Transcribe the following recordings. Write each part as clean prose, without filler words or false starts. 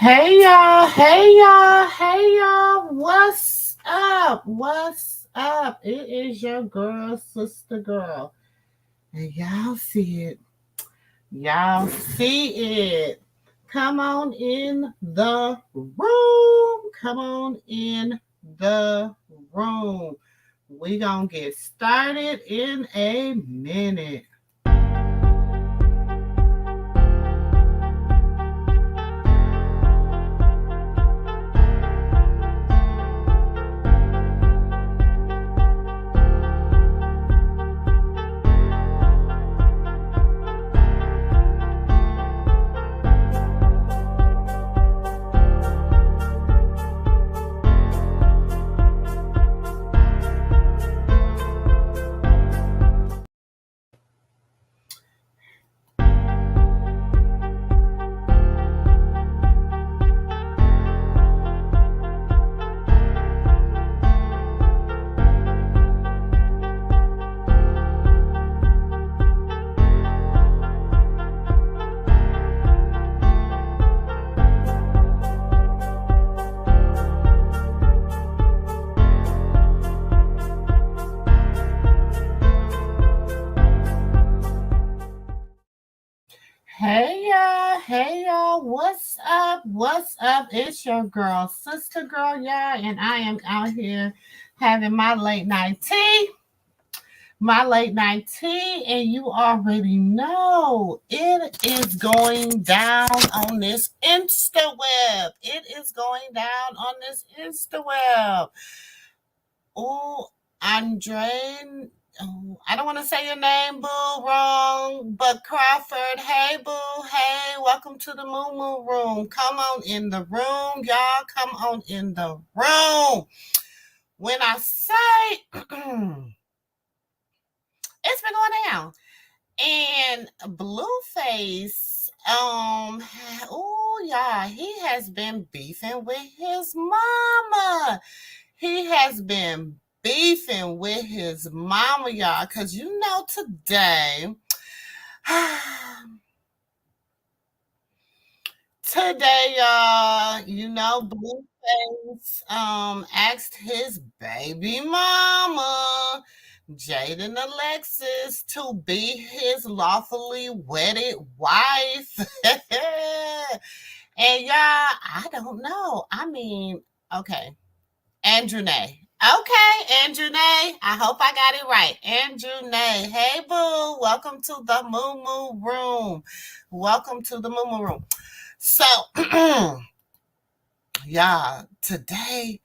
Hey y'all, hey y'all, hey y'all, what's up? What's up? It is your girl, sister girl. And y'all see it. Y'all see it. Come on in the room. Come on in the room. We gonna get started in a minute. Hey y'all, what's up? What's up? It's your girl, sister girl, y'all, and I am out here having my late night tea. And you already know it is going down on this Instaweb. It is going down on this Instaweb. Oh, Andre. Oh, I don't want to say your name, boo, wrong, but Crawford. Hey, boo. Hey, welcome to the MooMoo Room. Come on in the room, y'all. Come on in the room. When I say it's been going down, and Blueface, yeah, he has been beefing with his mama. He has been beefing with his mama, y'all, because you know today, y'all, you know Blueface asked his baby mama, Jaden Alexis, to be his lawfully wedded wife. And y'all, I don't know. I mean, okay. Andrew Nay. Okay, Andrew Nay. I hope I got it right. Andrew Nay. Hey, boo. Welcome to the MooMoo Room. Welcome to the MooMoo Room. So, y'all, today,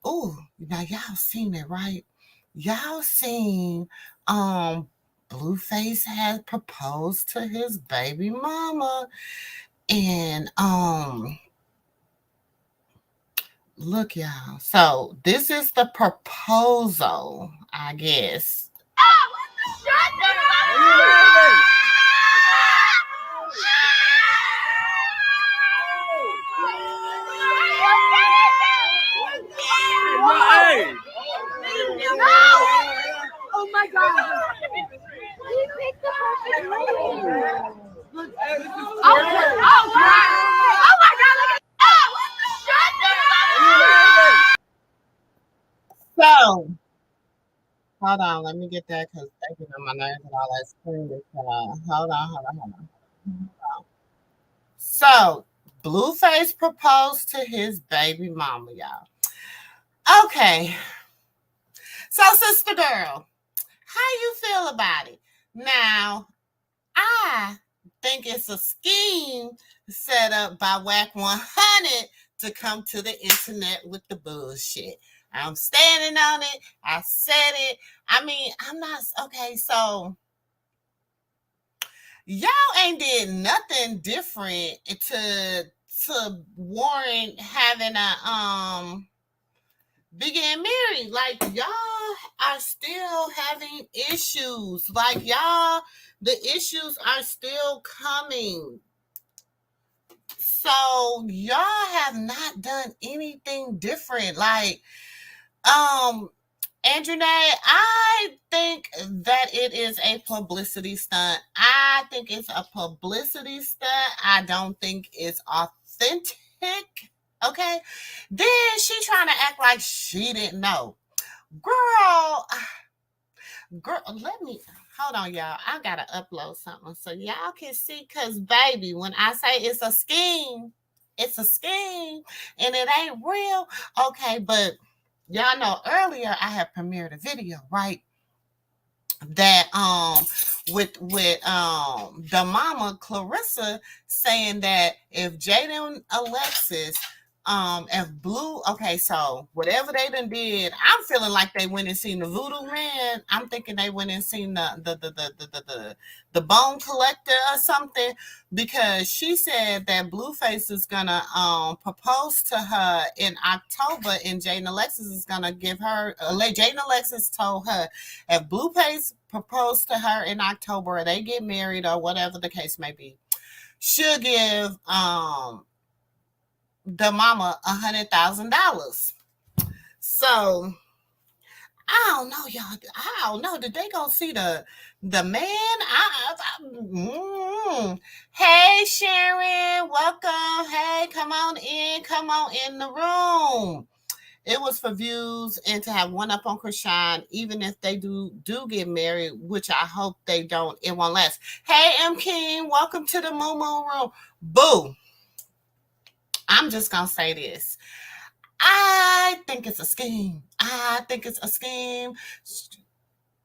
now y'all seen it, right? Y'all seen Blueface had proposed to his baby mama. And look, y'all. So this is the proposal, I guess. Oh my God! He picked the perfect lady. Oh my God! Look at So, hold on, let me get that because they get on my nerves and all that screaming. Hold on. So, Blueface proposed to his baby mama, y'all. Okay. So, sister girl, how you feel about it? Now, I think it's a scheme set up by Wack 100 to come to the internet with the bullshit. I'm standing on it. I said it. I mean, I'm not okay. So y'all ain't did nothing different to warrant having a be getting married. Like y'all are still having issues. Like y'all, the issues are still coming. So y'all have not done anything different. Like, Andrew Nay, I think that it is a publicity stunt. I think it's a publicity stunt. I don't think it's authentic. pick. Okay. Then she trying to act like she didn't know. Girl, girl, let me hold on, y'all. I gotta upload something so y'all can see. Cause baby, when I say it's a scheme, and it ain't real. Okay, but y'all know earlier I had premiered a video, right? That with DaMama Clarissa saying that if Jaden Alexis if Blue, okay, so whatever they done did, I'm feeling like they went and seen the Voodoo Man. I'm thinking they went and seen the Bone Collector or something, because she said that Blueface is gonna propose to her in October, and Jaden Alexis is gonna give her. Jaden Alexis told her if Blueface proposed to her in October, or they get married, or whatever the case may be, she'll give DaMama $100,000. So I don't know, y'all. I don't know. Did they go see the man? Hey, Sharon, welcome. Hey, come on in. Come on in the room. It was for views and to have one up on Krishan, even if they do get married, which I hope they don't. It won't last. Hey, M. King, welcome to the MooMoo Room. Boo. I'm just gonna say this. I think it's a scheme. I think it's a scheme.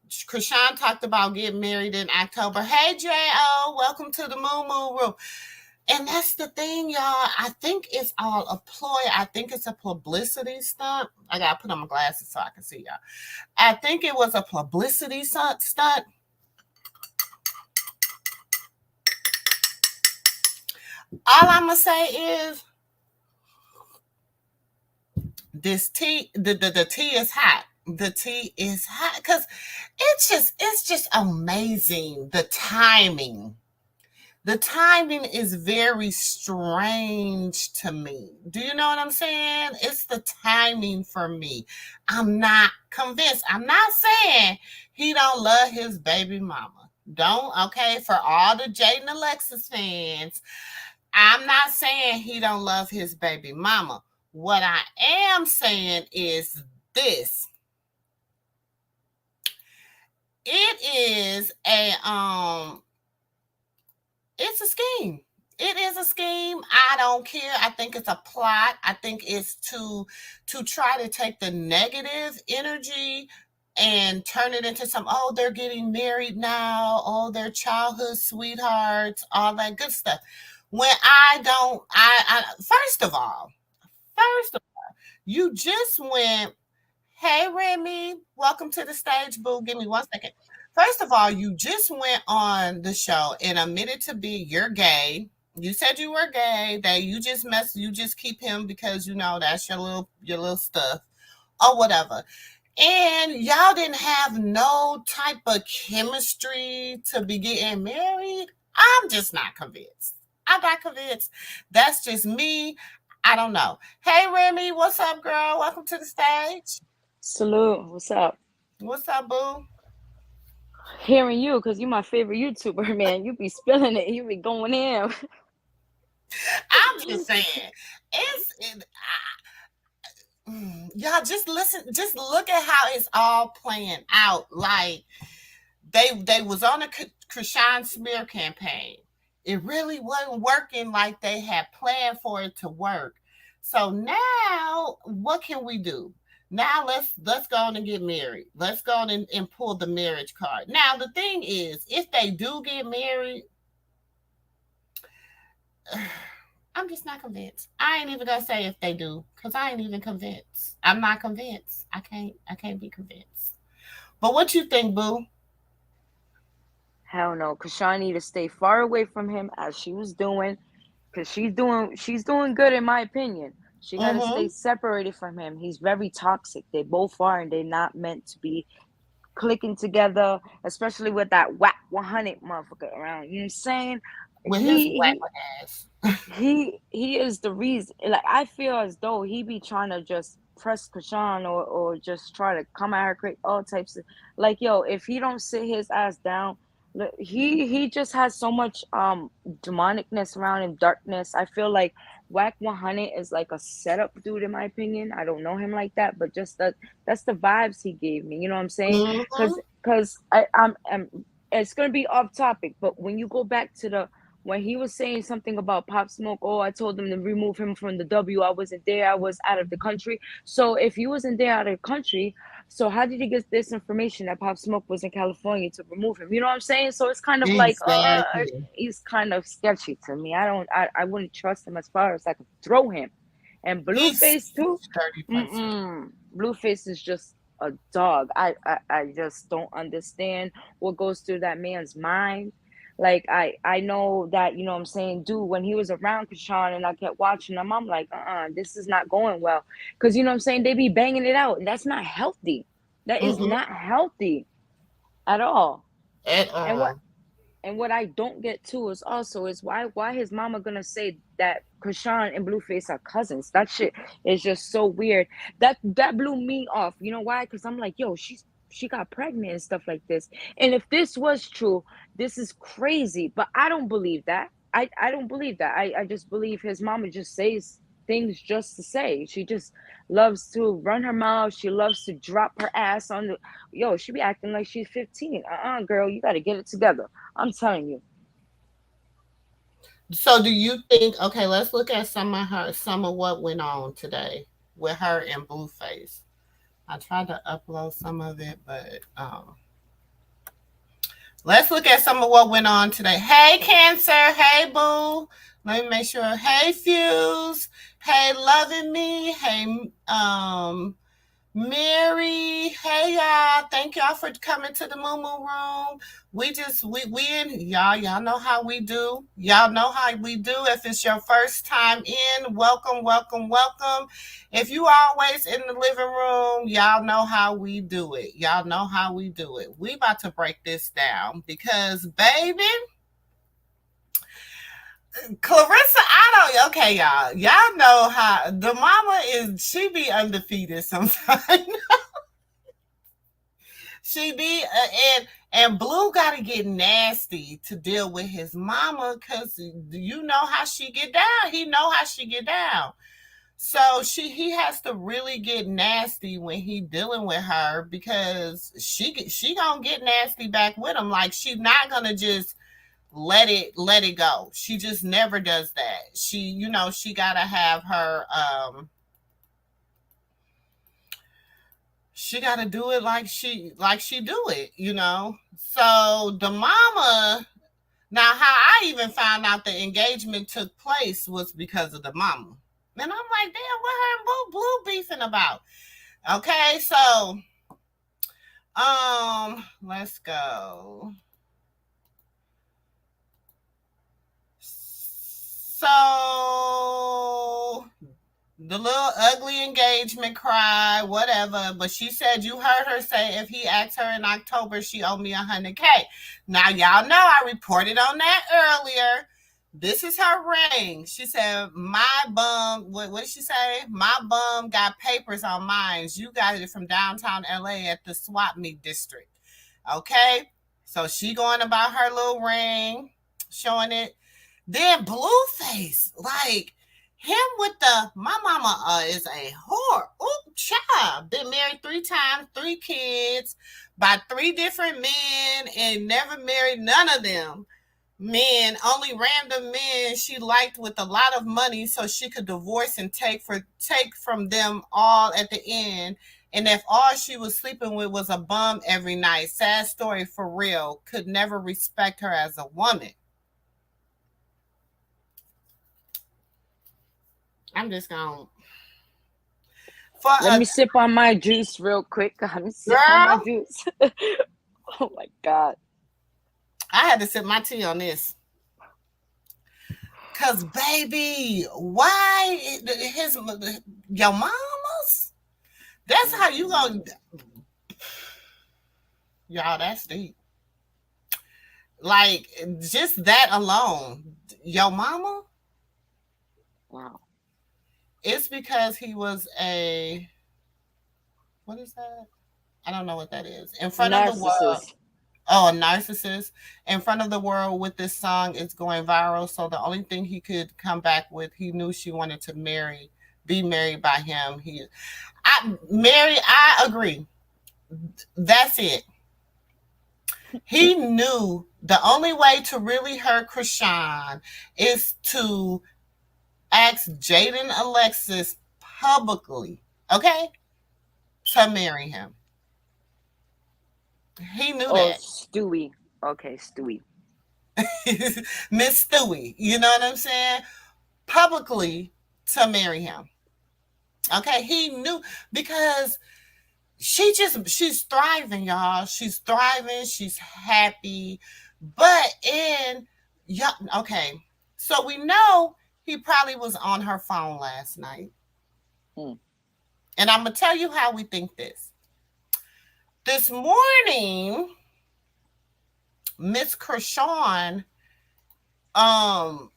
Krishan talked about getting married in October. Hey, J.O., welcome to the MooMoo Room. And that's the thing, y'all. I think it's all a ploy. I think it's a publicity stunt. I got to put on my glasses so I can see y'all. I think it was a publicity stunt. All I'm going to say is this tea, the tea is hot. The tea is hot because it's just amazing. The timing is very strange to me. Do you know what I'm saying? It's the timing for me. I'm not convinced. I'm not saying he don't love his baby mama. Don't, okay? For all the Jaden Alexis fans, I'm not saying he don't love his baby mama. What I am saying is this. It is it's a scheme. It is a scheme. I don't care. I think it's a plot. I think it's to try to take the negative energy and turn it into some, oh, they're getting married now, oh, they're childhood sweethearts, all that good stuff. When I don't, I first of all, you just went, hey, Remy, welcome to the stage, boo. Give me 1 second. First of all, you just went on the show and admitted to be you're gay. You said you were gay, that you just keep him because you know that's your little stuff or whatever. And y'all didn't have no type of chemistry to be getting married. I'm just not convinced. I'm not convinced. That's just me. I don't know. Hey, Remy, what's up, girl? Welcome to the stage. Salute. What's up? What's up, boo? Hearing you, because you're my favorite YouTuber, man. You be spilling it. You be going in. I'm just saying. Y'all just listen. Just look at how it's all playing out. Like, they was on a Krishan smear campaign. It really wasn't working like they had planned for it to work. So now, what can we do? Now let's go on and get married. Let's go on and pull the marriage card. Now the thing is, if they do get married, I'm just not convinced. I ain't even gonna say if they do, because I ain't even convinced. I'm not convinced. I can't be convinced. But what you think, boo? Hell no. Krishan need to stay far away from him as she was doing. Because she's doing good in my opinion. She gotta stay separated from him. He's very toxic. They both are, and they're not meant to be clicking together, especially with that Wack 100 motherfucker around. You know what I'm saying? With his whack ass. He is the reason. Like, I feel as though he be trying to just press Krishan or just try to come at her, create all types of, like, yo, if he don't sit his ass down He just has so much demonicness around him, darkness. I feel like Wack 100 is like a setup dude in my opinion. I don't know him like that, but just that's the vibes he gave me. You know what I'm saying? Mm-hmm. Because I'm it's gonna be off topic, but when you go back to the when he was saying something about Pop Smoke, oh, I told them to remove him from the W. I wasn't there. I was out of the country. So if you wasn't there out of the country, so how did he get this information that Pop Smoke was in California to remove him? You know what I'm saying? So it's kind of like, Exactly. he's kind of sketchy to me. I wouldn't trust him as far as I could throw him. And He's Blueface too. 30%. Blueface is just a dog. I just don't understand what goes through that man's mind. Like I know that, you know what I'm saying, dude, when he was around Krishan and I kept watching him, I'm like, this is not going well. Cause you know what I'm saying, they be banging it out, and that's not healthy. That is Mm-hmm. not healthy at all. At And what all. and what I don't get too is also is why his mama gonna say that Krishan and Blueface are cousins? That shit is just so weird. That blew me off. You know why? Because I'm like, yo, she got pregnant and stuff like this. And if this was true, this is crazy. But I don't believe that. I don't believe that. I just believe his mama just says things just to say. She just loves to run her mouth. She loves to drop her ass on the yo, she be acting like she's 15. Girl, you gotta get it together. I'm telling you. So do you think, okay, let's look at some of what went on today with her and Blueface. I tried to upload some of it, but let's look at some of what went on today. Hey, Cancer. Hey, Boo. Let me make sure. Hey, Fuse. Hey, Loving Me. Hey, Mary. Hey, y'all. Thank y'all for coming to the MooMoo Room. We in y'all know how we do. Y'all know how we do. If it's your first time in, welcome, welcome, welcome. If you always in the living room, y'all know how we do it. Y'all know how we do it. We about to break this down because baby, Clarissa, I don't okay, y'all know how DaMama is. She be undefeated sometimes. She be and Blue got to get nasty to deal with his mama because you know how she get down. He know how she get down. So he has to really get nasty when he dealing with her because she gonna get nasty back with him. Like she's not gonna just let it go. She just never does that. She gotta have her she got to do it like she do it. So the mama, now how I even found out the engagement took place was because of the mama, and I'm like, damn, what her and Blue beefing about? Okay, so let's go. So the little ugly engagement cry, whatever. But she said you heard her say if he asked her in October, she owed me $100K. Now y'all know I reported on that earlier. This is her ring. She said, my bum, what did she say? My bum got papers on mine. You got it from downtown LA at the swap meet district. Okay? So she going about her little ring, showing it. Then Blueface, like, him with the my mama is a whore. Ooh, child. Been married 3 times, 3 kids, by 3 different men, and never married none of them. Men, only random men she liked with a lot of money so she could divorce and take from them all at the end. And if all she was sleeping with was a bum every night, sad story for real, could never respect her as a woman. I'm just gonna Let me sip on my juice real quick. Let me sip on my juice. Oh my God. I had to sip my tea on this. Cause baby, why your mama's? That's how you gonna y'all, that's deep. Like just that alone. Your mama? Wow. It's because he was what is that? I don't know what that is. In front of the world. Narcissist. Oh, a narcissist in front of the world with this song is going viral. So the only thing he could come back with, he knew she wanted to be married by him. I agree. That's it. He knew the only way to really hurt Krishan is to ask Jaden Alexis publicly, okay, to marry him. He knew Oh, that. Stewie. Okay, Stewie. Miss Stewie, you know what I'm saying? Publicly to marry him. Okay, he knew because she's thriving, y'all. She's thriving, she's happy. But in yeah, okay. So we know he probably was on her phone last night. Hmm. And I'm gonna tell you how we think this. This morning, Miss Kershawn, um,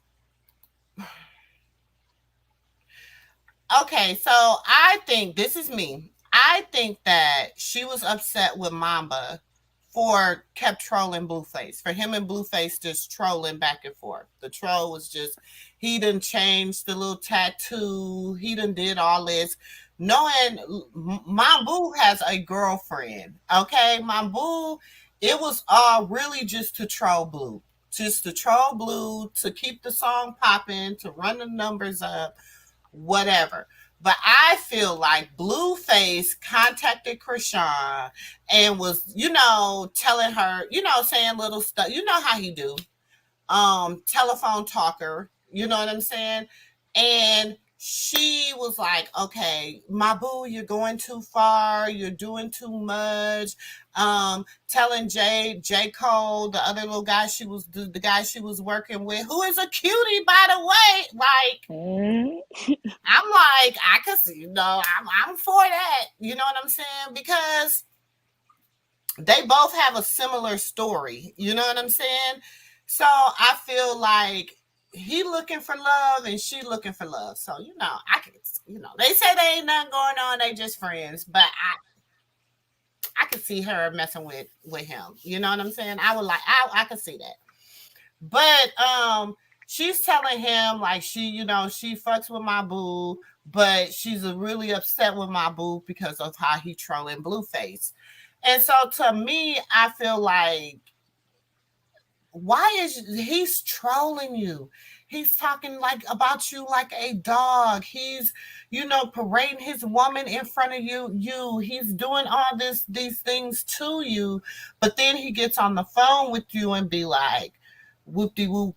okay, so I think this is me. I think that she was upset with Mamba for kept trolling Blueface. For him and Blueface just trolling back and forth. The troll was just he done changed the little tattoo. He done did all this. Knowing my boo has a girlfriend. Okay, my boo, it was all really just to troll Blue. Just to troll Blue, to keep the song popping, to run the numbers up, whatever. But I feel like Blueface contacted Krishan and was, telling her, saying little stuff. You know how he do. Telephone talker. You know what I'm saying? And she was like, okay, my boo, you're going too far. You're doing too much. Telling J. Cole, the other little guy the guy she was working with, who is a cutie, by the way, like, I'm like, I could see, I'm for that. You know what I'm saying? Because they both have a similar story. You know what I'm saying? So I feel like he looking for love and she looking for love. So, I could, they say they ain't nothing going on. They just friends. But I could see her messing with him. You know what I'm saying? I could see that. But she's telling him like she fucks with my boo, but she's really upset with my boo because of how he trolling Blueface. And so to me, I feel like why is he's trolling you? He's talking like about you like a dog. He's, parading his woman in front of you. He's doing all these things to you, but then he gets on the phone with you and be like, whoop-de-woo,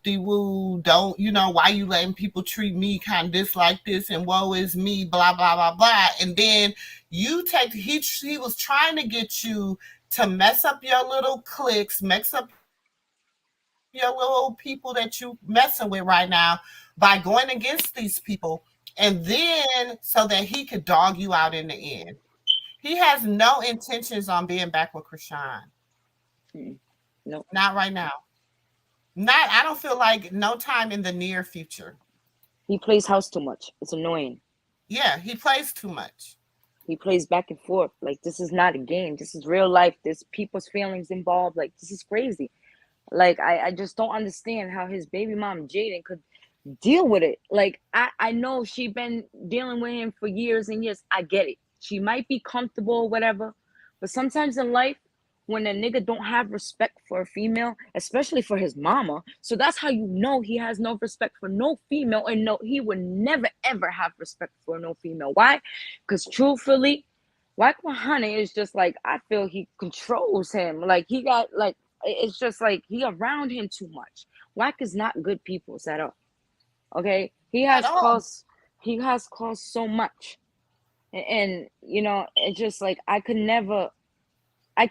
don't, why you letting people treat me kind of this like this and woe is me, blah, blah, blah, blah. And then he was trying to get you to mess up your little cliques, mess up your little people that you messing with right now by going against these people, and then so that he could dog you out in the end. He has no intentions on being back with Krishan. No, not right now. I don't feel like no time in the near future. He plays house too much. It's annoying. Yeah, he plays too much. He plays back and forth. Like, this is not a game. This is real life. There's people's feelings involved. Like, this is crazy. Like, I just don't understand how his baby mom, Jaden, could deal with it. Like, I know she been dealing with him for years and years. I get it. She might be comfortable or whatever. But sometimes in life, when a nigga don't have respect for a female, especially for his mama, so that's how you know he has no respect for no female, and no, he would never ever have respect for no female. Why? Because truthfully, Wack 100 is just like, I feel he controls him. Like, he got like, it's just like he around him too much. Wack is not good people at all. Okay, he has caused so much, and it's just like I can't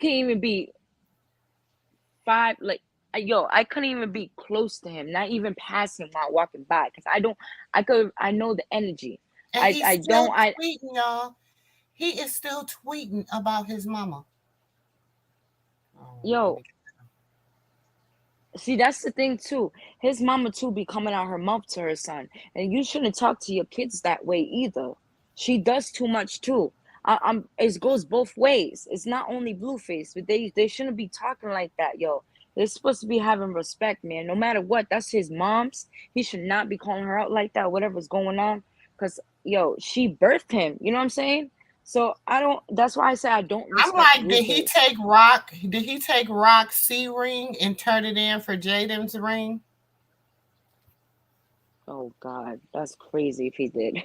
even be I couldn't even be close to him, not even pass him while walking by, because I know the energy. And he's still tweeting, y'all. He is still tweeting about his mama. See, that's the thing too. His mama too be coming out her mouth to her son, and you shouldn't talk to your kids that way either. She does too much too. It goes both ways. It's not only Blueface, but they shouldn't be talking like that, yo. They're supposed to be having respect, man. No matter what, that's his mom's. He should not be calling her out like that, whatever's going on. Because, yo, she birthed him. You know what I'm saying? So that's why I say I don't respect I'm like, Blueface. Did he take Rock's C ring and turn it in for Jaden's ring? Oh, God. That's crazy if he did.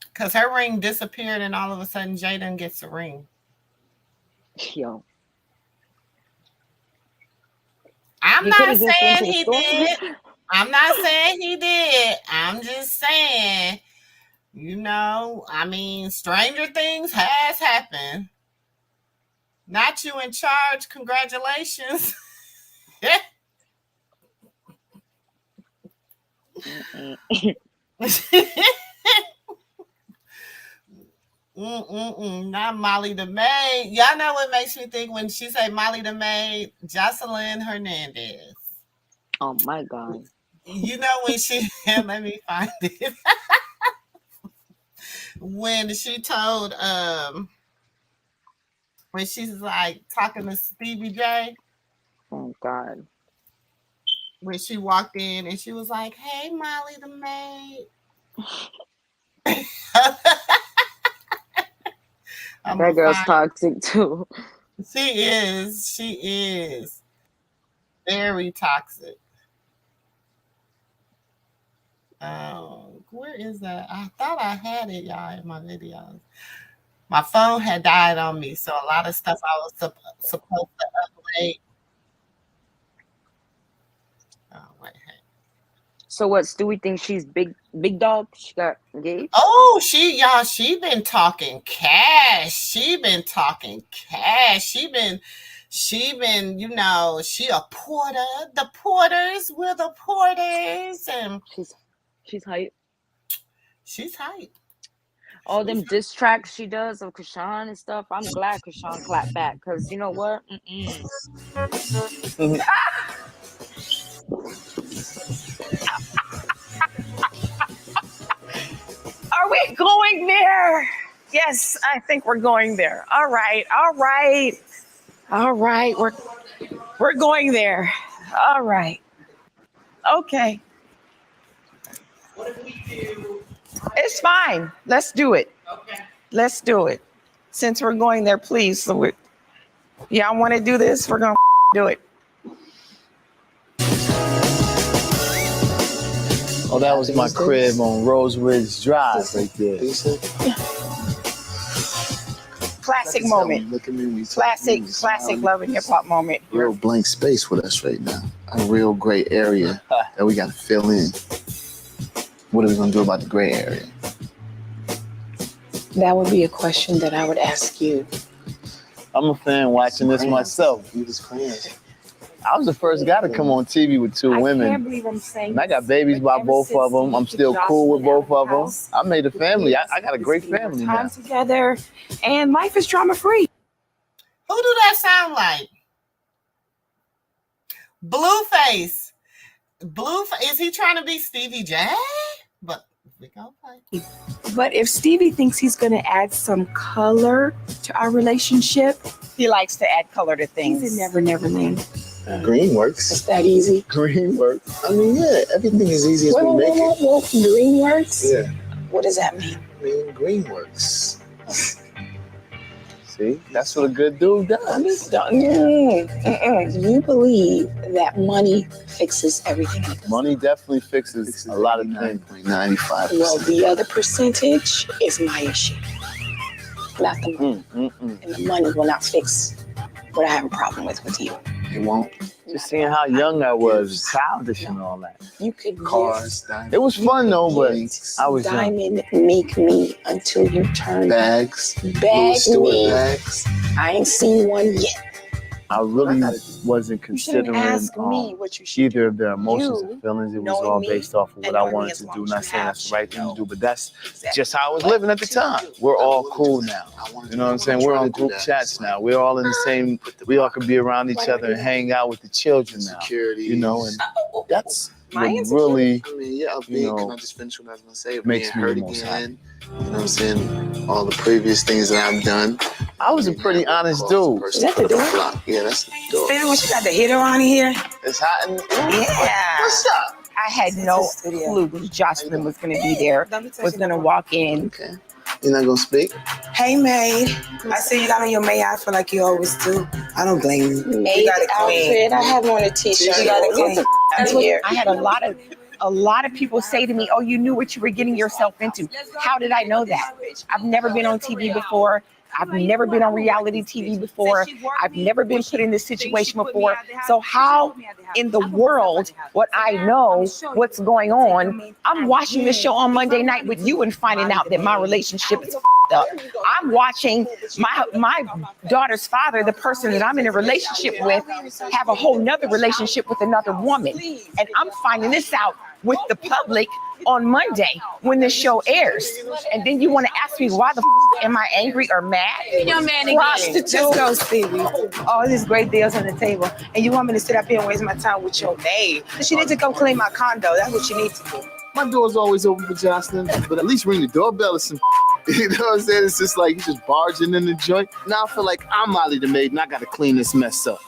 Because her ring disappeared and all of a sudden Jaden gets a ring. Yo. I'm not saying he did. I'm not saying he did. I'm just saying, you know, I mean, stranger things has happened. Not you in charge. Congratulations. Not Molly the maid. Y'all know what makes me think when she say Molly the maid? Jocelyn Hernandez. Oh my God. You know when she let me find it. When she told when she's like talking to Stevie J. Oh God. When she walked in and she was like, "Hey, Molly the maid." That girl's toxic too. She is very toxic. Where is that? I thought I had it, y'all, in my videos. My phone had died on me, so a lot of stuff I was supposed to upload. Oh wait. So what? Stewie thinks she's big dog. She got engaged. Oh, she been talking cash. She been, you know, she a porter. The porters, we're the porters, and she's hype. She's hype. All them diss tracks she does of Krishan and stuff. I'm glad Krishan clapped back because you know what? Are we going there? Yes, I think we're going there. All right. We're going there. All right. Okay. What if we do? It's fine. Let's do it. Okay. Let's do it. Since we're going there, please. So y'all want to do this? We're going to do it. Oh, that was my crib on Rose Ridge Drive right there. Classic moment. Look at me. Classic love and hip hop moment. Real blank space with us right now. A real gray area that we got to fill in. What are we going to do about the gray area? That would be a question that I would ask you. I'm a fan watching this myself. I was the first guy to come on TV with two women. I can't believe I'm saying and I got babies by both of them. I'm still cool with both of them. I made a family. I got a great family now. Time together, and life is drama free. Who do that sound like? Blueface. Is he trying to be Stevie J? But we go play. But if Stevie thinks he's going to add some color to our relationship, he likes to add color to things. He's a never land. Green works. It's that easy. Green works. I mean, yeah, everything is easy as we make it. Green works? Yeah. What does that mean? I mean, green works. See, that's what a good dude does. You believe that money fixes everything. Money definitely fixes a lot of things. 95%. Well, the other percentage is my issue. Not the money. And the money will not fix what I have a problem with you. It won't. Just seeing how young I was, childish and all that. You could cars. It was fun though, but I was diamond make me until you turn bags. Bag me. Bags. I ain't seen one yet. I really wasn't You shouldn't considering ask me what you should either do. of their emotions You, and feelings. It was knowing all me based off of what and I knowing me wanted as to long do. as Not you saying have, that's the right thing to know do, but that's exactly just how I was what living at the to time. do. We're all cool now. You know what I'm saying? We're on group chats now. We're all in the same. We all can be around each other and hang out with the children now. You know, and that's My what insecurity. really, I mean, yeah, can I just finish what I was gonna say? makes me hurt the most again. You know what I'm saying? All the previous things that I've done. I was a pretty honest dude. Is that the door? Yeah, that's the door. Stay when she got the heater on here. It's hot in Yeah. What's up? I had no clue Jocelyn was going to be there, was going to walk in. Okay. You're not gonna speak? Hey, Maid. I see you got on your May outfit like you always do. I don't blame you. Maid got it clean. outfit. I have on a t-shirt. You got it clean. That's what I had a lot of people say to me, "Oh, you knew what you were getting yourself into." How did I know that? I've never been on TV before. I've never been on reality TV before. I've never been put in this situation before. So how in the world would I know what's going on? I'm watching the show on Monday night with you and finding out that my relationship is up. I'm watching my daughter's father, the person that I'm in a relationship with, have a whole nother relationship with another woman. And I'm finding this out with the public on Monday when the show airs. And then you want to ask me why the am I angry or mad? Your man again. Prostitute. Let's go, Stevie. All these great deals on the table. And you want me to sit up here and waste my time with your maid. She needs to come clean my condo. That's what she needs to do. My door's always open for Jocelyn, but at least ring the doorbell or some. You know what I'm saying? It's just like you just barging in the joint. Now I feel like I'm Molly the maid and I gotta clean this mess up.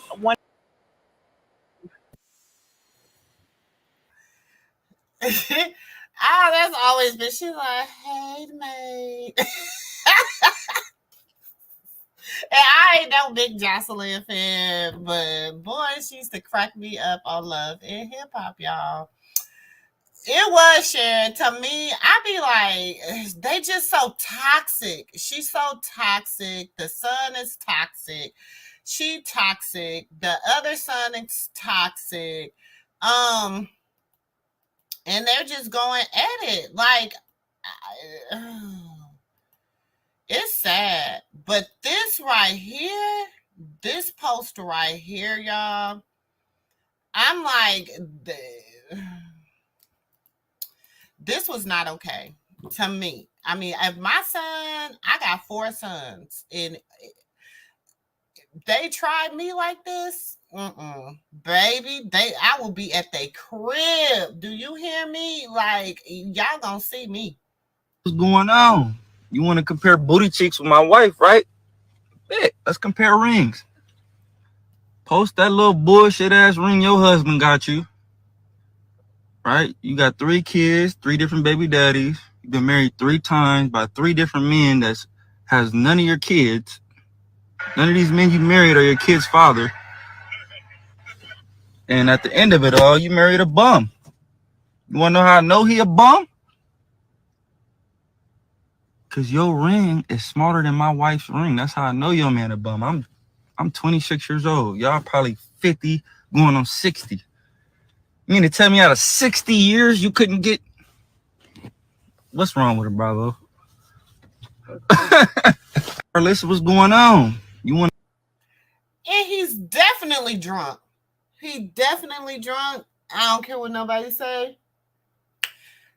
That's always been. She's like, hey, mate. And I ain't no big Jocelyn fan, but boy, she used to crack me up on Love and Hip Hop, y'all. It was, Sharon. To me, I be like, they just so toxic. She's so toxic. The son is toxic. She toxic. The other son is toxic. And they're just going at it. Like, it's sad. But this right here, this poster right here, y'all, I'm like, this was not okay to me. I mean, if my son, I got 4 sons, and they tried me like this, baby, I will be at their crib. Do you hear me? Like, y'all gonna see me. What's going on? You want to compare booty cheeks with my wife, right? Bet. Let's compare rings. Post that little bullshit ass ring your husband got you. Right? You got 3 kids, 3 different baby daddies. You've been married 3 times by 3 different men that has none of your kids. None of these men you married are your kid's father. And at the end of it all, you married a bum. You want to know how I know he a bum? Because your ring is smaller than my wife's ring. That's how I know your man a bum. I'm 26 years old. Y'all probably 50, going on 60. You mean to tell me out of 60 years you couldn't get... What's wrong with her, Bravo? Clarissa, what's going on? You want... And he's definitely drunk. He definitely drunk. I don't care what nobody say.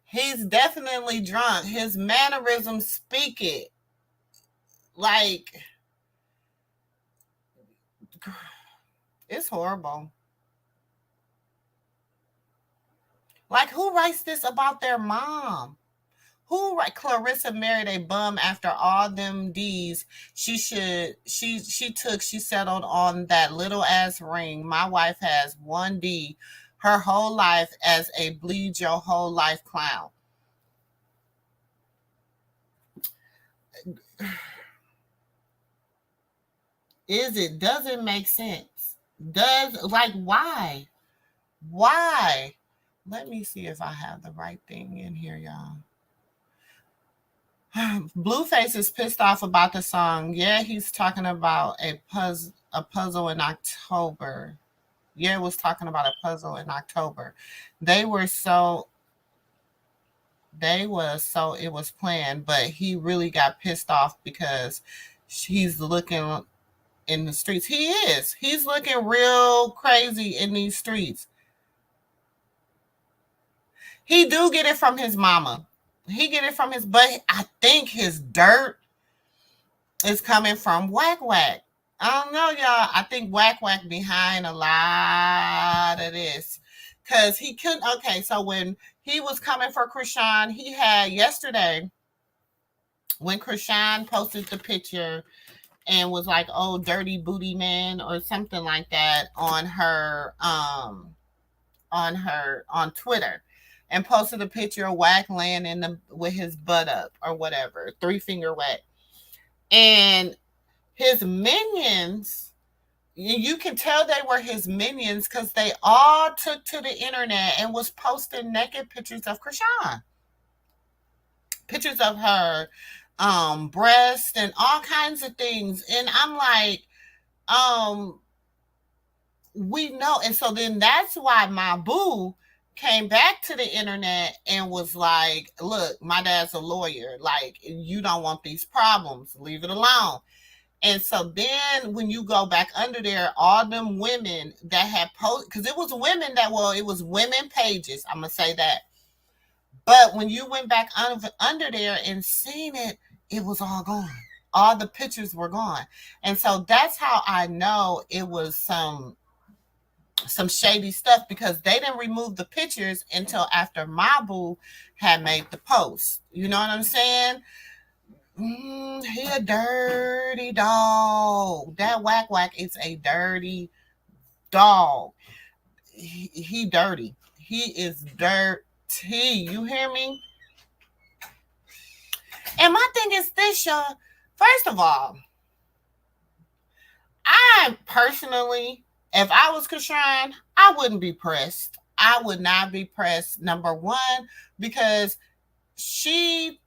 He's definitely drunk. His mannerisms speak it. Like, it's horrible. Like, who writes this about their mom? Clarissa married a bum after all them D's. She settled on that little ass ring. My wife has 1 D her whole life as a bleed your whole life clown. Doesn't make sense. Why? Why? Let me see if I have the right thing in here, y'all. BLUEFACE is pissed off about the song. Yeah, he's talking about a puzzle in October. Yeah, it was talking about a puzzle in October. It was planned, but he really got pissed off because he's looking in the streets. He is. He's looking real crazy in these streets. He do get it from his mama. He get it from his, but I think his dirt is coming from Wack Wack. I don't know, y'all. I think Wack Wack behind a lot of this. Cause he couldn't, okay, so when he was coming for Krishan, he had yesterday, when Krishan posted the picture and was like, oh, dirty booty man or something like that on Twitter, and posted a picture of Wack laying in the with his butt up or whatever, 3-finger Wack. And his minions, you can tell they were his minions because they all took to the internet and was posting naked pictures of Krishan. Pictures of her breast and all kinds of things. And I'm like, we know. And so then that's why my boo came back to the internet and was like, look, my dad's a lawyer. Like, you don't want these problems. Leave it alone. And so then when you go back under there, all them women that had posted, because it was women that, well, it was women pages. I'm going to say that. But when you went back under there and seen it, it was all gone. All the pictures were gone. And so that's how I know it was some shady stuff, because they didn't remove the pictures until after my boo had made the post. You know what I'm saying? He a dirty dog. That Wack Wack is a dirty dog. He dirty. He is dirty. You hear me? And my thing is this, y'all. First of all, I personally, if I was Krishan, I wouldn't be pressed. I would not be pressed, number one, because she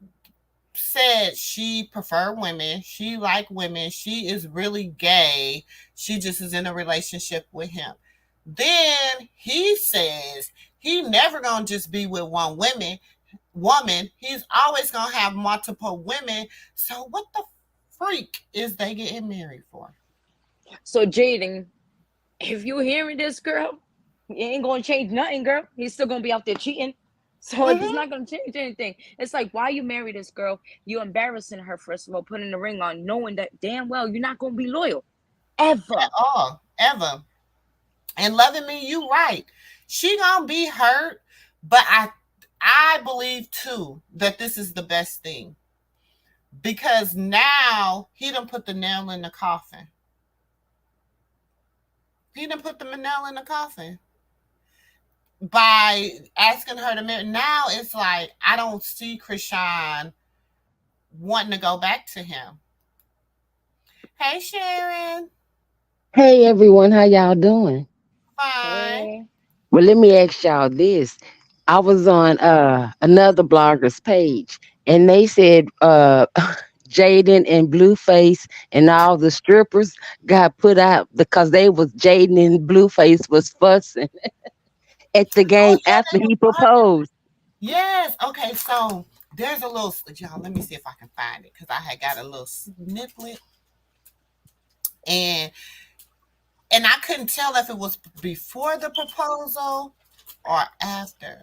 said she preferred women. She liked women. She is really gay. She just is in a relationship with him. Then he says he never gonna just be with one woman. He's always gonna have multiple women. So what the freak is they getting married for? So Jaden, if you hearing this, girl, it ain't gonna change nothing, girl. He's still gonna be out there cheating. So it's not gonna change anything. It's like, why you marry this girl? You embarrassing her, first of all, putting the ring on, knowing that damn well you're not gonna be loyal. Ever. At all. Ever. And loving me, you right. She gonna be hurt, but I believe too that this is the best thing. Because now he done put the nail in the coffin. He done put the nail in the coffin by asking her to marry. Now it's like, I don't see Krishan wanting to go back to him. Hey, Sharon. Hey everyone, how y'all doing? Fine. Hey. Well, let me ask y'all this. I was on another blogger's page, and they said Jaden and Blueface and all the strippers got put out because they was Jaden and Blueface was fussing at the game Yeah, after they he was fussing. proposed. Yes. Okay, so there's a little, y'all, let me see if I can find it, because I had got a little snippet. And I couldn't tell if it was before the proposal or after.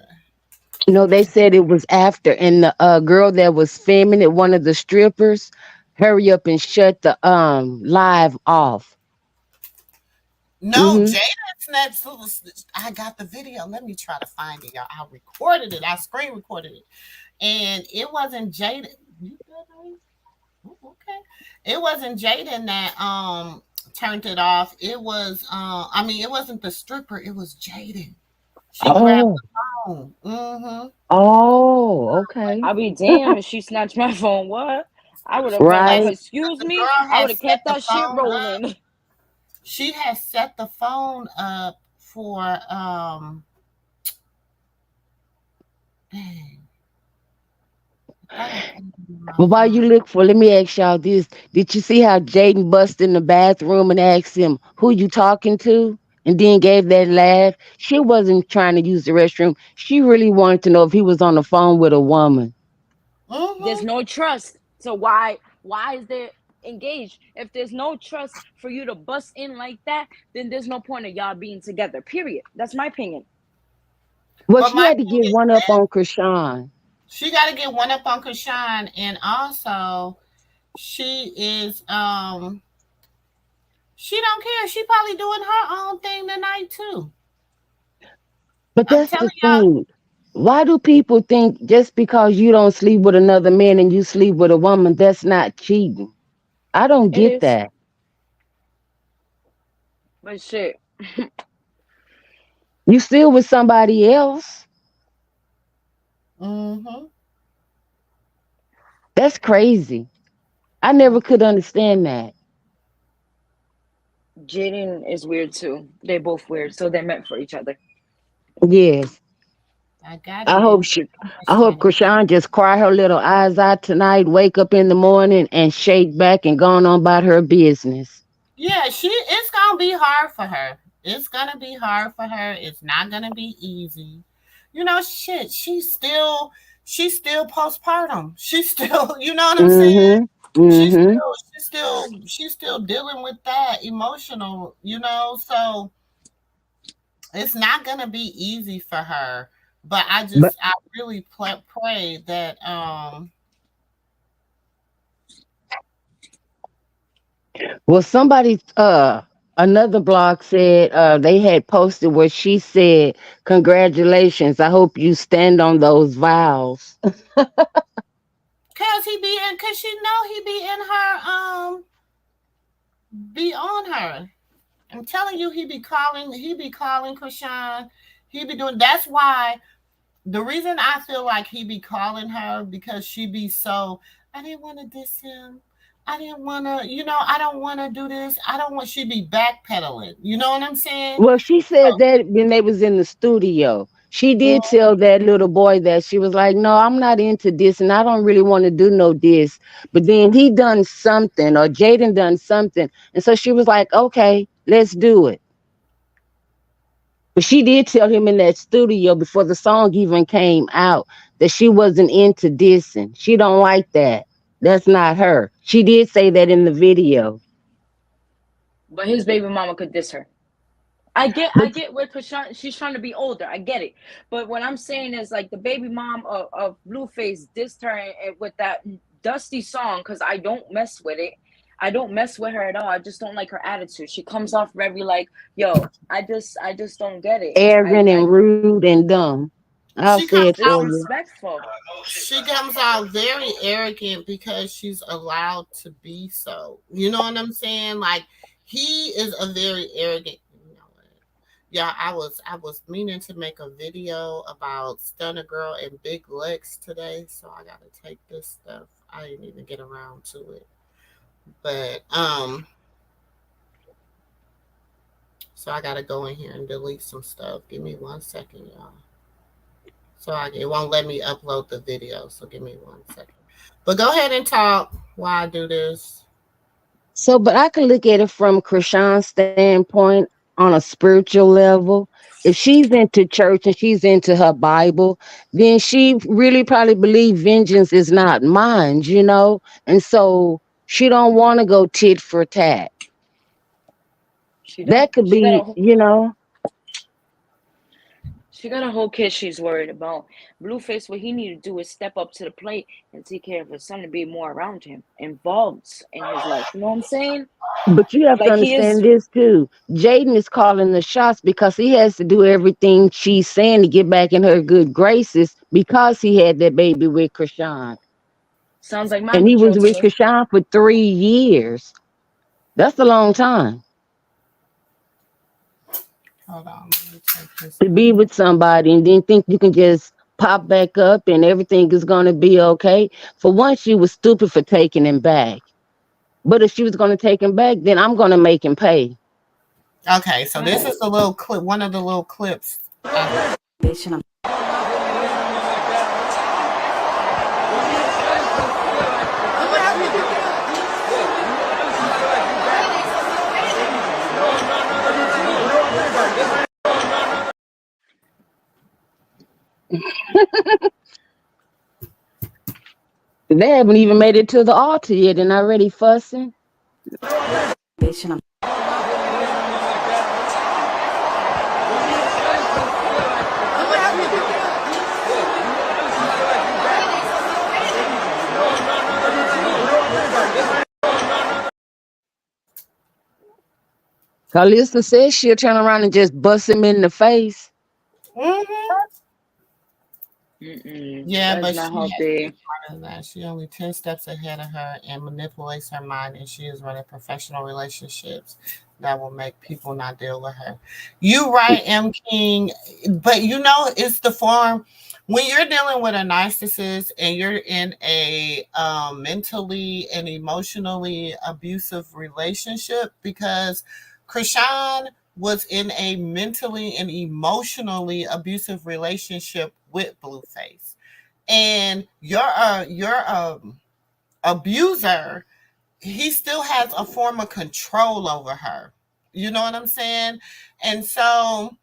No, they said it was after, and the girl that was filming it, one of the strippers, hurry up and shut the live off. No, Jaden's next. I got the video. Let me try to find it, y'all. I recorded it. I screen recorded it. And it wasn't Jaden. You good, okay. It wasn't Jaden that turned it off. It was I mean, it wasn't the stripper, it was Jaden. She grabbed the phone. Oh, okay. I'll be damned if she snatched my phone. What? I would have been like, Right. excuse The me? girl I would had have set kept the that shit phone up. rolling. She had set the phone up for dang. But while you look for, let me ask y'all this. Did you see how Jaden busted in the bathroom and asked him, who you talking to? And then gave that laugh? She wasn't trying to use the restroom. She really wanted to know if he was on the phone with a woman. There's no trust. So why is there engaged. If there's no trust for you to bust in like that, then there's no point of y'all being together. Period. That's my opinion. Well, But she had to get one up on Krishan. She got to get one up on Krishan, and also she is she don't care. She probably doing her own thing tonight too. But that's the thing. Why do people think just because you don't sleep with another man and you sleep with a woman, that's not cheating? I don't get that. But shit. You still with somebody else? Mm-hmm. That's crazy. I never could understand that. Jaden is weird too. They're both weird, so they're meant for each other. Yes. I hope Krishan just cry her little eyes out tonight, wake up in the morning and shake back and go on about her business. Yeah, it's gonna be hard for her. It's gonna be hard for her. It's not gonna be easy. You know, shit, she's still postpartum. She's still, you know what I'm saying? She's still dealing with that emotional, you know, so it's not gonna be easy for her. But I really pray that Well, somebody another blog said they had posted where she said, "Congratulations. I hope you stand on those vows." cause she know he be in her be on her. I'm telling you, he be calling Krishan. He be doing, that's why the reason I feel like he be calling her, because she be so, I didn't want to diss him. I didn't want to, you know, I don't want to do this. I don't want, she be backpedaling. You know what I'm saying? Well, she said that when they was in the studio. She did tell that little boy that she was like, "No, I'm not into this and I don't really want to do no this." But then he done something or Jaden done something. And so she was like, "Okay, let's do it." But she did tell him in that studio before the song even came out that she wasn't into dissing. She don't like that. That's not her. She did say that in the video. But his baby mama could diss her. I get where Krishan, she's trying to be older. I get it. But what I'm saying is, like, the baby mom of Blueface dissed her with that dusty song, because I don't mess with it. I don't mess with her at all. I just don't like her attitude. She comes off very like, yo, I just don't get it. Arrogant and rude and dumb. I'll say it for you. Disrespectful. She comes out very arrogant because she's allowed to be so. You know what I'm saying? Like, he is a very arrogant. Yeah, I was meaning to make a video about Stunner Girl and Big Lex today, so I gotta take this stuff. I didn't even get around to it. But so I gotta go in here and delete some stuff. Give me 1 second, y'all. So it won't let me upload the video, so give me 1 second. But go ahead and talk while I do this. So, but I could look at it from Krishan's standpoint on a spiritual level. If she's into church and she's into her Bible, then she really probably believes vengeance is not mine, you know? And so she don't want to go tit for tat. That could be, you know. She got a whole kid she's worried about. Blueface, what he need to do is step up to the plate and take care of his son and be more around him, involved in his life. You know what I'm saying? But you have to understand this too. Jaden is calling the shots because he has to do everything she's saying to get back in her good graces because he had that baby with Krishan. Sounds like and he was with Krishan for 3 years. That's a long time. Hold on, let me take this. To be with somebody and then think you can just pop back up and everything is going to be okay. For one, she was stupid for taking him back. But if she was going to take him back, then I'm going to make him pay. Okay, so this is a little clip, one of the little clips. They haven't even made it to the altar yet and already fussing. Clarissa says she'll turn around and just bust him in the face. Yeah, That's but not she has healthy. part of that. She only 10 steps ahead of her and manipulates her mind, and she is running professional relationships that will make people not deal with her. You right, M. King, but you know it's the form when you're dealing with a narcissist and you're in a mentally and emotionally abusive relationship, because Krishan was in a mentally and emotionally abusive relationship with Blueface, and your abuser, he still has a form of control over her. You know what I'm saying? And so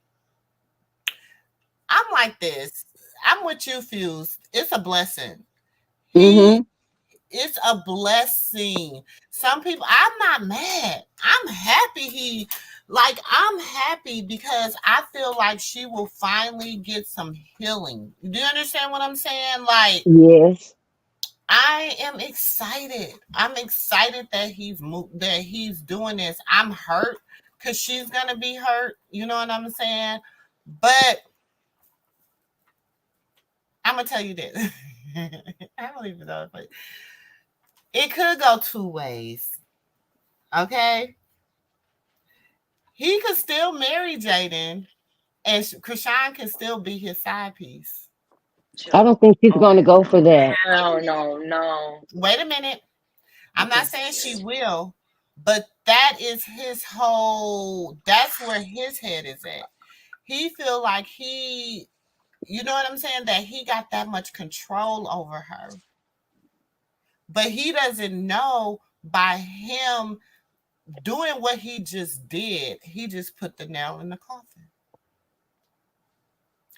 I'm like this. I'm with you, Fuse. It's a blessing. He Mm-hmm. It's a blessing. Some people, I'm not mad. I'm happy I'm happy because I feel like she will finally get some healing. Do you understand what I'm saying? Like, Yes. I am excited. I'm excited that that he's doing this. I'm hurt because she's gonna be hurt. You know what I'm saying? But I'm gonna tell you this. I don't even know if it could go two ways. Okay, he could still marry Jaden, and Krishan can still be his side piece. I don't think she's going to go for that. No. Wait a minute. I'm not saying she will, but that is his whole. That's where his head is at. He feel like you know what I'm saying, that he got that much control over her, but he doesn't know by him doing what he just did, he just put the nail in the coffin.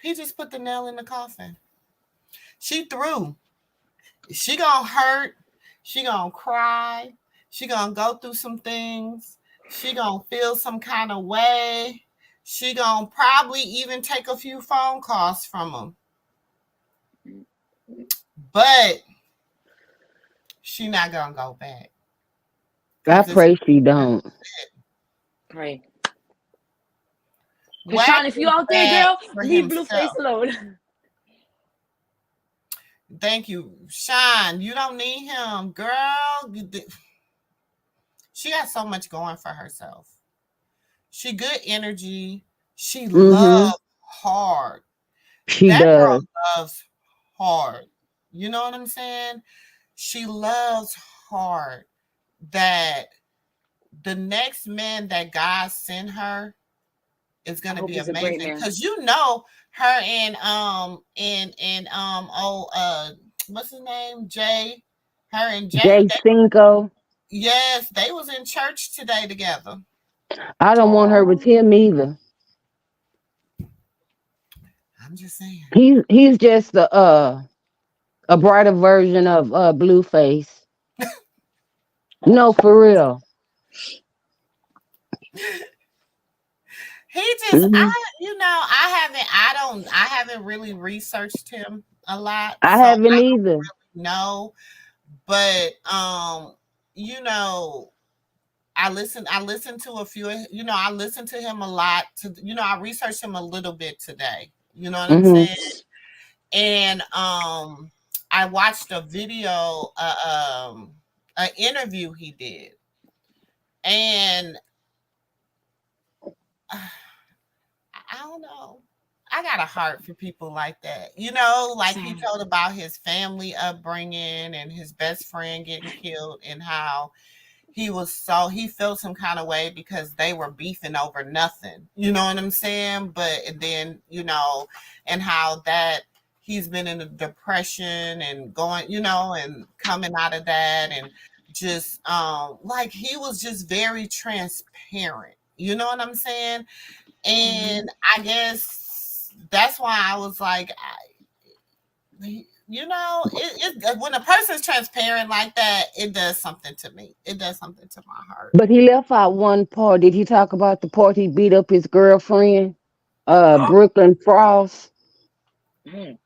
He just put the nail in the coffin. She through. She gonna hurt. She gonna cry. She gonna go through some things. She gonna feel some kind of way. She gonna probably even take a few phone calls from him. But she not gonna go back. I pray she don't. Right. Wack Krishan, if you is out there, bad girl, for leave Blueface himself. alone. Thank you, Sean. You don't need him, girl. She has so much going for herself. She good energy. She Mm-hmm. loves hard. She That girl does. loves hard. You know what I'm saying? She loves hard. That the next man that God sent her is I gonna hope be he's a great amazing. man. Cause you know her what's his name? Jay. Her and Jay, Jay Cinco. yes, they was in church today together. I don't want her with him either. I'm just saying. He's just a brighter version of Blueface. No, for real. He just Hmm. I haven't really researched him a lot, I so haven't I either. don't know. But you know, I listened to a few, I listened to him a lot I researched him a little bit today. You know what I'm Hmm. saying? And I watched a video, an interview he did. And I don't know. I got a heart for people like that. Like he Same. told about his family upbringing and his best friend getting killed, and how he felt some kind of way because they were beefing over nothing. You know what I'm saying? But then, and how that he's been in a depression and going, and coming out of that, and just like he was just very transparent. You know what I'm saying? And I guess that's why I was like, you know, when a person's transparent like that, it does something to me. It does something to my heart. But he left out one part. Did he talk about the part he beat up his girlfriend, Brooklyn Frost? Mm.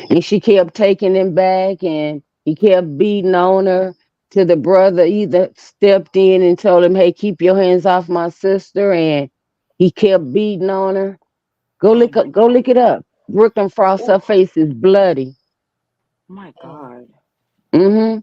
And she kept taking him back, and he kept beating on her. Till the brother either stepped in and told him, "Hey, keep your hands off my sister," and he kept beating on her. Oh my Go look it up. Brooklyn Frost, her Oh face is bloody. my God. Hmm.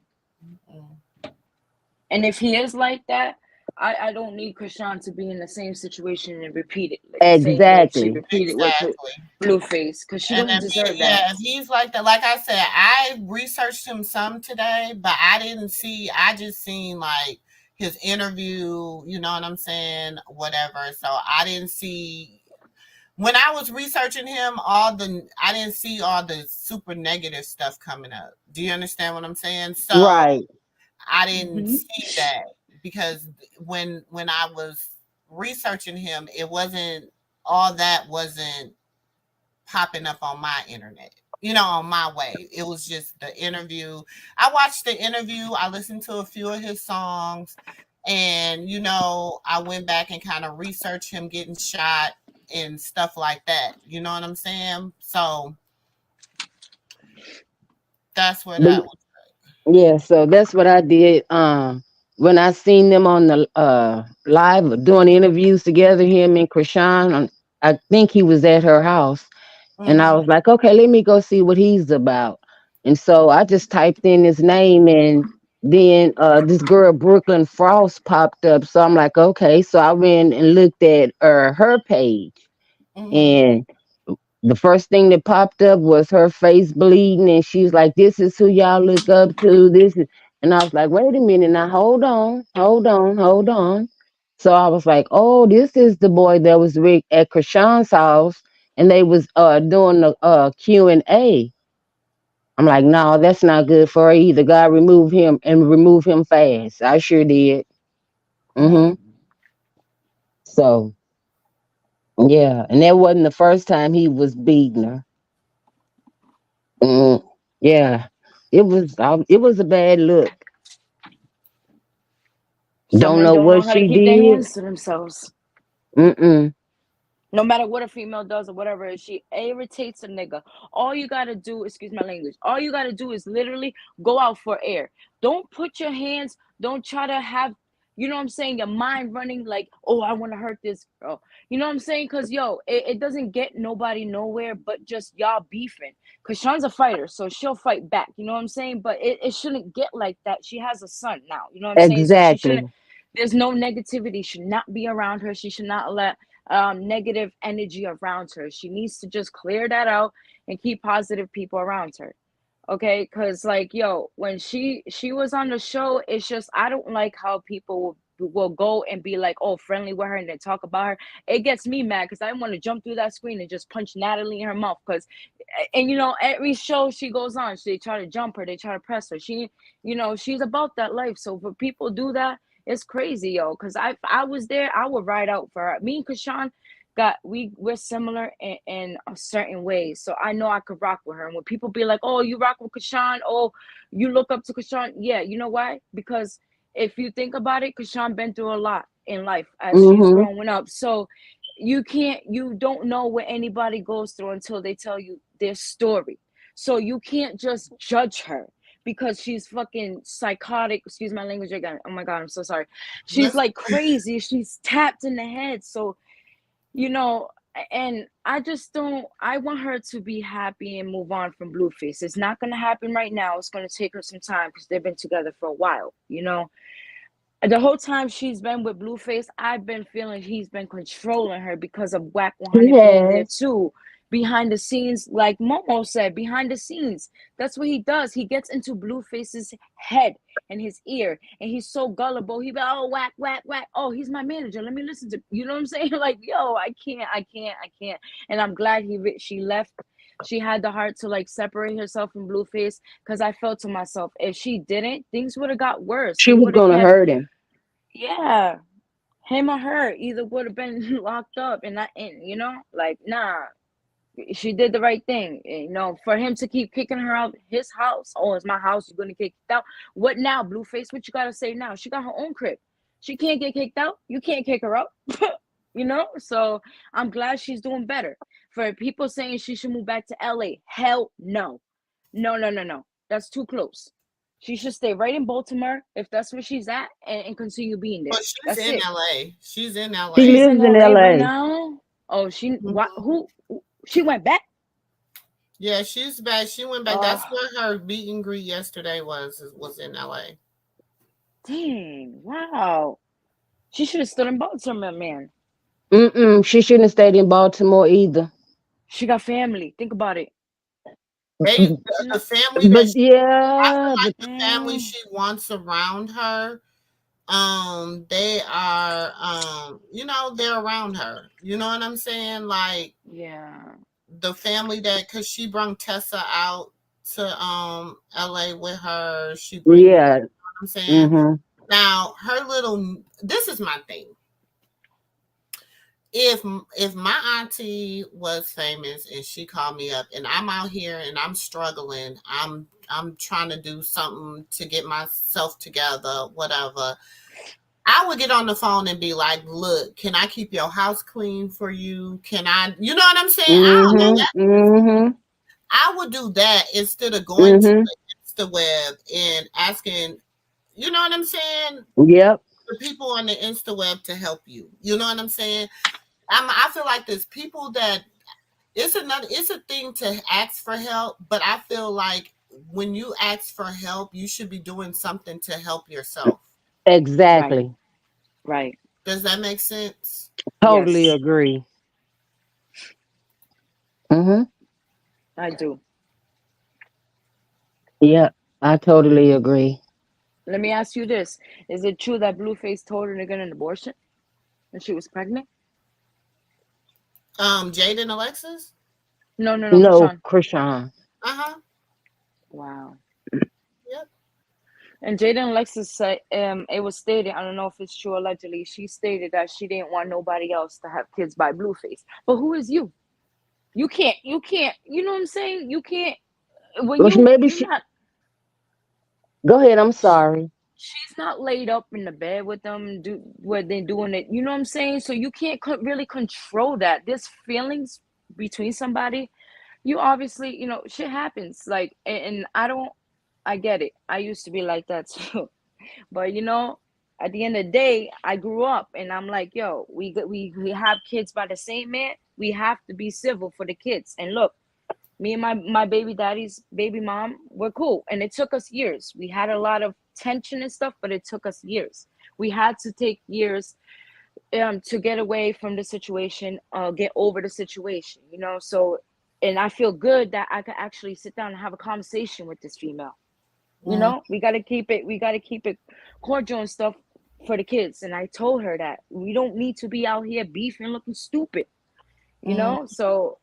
And if he is like that, I don't need Krishan to be in the same situation and repeat it like the same way she Exactly. repeated with Exactly. Blueface, because she And don't if deserve that. if he's like that, like I said, I researched him some today, but I didn't see. I just seen like his interview. You know what I'm saying? Whatever. So I didn't see when I was researching him. I didn't see all the super negative stuff coming up. Do you understand what I'm saying? So Right. I didn't Hmm. see that because when I was researching him, it wasn't all that wasn't popping up on my internet, you know, on my way. It was just the interview. I watched the interview, I listened to a few of his songs, and, you know, I went back and kind of researched him getting shot and stuff like that. You know what I'm saying? So that's where But that was. yeah, so that's what I did. When I seen them on the live doing interviews together, him and Krishan, I think he was at her house, and I Mm-hmm. was like, okay, let me go see what he's about. And so I just typed in his name, and then this girl Brooklyn Frost popped up. So I'm like, okay. So I went and looked at her page, Mm-hmm. and the first thing that popped up was her face bleeding, and she was like, "This is who y'all look up to." And I was like, "Wait a minute, now hold on." So I was like, "Oh, this is the boy that was at Krishan's house, and they was doing the Q&A." I'm like, "No, that's not good for her either. God remove him and remove him fast." I sure did. Mm-hmm. Hmm. So yeah, and that wasn't the first time he was beating her. Mm, yeah, it was a bad look. Some Don't men know don't know what how to she keep their did. hands to themselves. Mm-mm. No matter what a female does or whatever, if she irritates a nigga, all you gotta do, excuse my language, all you gotta do is literally go out for air. Don't put your hands, don't try to have, you know what I'm saying, your mind running like, oh, I wanna hurt this girl. You know what I'm saying? Cause yo, it doesn't get nobody nowhere but just y'all beefing. Cause Sean's a fighter, so she'll fight back. You know what I'm saying? But it shouldn't get like that. She has a son now. You know what I'm saying? So she shouldn't, Exactly. there's no negativity, should not be around her. She should not let negative energy around her. She needs to just clear that out and keep positive people around her. Okay, because like yo, when she was on the show, it's just I don't like how people will go and be like, oh, friendly with her and then talk about her. It gets me mad because I want to jump through that screen and just punch Natalie in her mouth. Because and you know, every show she goes on, they try to jump her, they try to press her. She, you know, she's about that life. So for people do that, it's crazy, yo. Because I was there, I would ride out for her. Me and Kashawn we're similar in a certain ways. So I know I could rock with her. And when people be like, oh, you rock with Kashawn, oh, you look up to Kashawn. Yeah, you know why? Because if you think about it, Kashawn been through a lot in life as she's Mm-hmm. growing up. So you don't know what anybody goes through until they tell you their story. So you can't just judge her because she's fucking psychotic. Excuse my language again. Oh my God, I'm so sorry. She's Listen, like crazy. She's tapped in the head. So, you know, and I just don't, I want her to be happy and move on from Blueface. It's not going to happen right now. It's going to take her some time because they've been together for a while, you know. The whole time she's been with Blueface, I've been feeling he's been controlling her because of Wack He 100 being there has. too. Behind the scenes, like Momo said, behind the scenes. That's what he does. He gets into Blueface's head and his ear, and he's so gullible. He be, oh, Wack, Wack, Wack. Oh, he's my manager. Let me listen to, you know what I'm saying? Like, yo, I can't. And I'm glad she left. She had the heart to like separate herself from Blueface because I felt to myself, if she didn't, things would have got worse. She He was would have gonna kept, hurt him. yeah, him or her either would have been locked up and not in, you know, like nah, she did the right thing. You know, for him to keep kicking her out his house. Oh, it's my house. You're gonna get kicked out. What now, Blueface? What you gotta say now? She got her own crib. She can't get kicked out. You can't kick her out. You know. So I'm glad she's doing better. For people saying she should move back to LA, hell no, no. That's too close. She should stay right in Baltimore if that's where she's at, and continue being there. But she's That's in it. LA. She's in LA. She She's lives in in LA right LA. now. Oh, she what? Who? She went back. Yeah, she's back. She went back. That's where her meet and greet yesterday was in LA. Dang! Wow. She should have stood in Baltimore, man. She shouldn't have stayed in Baltimore either. She got family. Think about it. The family But that yeah, I feel like the family she wants around her, they are, you know, they're around her. You know what I'm saying? Like, yeah, the family that, because she brought Tessa out to LA with her. She brings, you know what I'm saying? Now her this is my thing. If my auntie was famous and she called me up and I'm out here and I'm struggling, I'm trying to do something to get myself together, whatever, I would get on the phone and be like, look, can I keep your house clean for you? Can I, you know what I'm saying? I don't know that. I would do that instead of going to the web and asking, you know what I'm saying? Yep. The people on the Insta web to help you. You know what I'm saying? I feel like there's people that it's a thing to ask for help, but I feel like when you ask for help, you should be doing something to help yourself. Exactly. Right. Does that make sense? Totally agree. I do. Yeah, I totally agree. Let me ask you this: is it true that Blueface told her to get an abortion when she was pregnant? Jaden Alexis? No, No, Krishan. Wow. Yep. And Jaden Alexis said, it was stated, I don't know if it's true, allegedly, she stated that she didn't want nobody else to have kids by Blueface. But who is you? You can't, you know what I'm saying? You can't, when you're not. Go ahead, I'm sorry. She's not laid up in the bed with them, where they're doing it. You know what I'm saying? So you can't really control that. There's feelings between somebody. You obviously, you know, shit happens. Like, and I get it. I used to be like that too. But you know, at the end of the day, I grew up and I'm like, yo, we have kids by the same man. We have to be civil for the kids. And look, me and my baby daddy's baby mom, we're cool. And it took us years. We had a lot of tension and stuff, but it took us years. We had to take years to get away from the situation, get over the situation, you know. So, and I feel good that I could actually sit down and have a conversation with this female. You know, we got to keep it cordial and stuff for the kids. And I told her that we don't need to be out here beefing, looking stupid, you know. So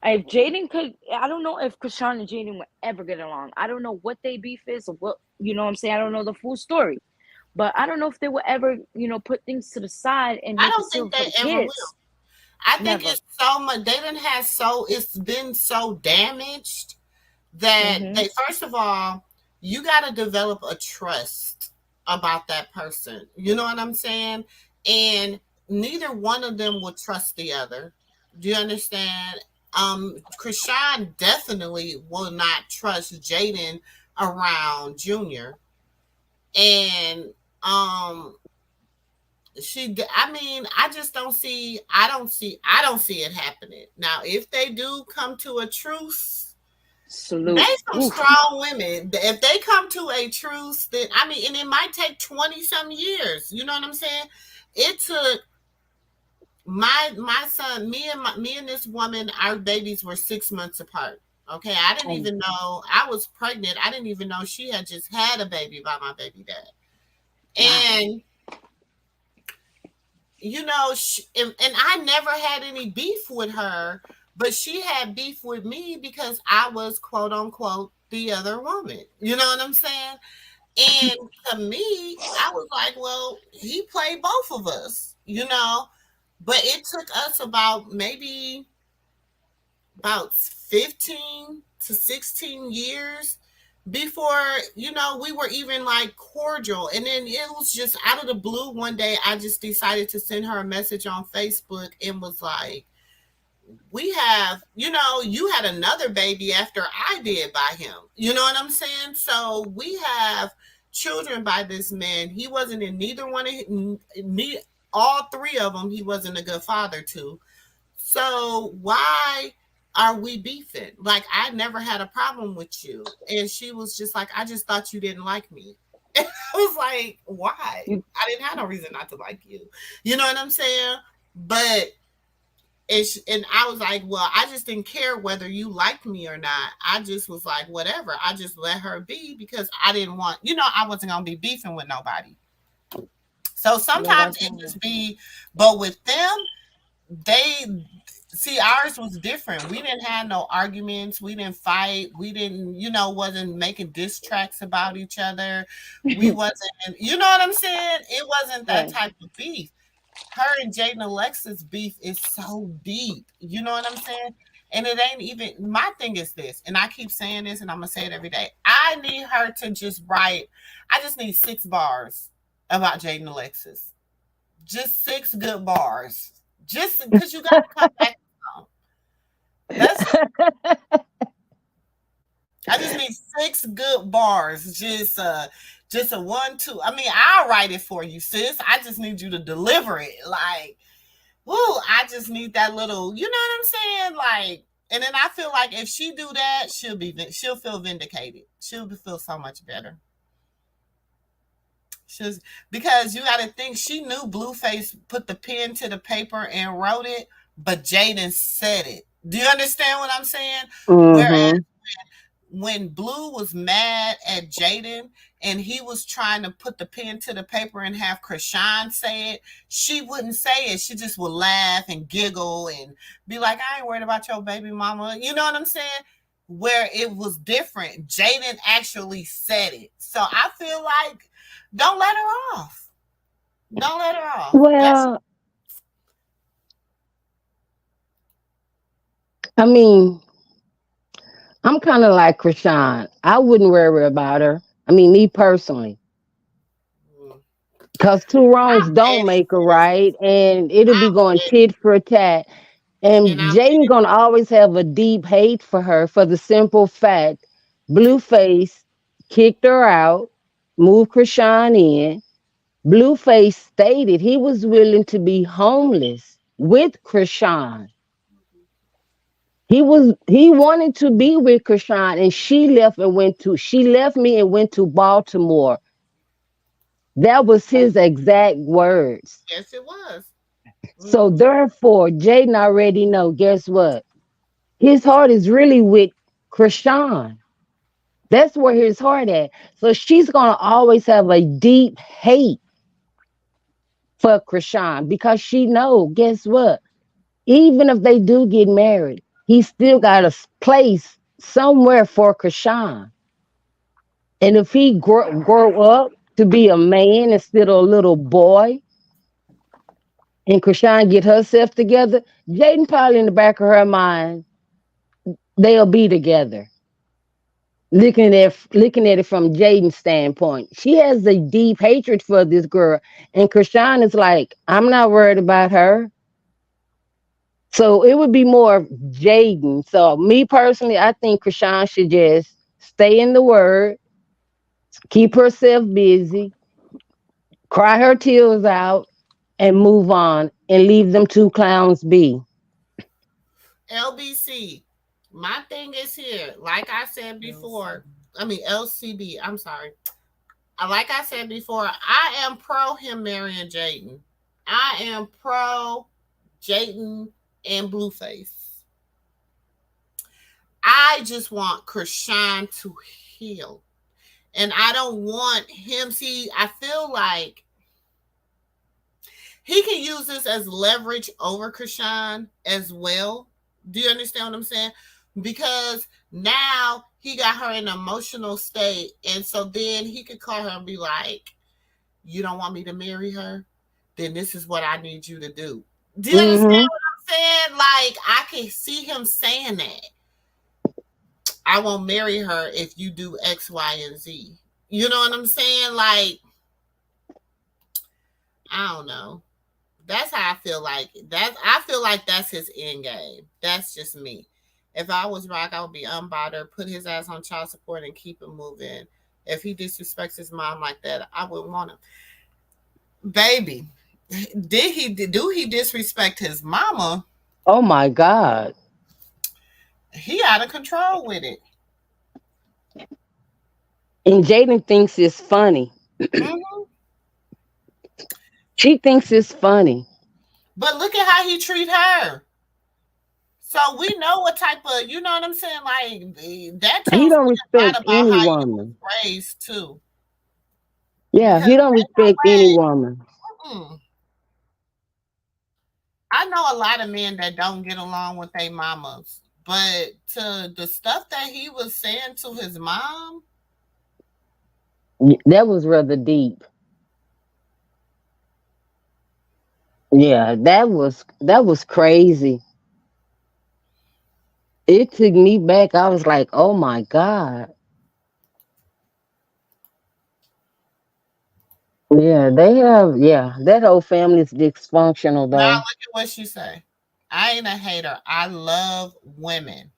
if Jaden could, I don't know if Krishan and Jaden would ever get along. I don't know what their beef is or what, you know what I'm saying? I don't know the full story. But I don't know if they will ever, you know, put things to the side and I don't think they ever will. I think it's so much. It's been so damaged that they, first of all, you got to develop a trust about that person. You know what I'm saying? And neither one of them will trust the other. Do you understand? Krishan definitely will not trust Jaden around Junior. And I just don't see it happening. Now, if they do come to a truce, salute. They some strong women. If they come to a truce, then and it might take 20-some years. You know what I'm saying? It took my son, me and this woman, our babies were 6 months apart. Okay, I didn't even know I was pregnant. I didn't even know she had just had a baby by my baby dad. And you know, and I never had any beef with her, but she had beef with me because I was, quote unquote, the other woman. You know what I'm saying? And to me, I was like, well, he played both of us, you know. But it took us about maybe about 15 to 16 years before, you know, we were even like cordial. And then it was just out of the blue one day, I just decided to send her a message on Facebook and was like, we have, you know, you had another baby after I did by him. You know what I'm saying? So we have children by this man. He wasn't in neither one of me, all three of them. He wasn't a good father to. So why are we beefing? Like, I never had a problem with you. And she was just like, I just thought you didn't like me. And I was like, why? I didn't have no reason not to like you. You know what I'm saying? But and I was like, well, I just didn't care whether you liked me or not. I just was like, whatever. I just let her be because I didn't want, you know, I wasn't going to be beefing with nobody. So sometimes it just be, but with them, they see, ours was different. We didn't have no arguments. We didn't fight. We didn't, you know, wasn't making diss tracks about each other. We wasn't, you know what I'm saying? It wasn't that type of beef. Her and Jaden Alexis beef is so deep. You know what I'm saying? And it ain't even, my thing is this, and I keep saying this and I'm going to say it every day. I need her to just write, I just need 6 bars about Jaden Alexis. Just 6 good bars. Just because you got to come back. That's I just need 6 good bars. Just a 1, 2. I mean, I'll write it for you, sis. I just need you to deliver it. Like, woo, I just need that little, you know what I'm saying? Like, and then I feel like if she do that, she'll feel vindicated. She'll feel so much better. Because you got to think, she knew Blueface put the pen to the paper and wrote it, but Jaden said it. Do you understand what I'm saying? Whereas when Blue was mad at Jaden and he was trying to put the pen to the paper and have Krishan say it, she wouldn't say it. She just would laugh and giggle and be like, I ain't worried about your baby mama. You know what I'm saying? Where it was different. Jaden actually said it. So I feel like, don't let her off. Don't let her off. Well, I mean, I'm kind of like Krishan. I wouldn't worry about her. I mean, me personally. Because 2 wrongs don't make a right. And it'll be going tit for tat. And Jaden gonna always have a deep hate for her for the simple fact Blueface kicked her out, moved Krishan in. Blueface stated he was willing to be homeless with Krishan. He wanted to be with Krishan, and she left me and went to Baltimore. That was his exact words. Yes, it was. So therefore, Jaden already know, guess what? His heart is really with Krishan. That's where his heart at. So she's gonna always have a deep hate for Krishan because she know, guess what? Even if they do get married, he still got a place somewhere for Krishan. And if he grow up to be a man instead of a little boy, and Krishan get herself together, Jaden probably in the back of her mind, they'll be together. Looking at it from Jaden's standpoint, she has a deep hatred for this girl, and Krishan is like, I'm not worried about her. So it would be more of Jaden. So me personally, I think Krishan should just stay in the word, keep herself busy, cry her tears out, and move on and leave them 2 clowns be. LBC, my thing is here. Like I said before, LCB, I'm sorry. Like I said before, I am pro him marrying Jaden. I am pro Jaden and Blueface. I just want Krishan to heal. And I don't want him, I feel like he can use this as leverage over Krishan as well. Do you understand what I'm saying? Because now he got her in an emotional state. And so then he could call her and be like, you don't want me to marry her? Then this is what I need you to do. Do you understand what I'm saying? Like, I can see him saying that. I won't marry her if you do X, Y, and Z. You know what I'm saying? Like, I don't know. That's how I feel like. I feel like that's his end game. That's just me. If I was Rock, I would be unbothered, put his ass on child support, and keep him moving. If he disrespects his mom like that, I wouldn't want him. Baby, do he disrespect his mama? Oh my God. He out of control with it. And Jaden thinks it's funny. Mm-hmm. She thinks it's funny. But look at how he treat her. So we know what type of, you know what I'm saying? Like, that tells He don't me a lot respect about any how you woman. were raised too. Yeah, Because he don't respect any way, woman. I know a lot of men that don't get along with their mamas, but to the stuff that he was saying to his mom, That was rather deep. Yeah, that was crazy. It took me back. I was like, "Oh my God." Yeah, that whole family's dysfunctional now though. look at what she say. I ain't a hater. I love women.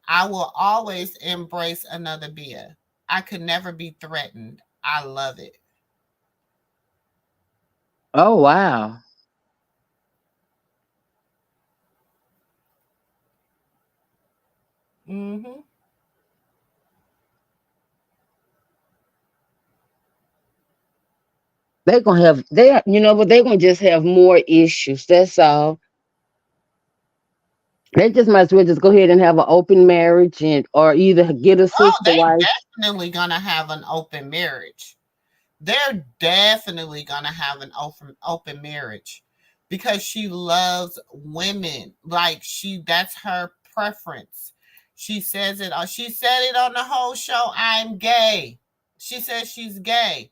I will always embrace another beer. I could never be threatened. I love it. Oh wow. Mm-hmm. They're gonna have you know what, they're gonna just have more issues. That's all. They just might as well just go ahead and have an open marriage and or either get a Oh, sister they wife. definitely gonna have an open marriage. They're definitely gonna have an open marriage because she loves women. Like that's her preference. She says it. She said it on the whole show. I'm gay. She says she's gay.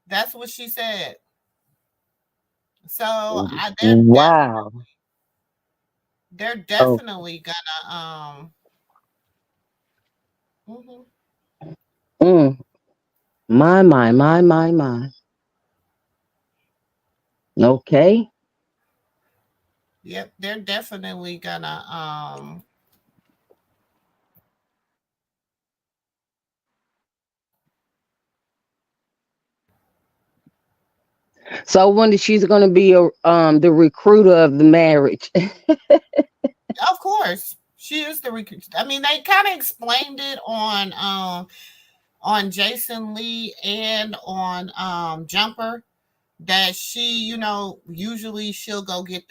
That's what she said. So Wow. they're Oh. definitely gonna mhm. Mm. My. Okay. Yep, they're definitely gonna So I wonder she's gonna be the recruiter of the marriage. of course she is the I mean they kind of explained it on Jason Lee and on Jumper that she, usually she'll go get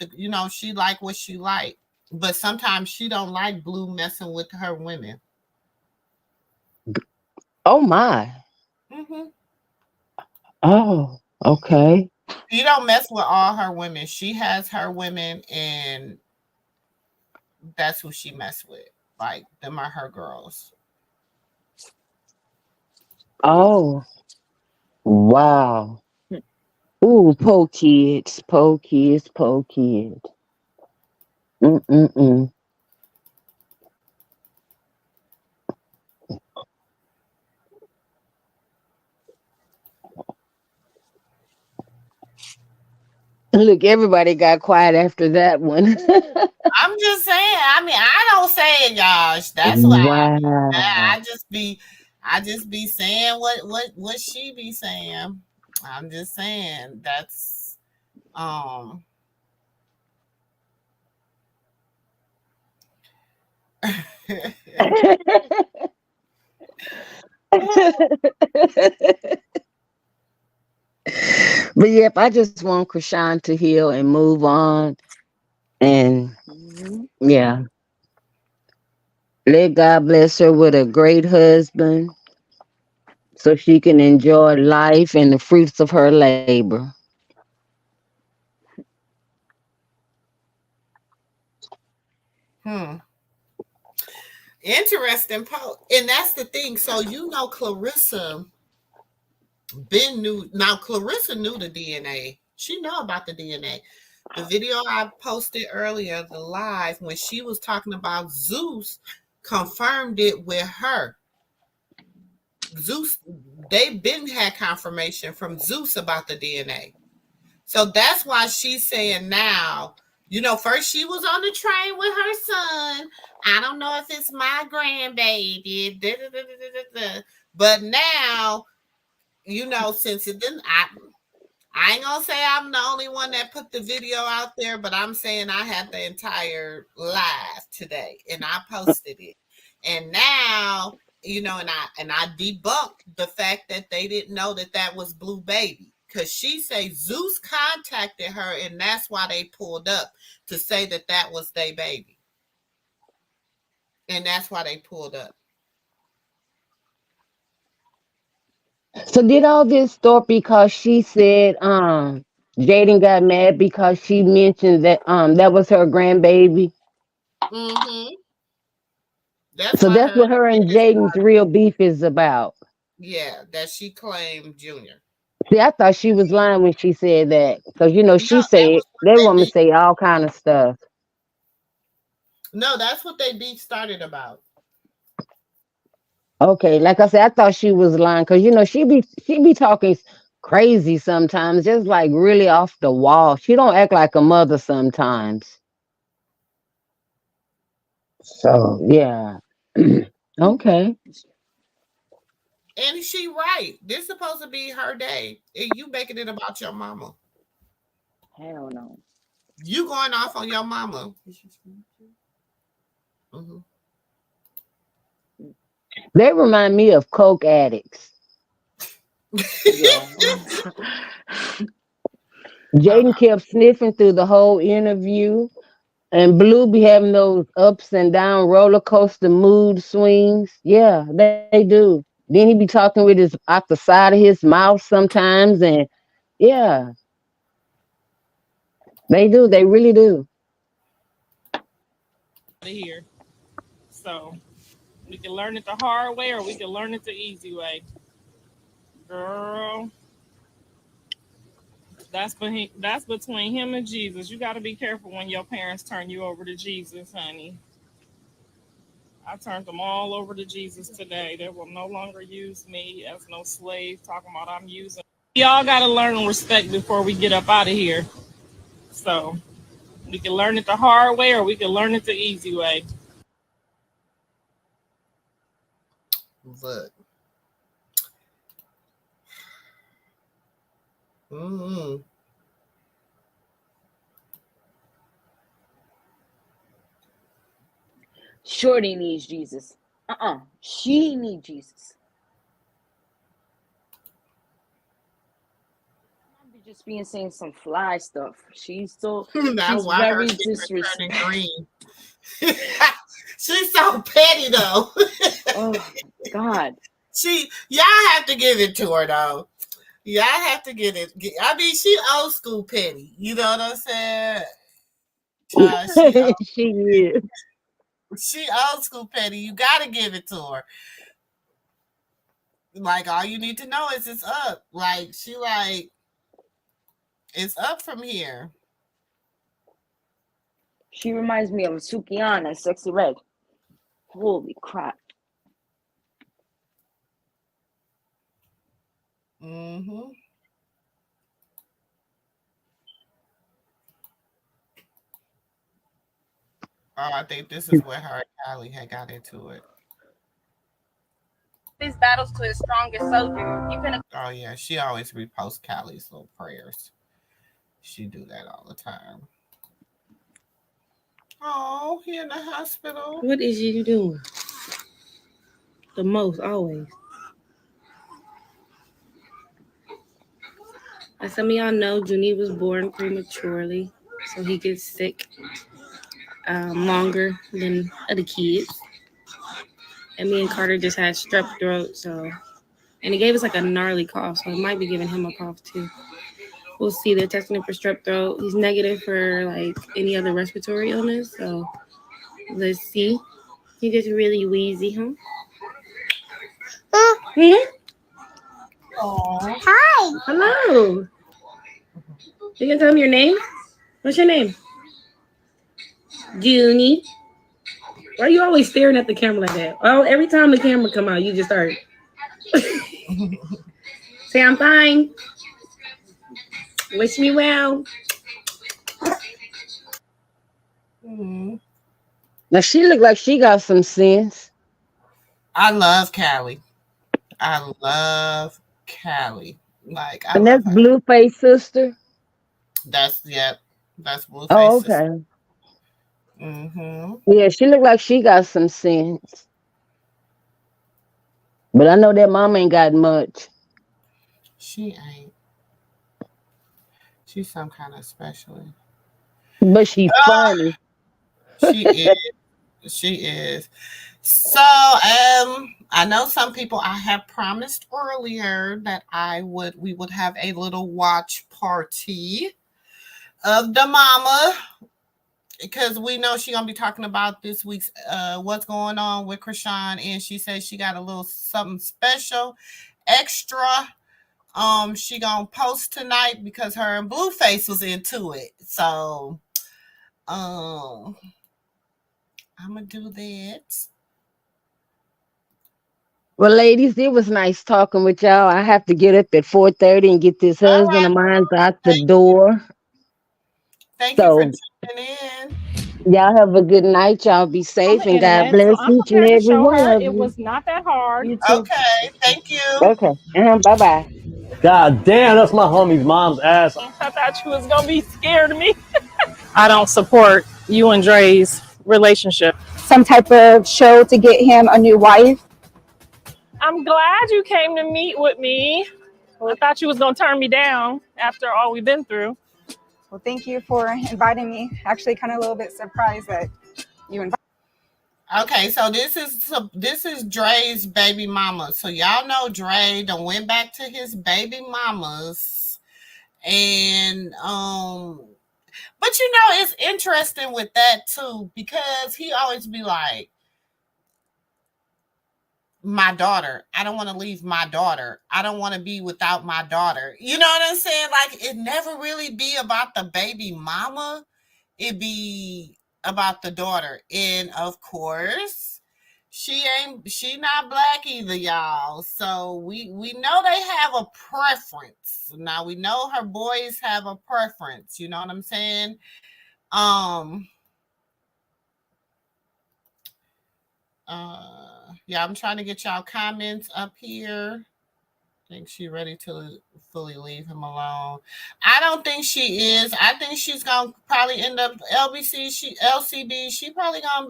she like what she like, but sometimes she don't like Blue messing with her women. Oh my. Hmm. Oh, okay. She don't mess with all her women. She has her women, and that's who she mess with. Like them are her girls. Oh, wow. Ooh, poor kids. Mm-mm-mm. Look, everybody got quiet after that one. I'm just saying. I mean, I don't say it, y'all. That's why Wow. I just be saying what she be saying. I'm just saying that's um But yep, I just want Krishan to heal and move on. And yeah, let God bless her with a great husband so she can enjoy life and the fruits of her labor. hmm. Interesting and that's the thing. So Clarissa been knew now Clarissa knew the DNA. She know about the DNA. The video I posted earlier, the live, when she was talking about Zeus, confirmed it with her. Zeus, they've been had confirmation from Zeus about the DNA. So that's why she's saying now, you know, first she was on the train with her son. I don't know if it's my grandbaby. But now, you know, since it didn't, I ain't gonna say I'm the only one that put the video out there, but I'm saying I had the entire live today and I posted it. And now, you know, and I debunked the fact that they didn't know that that was Blue Baby. Because she say Zeus contacted her and that's why they pulled up to say that that was their baby. And that's why they pulled up. So did all this start because she said Jaden got mad because she mentioned that that was her grandbaby? Mm-hmm. That's So why that's her what her and kids, Jaden's real beef is about. yeah, that she claimed Junior. See, I thought she was lying when she said that. Because you know, No, she that said was what that they woman beef. say all kind of stuff. No, that's what they beef started about. Okay, like I said, I thought she was lying because you know she be talking crazy sometimes, just like really off the wall. She don't act like a mother sometimes. So yeah, okay. And she right. This supposed to be her day. And you making it about your mama. Hell no. You going off on your mama. Mm-hmm. They remind me of coke addicts. Yeah. Jaden kept sniffing through the whole interview, and Blue be having those ups and down roller coaster mood swings. Yeah, they do. Then he be talking with his out the side of his mouth sometimes, and yeah, they do. They really do. Here. So we can learn it the hard way or we can learn it the easy way. Girl, that's between him and Jesus. You got to be careful when your parents turn you over to Jesus, honey. I turned them all over to Jesus today. They will no longer use me as no slave, talking about I'm using. We all got to learn respect before we get up out of here. So we can learn it the hard way or we can learn it the easy way. Look. Mm-hmm. Shorty needs Jesus. She needs Jesus. I'm just being saying some fly stuff. She's Now why her very picture turning disrespectful. green? She's so petty though. Oh God. Y'all have to give it to her though. Y'all have to get it. I mean, she old school petty. You know what I'm saying? She is. She old school petty. You gotta give it to her. Like all you need to know is it's up. Like she like it's up from here. She reminds me of Sukiana, Sexy Red. Holy crap. Mm-hmm. Oh, I think this is where her and Kylie had got into it. These battles to his strongest soldier. You can. Oh yeah, she always reposts Callie's little prayers. She do that all the time. Oh, he in the hospital. What is you doing? The most, always. As some of y'all know, Junie was born prematurely, so he gets sick longer than other kids. And me and Carter just had strep throat, and he gave us like a gnarly cough, so it might be giving him a cough too. We'll see. They're testing him for strep throat. He's negative for like any other respiratory illness, so let's see. He gets really wheezy, huh? Oh, hi. Hello. You can tell me your name? What's your name? Junie. Why are you always staring at the camera like that? Oh, every time the camera come out, you just start. Say I'm fine. Wish me well. Now she look like she got some sense. I love Callie. I love Callie. Like I And love that's her. Blueface sister. That's Blueface. Oh, okay. Yeah, she look like she got some sense. But I know that mom ain't got much. She ain't. She's some kind of special. But she's funny. She is. She is. So, I know some people. I have promised earlier that we would have a little watch party of DaMama, because we know she's gonna be talking about this week's what's going on with Krishan, and she says she got a little something special, extra. She gonna post tonight because her and Blueface was into it. So, I'm gonna do that. Well, ladies, it was nice talking with y'all. I have to get up at 4:30 and get this husband of mine out the door. Thank you for tuning in. Y'all have a good night. Y'all be safe and God bless each and every one of you. It was not that hard. Okay, thank you. Okay, bye-bye. God damn, that's my homie's mom's ass. I thought you was gonna be scared of me. I don't support you and Dre's relationship. Some type of show to get him a new wife. I'm glad you came to meet with me. I thought you was gonna turn me down after all we've been through. Well, thank you for inviting me. Actually, kind of a little bit surprised that you invited. Okay, so this is Dre's baby mama. So y'all know Dre done went back to his baby mamas, and but you know it's interesting with that too, because he always be like, my daughter, I don't want to leave my daughter, I don't want to be without my daughter. You know what I'm saying? Like, it never really be about the baby mama, it be about the daughter. And of course, she not black either, y'all. So we know they have a preference. Now we know her boys have a preference, you know what I'm saying? Yeah, I'm trying to get y'all comments up here. I think she's ready to fully leave him alone. I don't think she is. I think she's gonna probably end up LCB. She probably gonna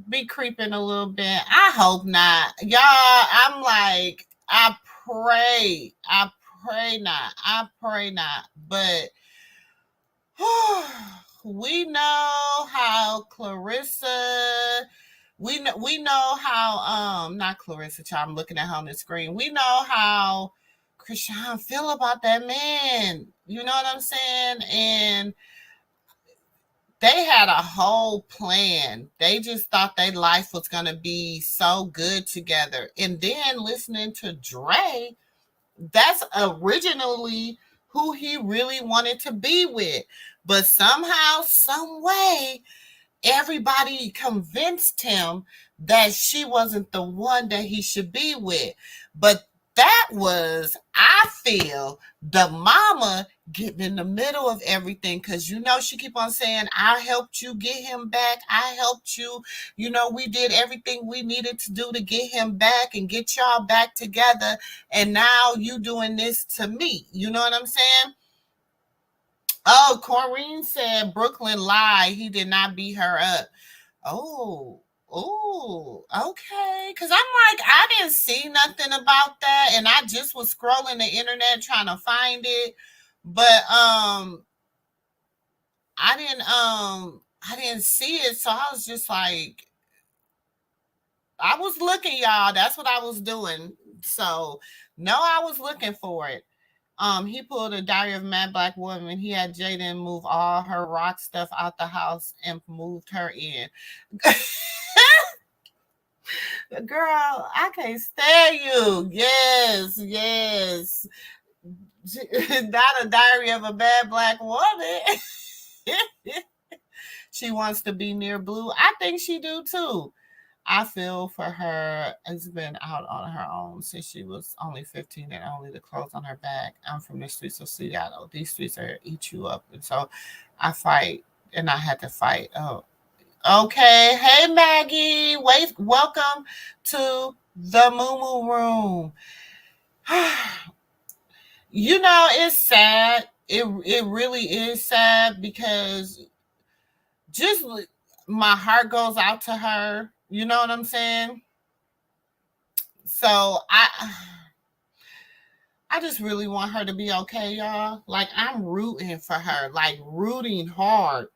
be creeping a little bit. I hope not, y'all. I'm like, I pray not. But we know how Clarissa. We know how not Clarissa, child, I'm looking at her on the screen. We know how Krishan feel about that man. You know what I'm saying? And they had a whole plan. They just thought their life was gonna be so good together. And then listening to Dre, that's originally who he really wanted to be with. But somehow, some way, everybody convinced him that she wasn't the one that he should be with. But that was, I feel, DaMama getting in the middle of everything, because you know she keep on saying, I helped you get him back, I helped you, you know, we did everything we needed to do to get him back and get y'all back together, and now you doing this to me. You know what I'm saying? Oh, Corrine said Brooklyn lied. He did not beat her up. Oh, okay. Because I'm like, I didn't see nothing about that. And I just was scrolling the internet trying to find it. But I didn't see it. So I was just like, I was looking, y'all. That's what I was doing. So no, I was looking for it. He pulled a Diary of a Mad Black Woman. He had Jaden move all her rock stuff out the house and moved her in. Girl, I can't stand you. Yes. not a diary of a bad black woman. She wants to be near Blue. I think she do too. I feel for her. Has been out on her own since she was only 15 and only the clothes on her back. I'm from the streets of Seattle. These streets are eat you up. And so I fight, and I had to fight. Oh, okay. Hey, Maggie. Welcome to the MooMoo Room. You know, it's sad. It really is sad because just my heart goes out to her. You know what I'm saying? So I just really want her to be okay, y'all. Like, I'm rooting for her, like rooting hard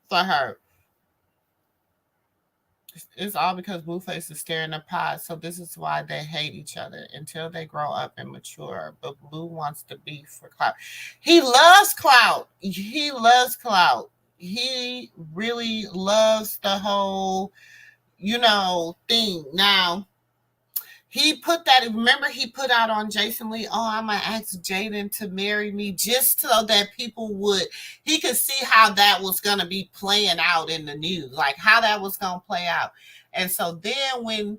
for her. It's all because Blueface is stirring the pot. So this is why they hate each other until they grow up and mature. But Blue wants to be for clout. He loves clout. He loves clout. He really loves the whole, thing. Now, he put that, remember he put out on Jason Lee, I'm going to ask Jaden to marry me just so that he could see how that was going to be playing out in the news, like how that was going to play out. And so then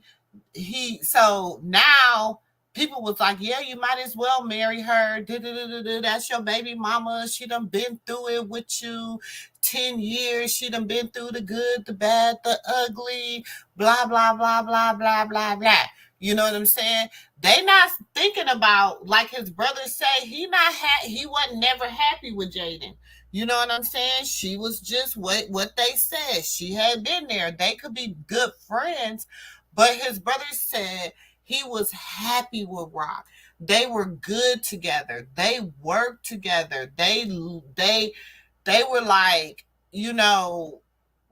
so now people was like, yeah, you might as well marry her. That's your baby mama. She done been through it with you 10 years. She done been through the good, the bad, the ugly, blah, blah, blah, blah, blah, blah, blah. You know what I'm saying? They not thinking about, like his brother say, he wasn't never happy with Jaden. You know what I'm saying? She was just what they said. She had been there. They could be good friends, but his brother said he was happy with Rock. They were good together. They worked together. They were like,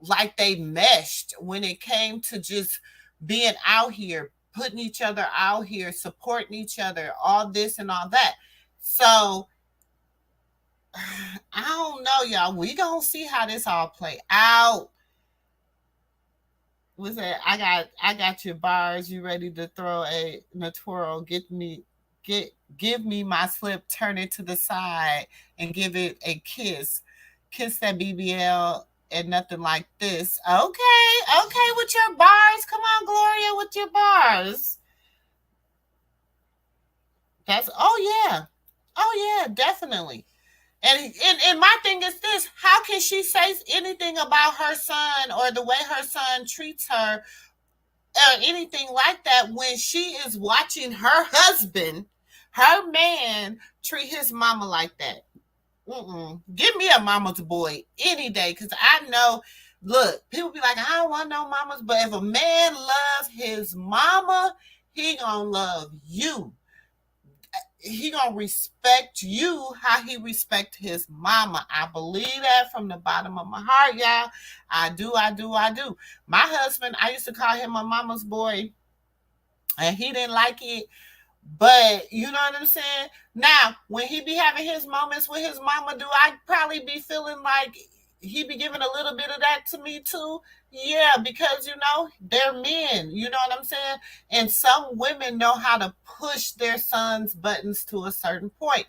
like they meshed when it came to just being out here, putting each other out here, supporting each other, all this and all that. So I don't know, y'all. We gonna see how this all play out. What's that? I got your bars. You ready to throw a twirl? Give me my slip, turn it to the side, and give it a kiss. Kiss that BBL and nothing like this. Okay, with your bars. Come on, Gloria, with your bars. Oh yeah, definitely. And my thing is this: how can she say anything about her son or the way her son treats her or anything like that when she is watching her husband, her man, treat his mama like that? Give me a mama's boy any day, because I know, look, people be like, I don't want no mamas, but if a man loves his mama, he gonna love you. He gonna respect you how he respect his mama. I believe that from the bottom of my heart, y'all. I do. My husband, I used to call him my mama's boy, and he didn't like it. But you know what I'm saying? Now, when he be having his moments with his mama, do I probably be feeling like he be giving a little bit of that to me too? Yeah, because, they're men. You know what I'm saying? And some women know how to push their sons' buttons to a certain point.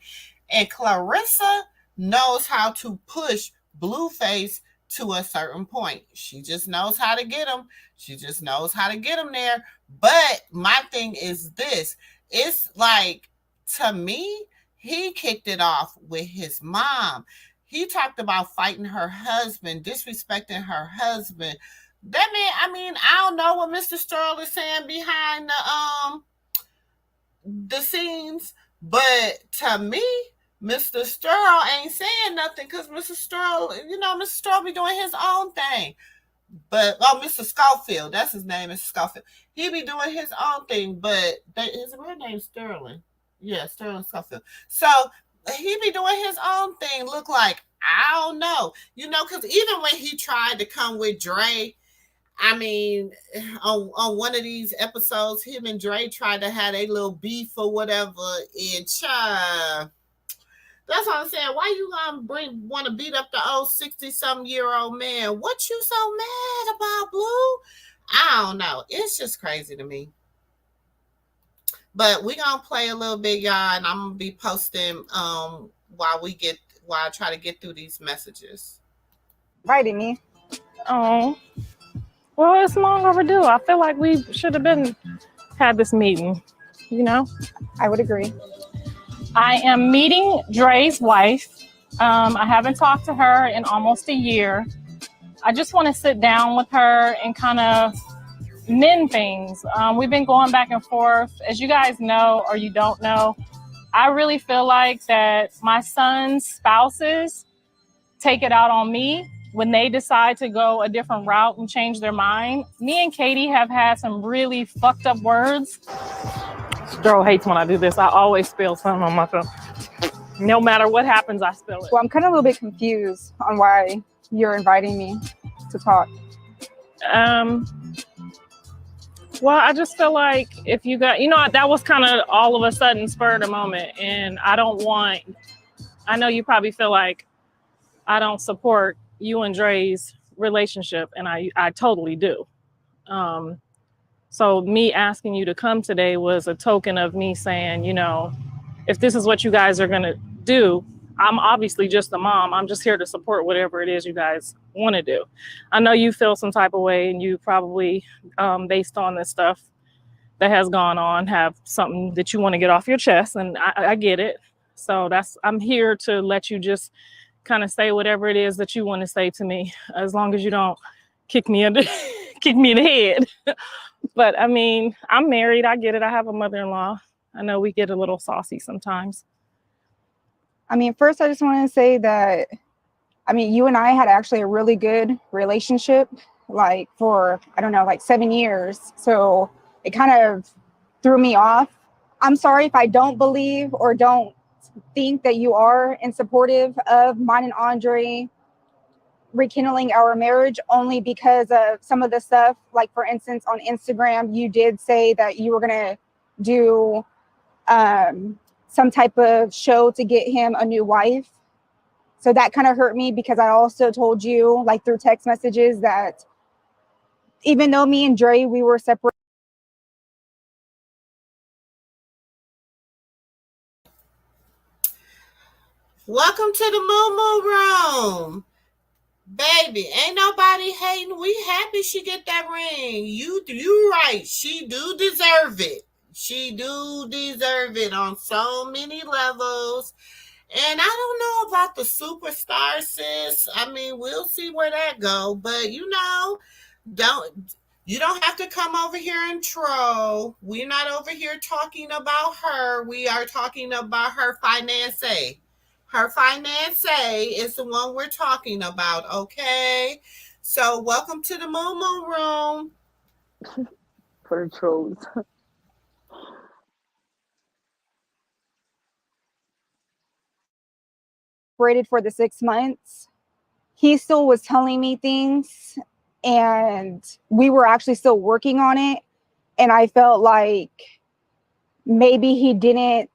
And Clarissa knows how to push Blueface to a certain point. She just knows how to get him. She just knows how to get him there. But my thing is this. It's like, to me, he kicked it off with his mom. He talked about fighting her husband, disrespecting her husband. That man, I don't know what Mr. Stroll is saying behind the scenes, but to me, Mr. Stroll ain't saying nothing because Mr. Stroll, Mr. Stroll be doing his own thing. But Mr. Schofield, that's his name, Mr. Schofield. He be doing his own thing, but his real name's Sterling. Yeah, Sterling Schofield. So he be doing his own thing. Look like, I don't know, because even when he tried to come with Dre, on one of these episodes, him and Dre tried to have a little beef or whatever, and that's what I'm saying. Why you gonna want to beat up the old 60-something-year-old man? What you so mad about, Blue? I don't know. It's just crazy to me. But we're gonna play a little bit, y'all, and I'm gonna be posting while I try to get through these messages. Inviting me. Oh, well, it's long overdue. I feel like we should have had this meeting, you know? I would agree. I am meeting Dre's wife. I haven't talked to her in almost a year. I just want to sit down with her and kind of mend things. We've been going back and forth. As you guys know, or you don't know, I really feel like that my son's spouses take it out on me when they decide to go a different route and change their mind. Me and Katie have had some really fucked up words. Girl hates when I do this. I always spill something on myself. No matter what happens, I spill it. Well, I'm kind of a little bit confused on why you're inviting me to talk. Well, I just feel like if you got, that was kind of all of a sudden spur of the moment. And I know you probably feel like I don't support you and Dre's relationship. And I totally do. So me asking you to come today was a token of me saying, if this is what you guys are going to do, I'm obviously just a mom. I'm just here to support whatever it is you guys want to do. I know you feel some type of way, and you probably, based on this stuff that has gone on, have something that you want to get off your chest, and I get it. So I'm here to let you just kind of say whatever it is that you want to say to me, as long as you don't kick me in the head. But I mean, I'm married. I get it. I have a mother-in-law. I know we get a little saucy sometimes. I mean, first, I just want to say that, you and I had actually a really good relationship, like for, 7 years. So it kind of threw me off. I'm sorry if I don't believe or don't think that you are in supportive of mine and Andre rekindling our marriage, only because of some of the stuff. Like, for instance, on Instagram, you did say that you were going to do some type of show to get him a new wife. So that kind of hurt me, because I also told you, like through text messages, that even though me and Dre, we were separate. Welcome to the MooMoo Room. Baby, ain't nobody hating. We happy she get that ring. You right. She do deserve it. She do deserve it on so many levels. And I don't know about the superstar, sis. We'll see where that go. But you don't have to come over here and troll. We're not over here talking about her. We are talking about her fiancé. Her fiancé is the one we're talking about, okay? So welcome to the MooMoo Room. For the trolls. Separated for the 6 months. He still was telling me things, and we were actually still working on it. And I felt like maybe he didn't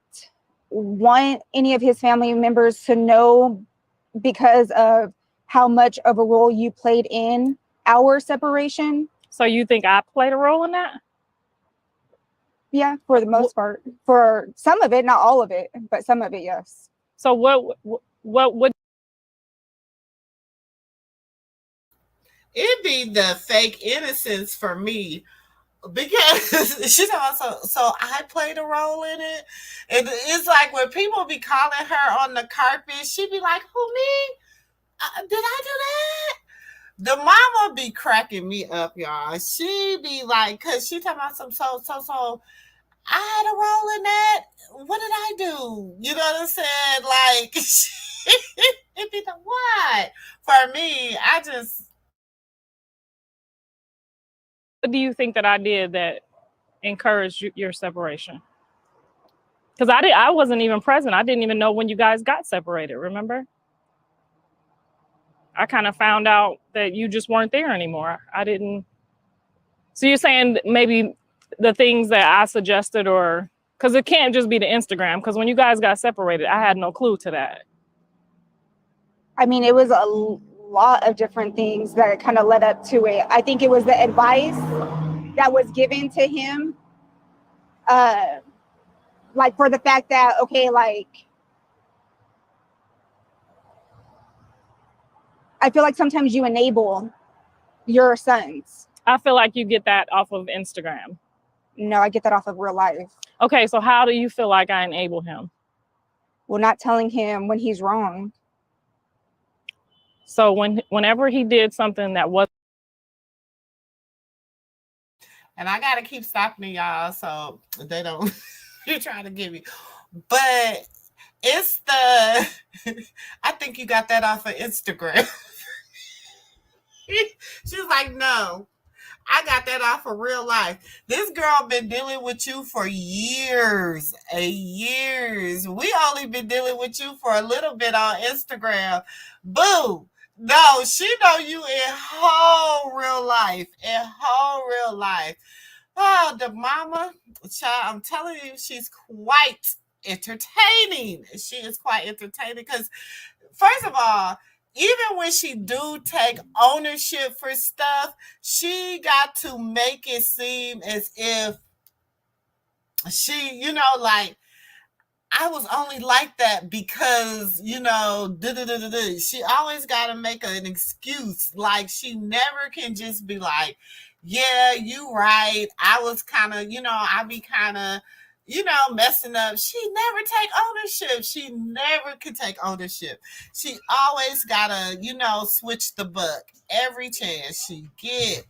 want any of his family members to know, because of how much of a role you played in our separation. So you think I played a role in that? Yeah, for the most part. For some of it, not all of it, but some of it, yes. So what would it'd be the fake innocence for me, because she's so I played a role in it. And it's like when people be calling her on the carpet, she'd be like, who, me? Did I do that? The mama be cracking me up, y'all. She be like, because she talking about some so I had a role in that. What did I do? You know what I'm saying? Like, it'd be the what? For me, what do you think that I did that encouraged your separation? Because I wasn't even present. I didn't even know when you guys got separated, remember? I kind of found out that you just weren't there anymore. I didn't. So you're saying maybe the things that I suggested, or because it can't just be the Instagram, because when you guys got separated, I had no clue to that. It was a lot of different things that kind of led up to it. I think it was the advice that was given to him like for the fact that, okay, like, I feel like sometimes you enable your sons. I feel like you get that off of Instagram. No, I get that off of real life. Okay, so how do you feel like I enable him? Well, not telling him when he's wrong. So whenever he did something that was, and I gotta keep stopping y'all so they don't you're trying to get me. But it's the I think you got that off of Instagram. She's like, no, I got that off of real life. This girl been dealing with you for years and years. We only been dealing with you for a little bit on Instagram. Boo. No, she know you in whole real life. In whole real life. Oh, DaMama, child, I'm telling you, she's quite entertaining. She is quite entertaining because, first of all, even when she do take ownership for stuff, she got to make it seem as if she, like, I was only like that because, she always got to make an excuse. Like, she never can just be like, yeah, you right. I was kind of, I be kind of, messing up. She never take ownership. She never could take ownership. She always got to, switch the buck every chance she get.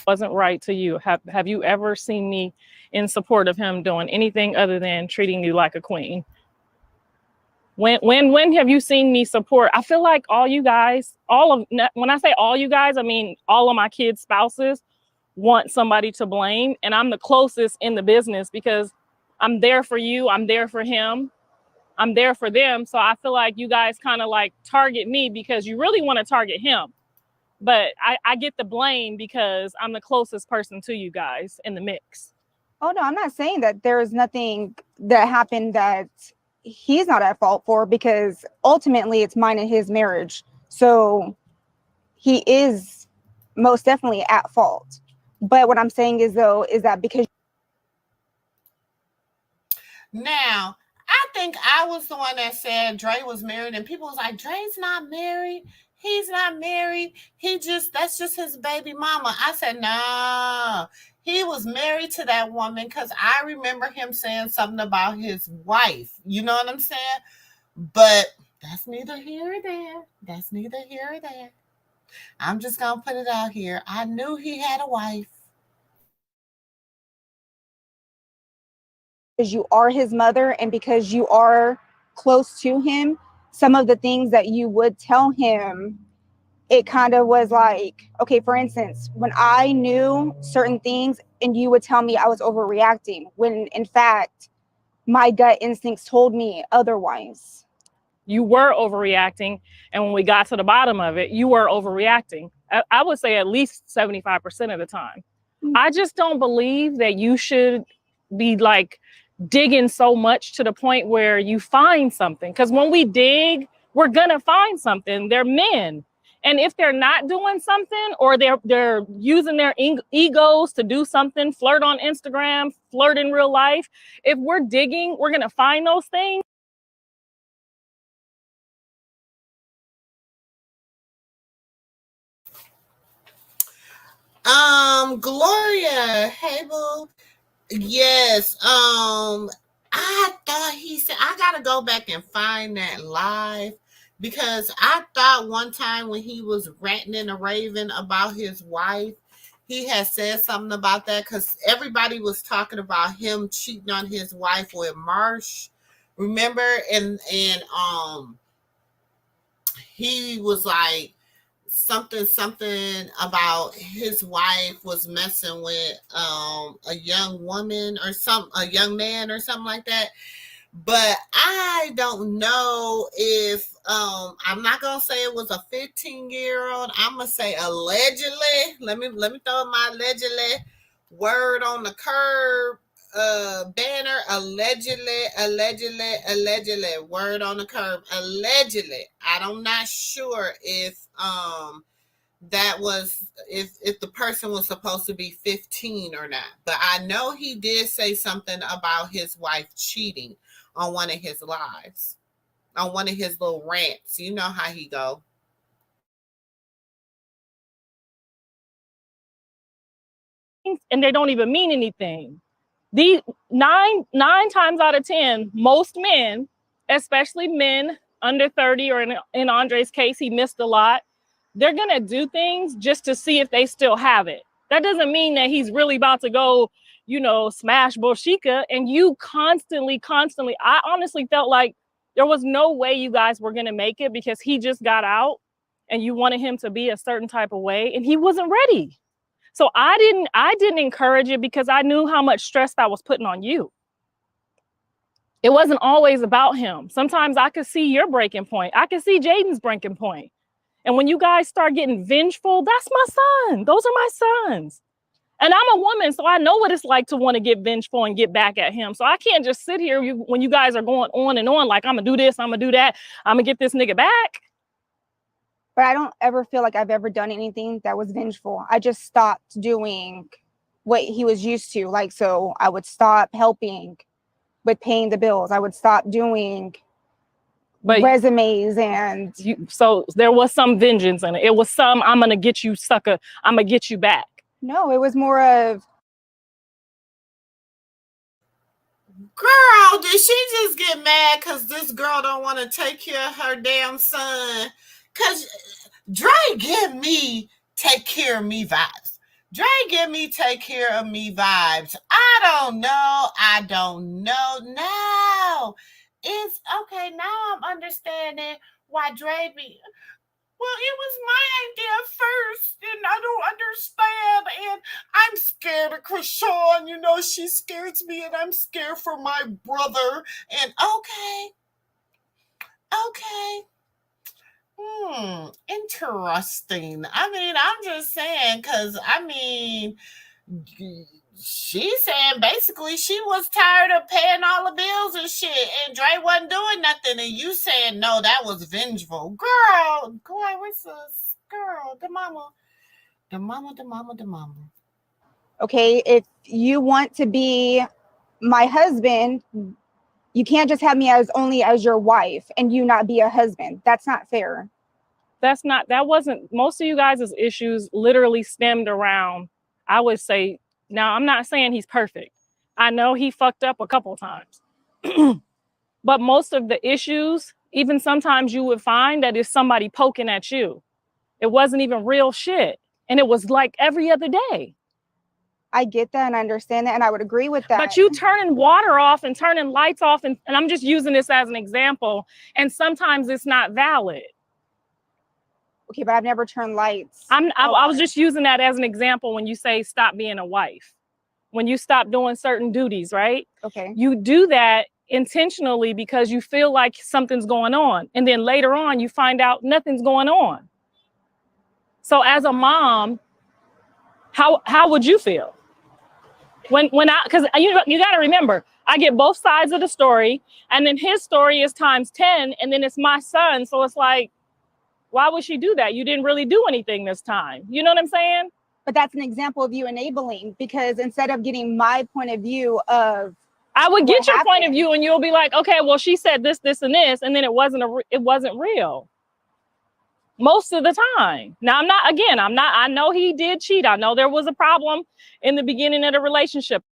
Wasn't right to you. Have you ever seen me in support of him doing anything other than treating you like a queen? When have you seen me support? I feel like all you guys, when I say all you guys, I mean all of my kids' spouses want somebody to blame, and I'm the closest in the business because I'm there for you, I'm there for him, I'm there for them. So I feel like you guys kind of like target me because you really want to target him. But I get the blame because I'm the closest person to you guys in the mix. Oh, no, I'm not saying that there is nothing that happened that he's not at fault for, because ultimately it's mine and his marriage. So he is most definitely at fault. But what I'm saying is, though, is that because now, I think I was the one that said Dre was married, and people was like, Dre's not married. He's not married. That's just his baby mama. I said, no, he was married to that woman because I remember him saying something about his wife. You know what I'm saying? But that's neither here or there. That's neither here or there. I'm just going to put it out here. I knew he had a wife. Because you are his mother and because you are close to him, some of the things that you would tell him, it kind of was like, okay, for instance, when I knew certain things and you would tell me I was overreacting, when in fact, my gut instincts told me otherwise. You were overreacting. And when we got to the bottom of it, you were overreacting. I would say at least 75% of the time. I just don't believe that you should be like digging so much to the point where you find something. Because when we dig, we're going to find something. They're men. And if they're not doing something, or they're using their egos to do something, flirt on Instagram, flirt in real life, if we're digging, we're going to find those things. Gloria, hey boo. Yes. I thought he said, I gotta go back and find that live, because I thought one time when he was ranting and raving about his wife, he had said something about that, because everybody was talking about him cheating on his wife with Marsh. Remember? And he was like, something about his wife was messing with a young woman or a young man or something like that. But I don't know if I'm not gonna say it was a 15-year-old. I'm gonna say allegedly. Let me throw my allegedly word on the curb banner. Allegedly, word on the curb. Allegedly. I'm not sure if that was if the person was supposed to be 15 or not. But I know he did say something about his wife cheating on one of his lives, on one of his little rants. You know how he go. And they don't even mean anything. The nine times out of 10, most men, especially men under 30, or in Andre's case, he missed a lot, they're going to do things just to see if they still have it. That doesn't mean that he's really about to go, you know, smash Boshika. And you constantly, I honestly felt like there was no way you guys were going to make it, because he just got out and you wanted him to be a certain type of way and he wasn't ready. So I didn't encourage it, because I knew how much stress that was putting on you. It wasn't always about him. Sometimes I could see your breaking point. I could see Jaden's breaking point. And when you guys start getting vengeful, that's my son. Those are my sons. And I'm a woman, so I know what it's like to want to get vengeful and get back at him. So I can't just sit here when you guys are going on and on, like, I'm going to do this, I'm going to do that, I'm going to get this nigga back. But I don't ever feel like I've ever done anything that was vengeful. I just stopped doing what he was used to. Like, so I would stop helping with paying the bills. I would stop doing resumes and... So there was some vengeance in it. It was some, I'm going to get you, sucker. I'm going to get you back. No, it was more of... Girl, did she just get mad because this girl don't want to take care of her damn son? Because Dre give me take care of me vibes. Dre give me take care of me vibes. I don't know. No. It's okay. Now I'm understanding why Dre be... Well, it was my idea first, and I don't understand, and I'm scared of Krishan. You know, she scares me, and I'm scared for my brother. And okay. Interesting. I mean, I'm just saying, because, I mean, she's saying basically she was tired of paying all the bills and shit, and Dre wasn't doing nothing, and you saying, no, that was vengeful. Girl, what's this? Girl, the mama. Okay, if you want to be my husband, you can't just have me only as your wife and you not be a husband. That's not fair. That wasn't, most of you guys' issues literally stemmed around, I would say, now I'm not saying he's perfect. I know he fucked up a couple times. But most of the issues, even sometimes you would find that it's somebody poking at you. It wasn't even real shit. And it was like every other day. I get that and I understand that, and I would agree with that. But you turning water off and turning lights off, and I'm just using this as an example, and sometimes it's not valid. Okay, but I've never turned lights. I was just using that as an example when you say stop being a wife. When you stop doing certain duties, right? Okay. You do that intentionally because you feel like something's going on. And then later on, you find out nothing's going on. So as a mom, how would you feel? Because you got to remember, I get both sides of the story, and then his story is times 10, and then it's my son. So it's like, why would she do that? You didn't really do anything this time. You know what I'm saying? But that's an example of you enabling, because instead of getting my point of view of... I would get your point of view, and you'll be like, okay, well, she said this, this, and this, and then it wasn't real. Most of the time. Now, I know he did cheat. I know there was a problem in the beginning of the relationship.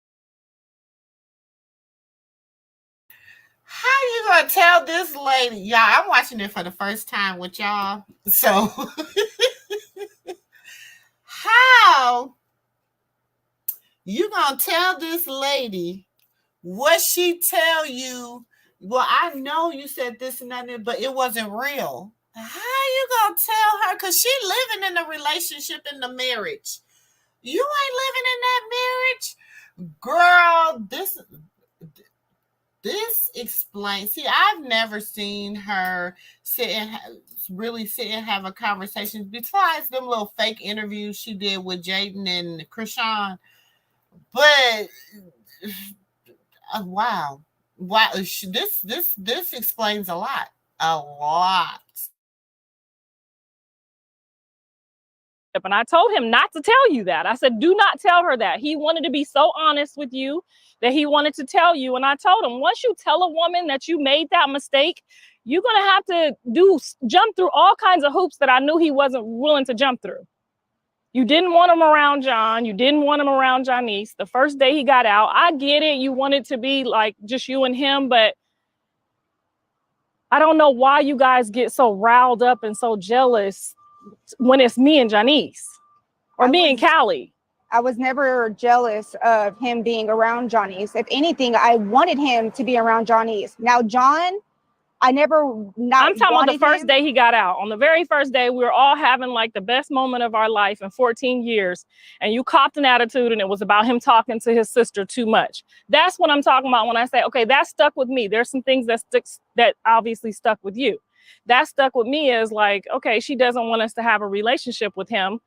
How you gonna tell this lady? Y'all, I'm watching it for the first time with y'all. So how you gonna tell this lady what she tell you? Well, I know you said this and that, but it wasn't real. How you gonna tell her? Because she living in the relationship, in the marriage. You ain't living in that marriage. Girl, this explains. See, I've never seen her really sit and have a conversation besides them little fake interviews she did with Jaden and Krishan. But wow, this explains a lot. And I told him not to tell you that. I said, do not tell her that. He wanted to be so honest with you that he wanted to tell you. And I told him, once you tell a woman that you made that mistake, you're going to have to jump through all kinds of hoops that I knew he wasn't willing to jump through. You didn't want him around John. You didn't want him around Janice. The first day he got out, I get it. You wanted to be like just you and him, but I don't know why you guys get so riled up and so jealous when it's me and Janice or me and Callie. I was never jealous of him being around Janice. If anything, I wanted him to be around Janice. Now, John, I'm talking about the first day he got out. On the very first day, we were all having like the best moment of our life in 14 years. And you copped an attitude and it was about him talking to his sister too much. That's what I'm talking about when I say, okay, that stuck with me. There's some things that obviously stuck with you. That stuck with me as like, okay, she doesn't want us to have a relationship with him.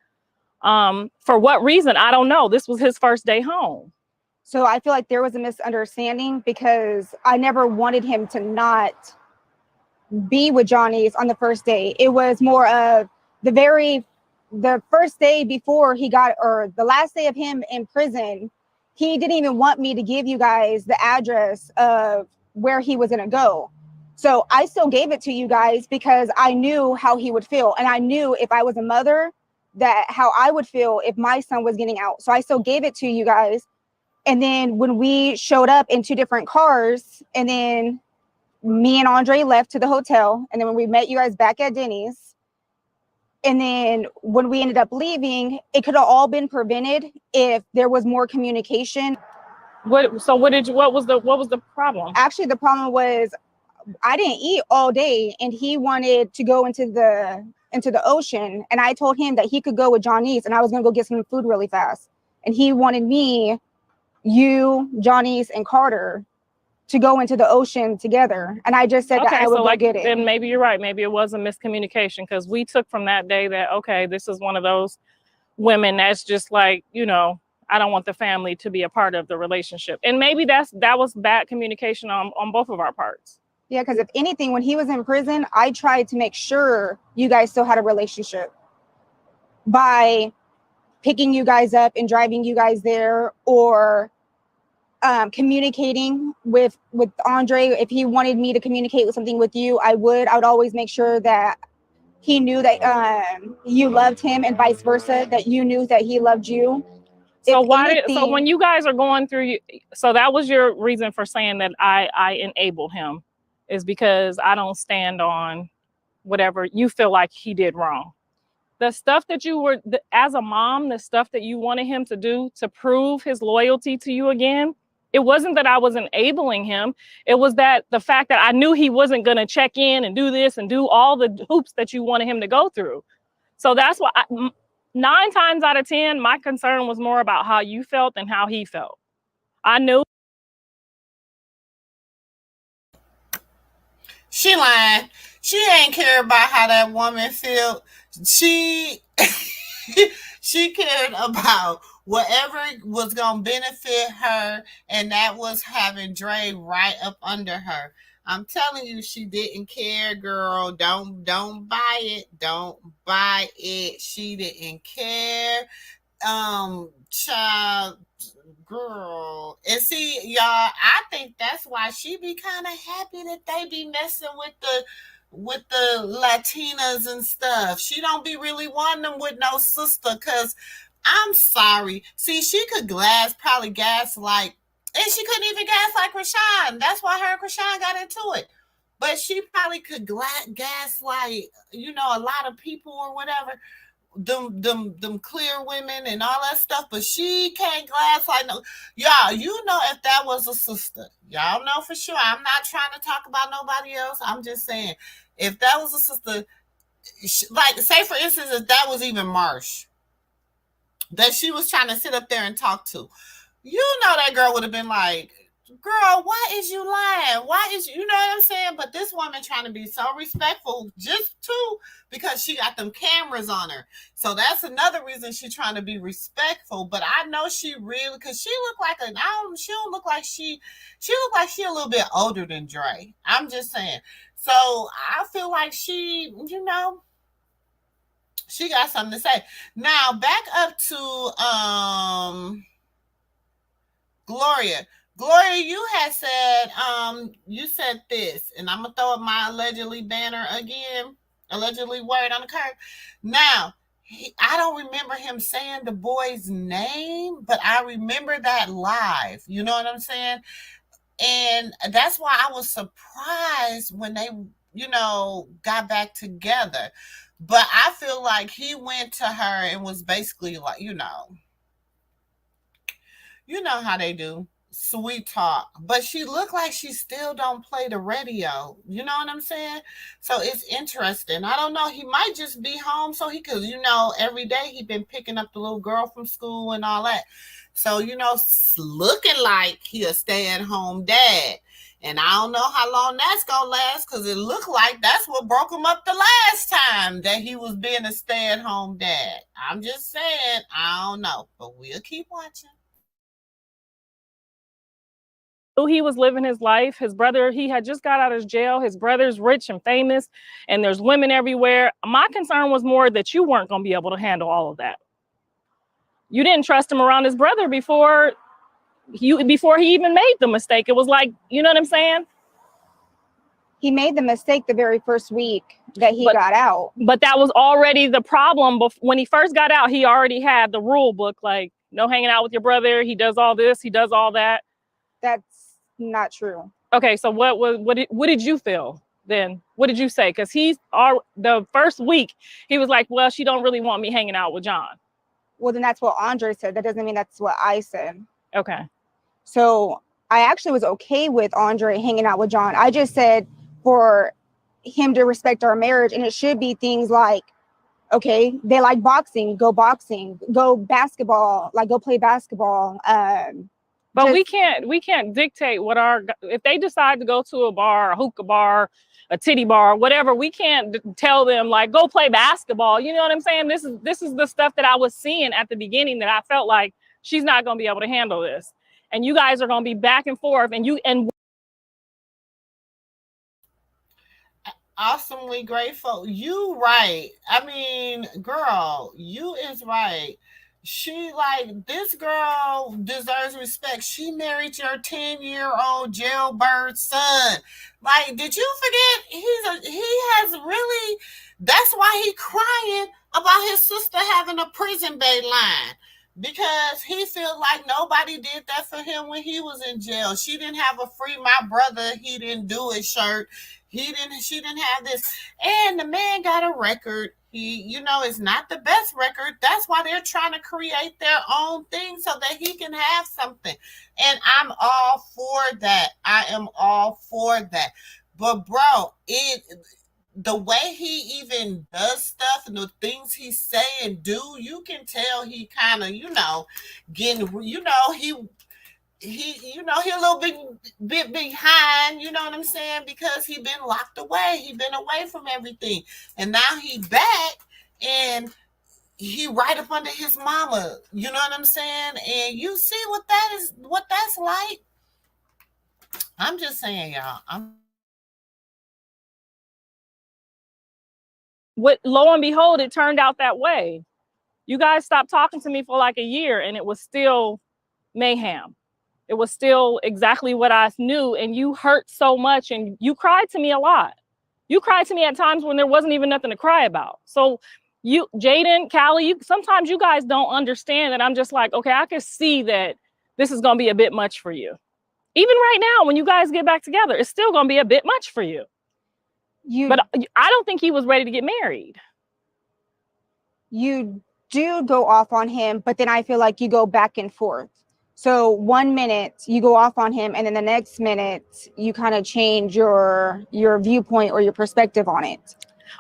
For what reason? I don't know. This was his first day home. So I feel like there was a misunderstanding because I never wanted him to not be with Janice on the first day. It was more of the first day before he got, or the last day of him in prison, he didn't even want me to give you guys the address of where he was going to go. So I still gave it to you guys because I knew how he would feel. And I knew if I was a mother, that how I would feel if my son was getting out. So I still gave it to you guys. And then when we showed up in 2 different cars, and then me and Andre left to the hotel, and then when we met you guys back at Denny's, and then when we ended up leaving, it could have all been prevented if there was more communication. What was the problem? Actually, the problem was I didn't eat all day, and he wanted to go into the ocean, and I told him that he could go with Janice, and I was gonna go get some food really fast, and he wanted me, you, Janice, and Carter to go into the ocean together. And I just said that I would go get it. Then maybe you're right. Maybe it was a miscommunication because we took from that day that, okay, this is one of those women that's just like, you know, I don't want the family to be a part of the relationship. And maybe that was bad communication on both of our parts. Yeah, because if anything, when he was in prison, I tried to make sure you guys still had a relationship by picking you guys up and driving you guys there, or communicating with Andre. If he wanted me to communicate with something with you, I would always make sure that he knew that you loved him, and vice versa, that you knew that he loved you. So so when you guys are going through, so that was your reason for saying that I enabled him, is because I don't stand on whatever you feel like he did wrong. The stuff that you were, as a mom, the stuff that you wanted him to do to prove his loyalty to you again, it wasn't that I was enabling him. It was that the fact that I knew he wasn't going to check in and do this and do all the hoops that you wanted him to go through. So that's why 9 times out of 10, my concern was more about how you felt than how he felt. I knew. She lying. She ain't care about how that woman felt. She cared about whatever was gonna benefit her, and that was having Dre right up under her. I'm telling you, she didn't care, girl. Don't buy it. Don't buy it. She didn't care. Child, girl. And see, y'all, I think that's why she be kind of happy that they be messing with the Latinas and stuff. She don't be really wanting them with no sister, because I'm sorry. See, she could probably gaslight, and she couldn't even gaslight Krishan. That's why her and Krishan got into it. But she probably could gaslight, you know, a lot of people or whatever, them clear women and all that stuff. But she can't gaslight no. Y'all, you know, if that was a sister, y'all know for sure. I'm not trying to talk about nobody else. I'm just saying, if that was a sister, like, say for instance, if that was even Marsh, that she was trying to sit up there and talk to, you know, that girl would have been like, girl, why is you lying? Why is you know what I'm saying? But this woman trying to be so respectful just too, because she got them cameras on her. So that's another reason she's trying to be respectful. But I know she really, because she look like she don't look like she look like she a little bit older than Dre. I'm just saying. So I feel like she, you know, She got something to say. Now back up to Gloria. Gloria, you had said you said this, and I'm gonna throw up my allegedly banner again, allegedly word on the curve. Now, I don't remember him saying the boy's name, but I remember that live. You know what I'm saying? And that's why I was surprised when they, you know, got back together. But I feel like he went to her and was basically like, you know how they do, sweet talk. But she looked like she still don't play the radio. You know what I'm saying? So it's interesting. I don't know. He might just be home so he could, you know, every day he been picking up the little girl from school and all that. So, you know, looking like he a stay-at-home dad. And I don't know how long that's going to last because it looked like that's what broke him up the last time that he was being a stay-at-home dad. I'm just saying, I don't know. But we'll keep watching. He was living his life. His brother, he had just got out of jail. His brother's rich and famous, and there's women everywhere. My concern was more that you weren't going to be able to handle all of that. You didn't trust him around his brother before he even made the mistake. It was like, you know what I'm saying? He made the mistake the very first week that he got out. But that was already the problem. When he first got out, he already had the rule book, like, no hanging out with your brother. He does all this. He does all that. That's not true. Okay, so what did you feel then? What did you say? Because the first week, he was like, well, she don't really want me hanging out with John. Well, then that's what Andre said. That doesn't mean that's what I said. Okay. So I actually was okay with Andre hanging out with John. I just said for him to respect our marriage, and it should be things like, okay, they like boxing, go basketball, like go play basketball. But we can't dictate if they decide to go to a bar, a hookah bar, a titty bar, whatever, we can't tell them like, go play basketball. You know what I'm saying? This is the stuff that I was seeing at the beginning that I felt like she's not going to be able to handle this. And you guys are going to be back and forth and awesomely grateful. You right. I mean, girl, you is right. She like, this girl deserves respect. She married your 10-year-old jailbird son. Like, did you forget he has really, that's why he crying about his sister having a prison bae line. Because he feel like nobody did that for him when he was in jail. She didn't have a free my brother, he didn't do it shirt. She didn't have this. And the man got a record. He, you know, it's not the best record. That's why they're trying to create their own thing so that he can have something. And I'm all for that. I am all for that. But bro, the way he even does stuff and the things he say and do, you can tell he kind of, you know, getting, you know, he you know, he a little bit behind, you know what I'm saying? Because he been locked away. He been away from everything. And now he back and he right up under his mama. You know what I'm saying? And you see what that's like. I'm just saying, y'all. Lo and behold, it turned out that way. You guys stopped talking to me for like a year and it was still mayhem. It was still exactly what I knew, and you hurt so much, and you cried to me a lot. You cried to me at times when there wasn't even nothing to cry about. So you, Jaden, Callie, sometimes you guys don't understand that I'm just like, okay, I can see that this is going to be a bit much for you. Even right now, when you guys get back together, it's still going to be a bit much for you. But I don't think he was ready to get married. You do go off on him, but then I feel like you go back and forth. So 1 minute you go off on him, and then the next minute you kind of change your viewpoint or your perspective on it.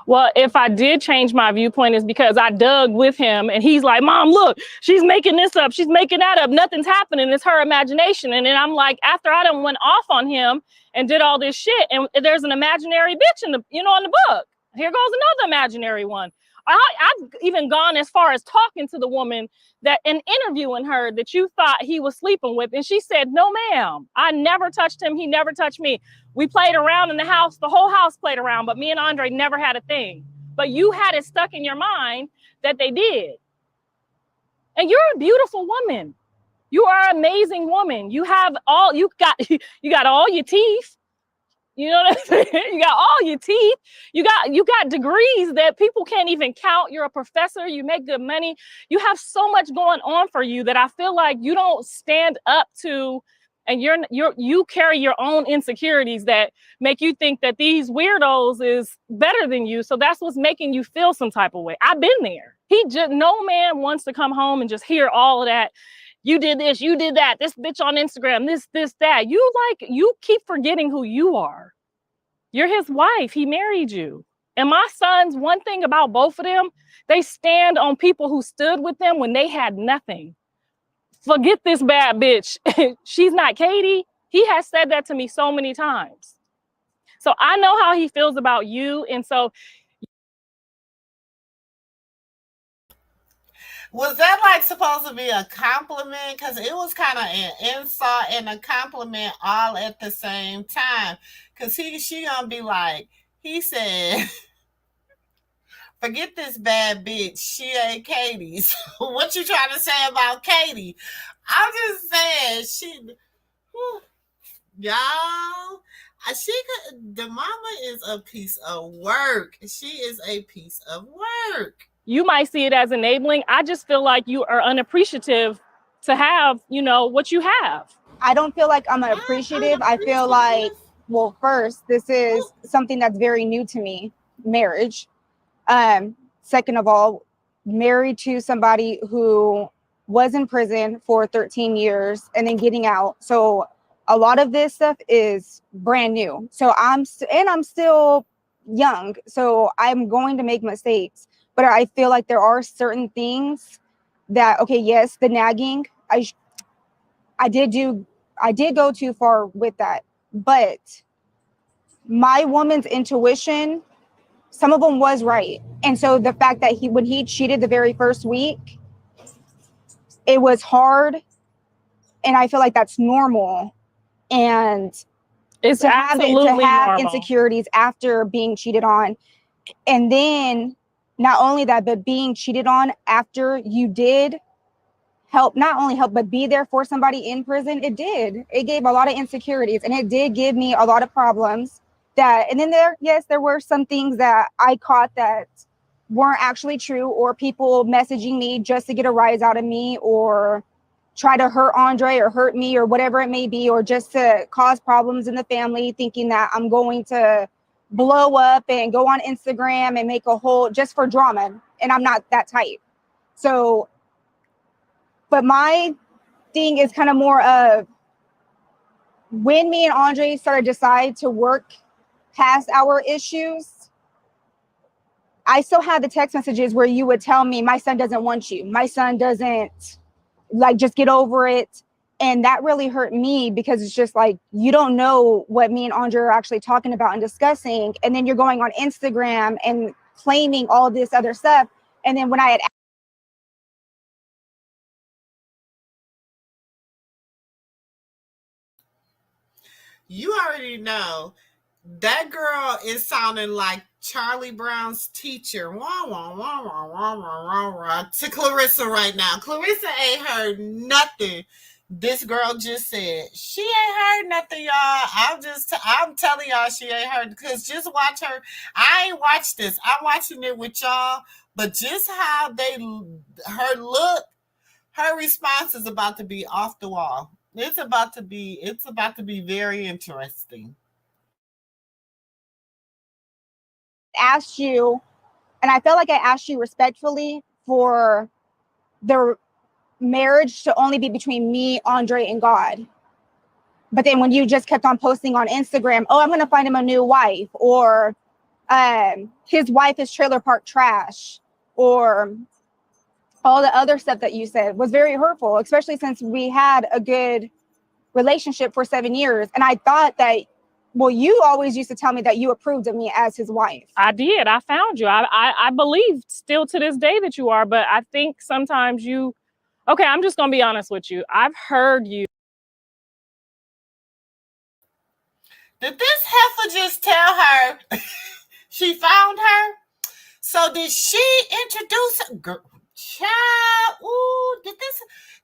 Well, if I did change my viewpoint, it's because I dug with him and he's like, Mom, look, she's making this up. She's making that up. Nothing's happening. It's her imagination. And then I'm like, after I done went off on him and did all this shit, and there's an imaginary bitch in the book. Here goes another imaginary one. I've even gone as far as talking to the woman that and interviewing her that you thought he was sleeping with. And she said, no, ma'am, I never touched him. He never touched me. We played around in the house. The whole house played around, but me and Andre never had a thing. but you had it stuck in your mind that they did. And you're a beautiful woman. You are an amazing woman. You got all your teeth. You know what I'm saying? You got all your teeth. You got degrees that people can't even count. You're a professor. You make good money. You have so much going on for you that I feel like you don't stand up to, and you carry your own insecurities that make you think that these weirdos is better than you. So that's what's making you feel some type of way. I've been there. No man wants to come home and just hear all of that. You did this, you did that, this bitch on Instagram, this, that. You keep forgetting who you are. You're his wife. He married you. And my sons, one thing about both of them, they stand on people who stood with them when they had nothing. Forget this bad bitch. She's not Katie. He has said that to me so many times. So I know how he feels about you. And so was that like supposed to be a compliment? Because it was kind of an insult and a compliment all at the same time. Because she gonna be like, he said, forget this bad bitch. She ain't Katie's. What you trying to say about Katie? I'm just saying, y'all. DaMama is a piece of work. She is a piece of work. You might see it as enabling. I just feel like you are unappreciative to have, what you have. I don't feel like I'm appreciative. I feel like, well, first, this is something that's very new to me, marriage. Second of all, married to somebody who was in prison for 13 years and then getting out. So a lot of this stuff is brand new. So I'm still young. So I'm going to make mistakes. But I feel like there are certain things that, okay, yes, the nagging, I did go too far with that. But my woman's intuition, some of them was right. And so the fact that when he cheated the very first week, it was hard. And I feel like that's normal. And it's to have normal. Insecurities after being cheated on. And then not only that, but being cheated on after you did not only help, but be there for somebody in prison. It gave a lot of insecurities, and it did give me a lot of problems and then there were some things that I caught that weren't actually true, or people messaging me just to get a rise out of me, or try to hurt Andre or hurt me or whatever it may be, or just to cause problems in the family, thinking that I'm going to blow up and go on Instagram and make a whole just for drama. And I'm not that type. So, but my thing is kind of more of when me and Andre started to decide to work past our issues, I still had the text messages where you would tell me, my son doesn't want you. My son doesn't, just get over it. And that really hurt me, because it's just like, you don't know what me and Andre are actually talking about and discussing. And then you're going on Instagram and claiming all this other stuff. And then when I had you already know that girl is sounding like Charlie Brown's teacher. Wah, wah, wah, wah, wah, wah, wah, wah, to Clarissa right now. Clarissa ain't heard nothing this girl just said. She ain't heard nothing, y'all. I'm telling y'all she ain't heard, because just watch her. I ain't watched this. I'm watching it with y'all, but just how her look, her response is about to be off the wall. It's about to be very interesting. asked you, and I felt like I asked you respectfully for the marriage to only be between me, Andre, and God. But then when you just kept on posting on Instagram, oh, I'm going to find him a new wife, or his wife is trailer park trash, or all the other stuff that you said was very hurtful, especially since we had a good relationship for 7 years. And I thought that, well, you always used to tell me that you approved of me as his wife. I did. I found you. I believe still to this day that you are, but I think sometimes okay, I'm just going to be honest with you. I've heard you. Did this heifer just tell her she found her? So So did she introduce her? Child, ooh, did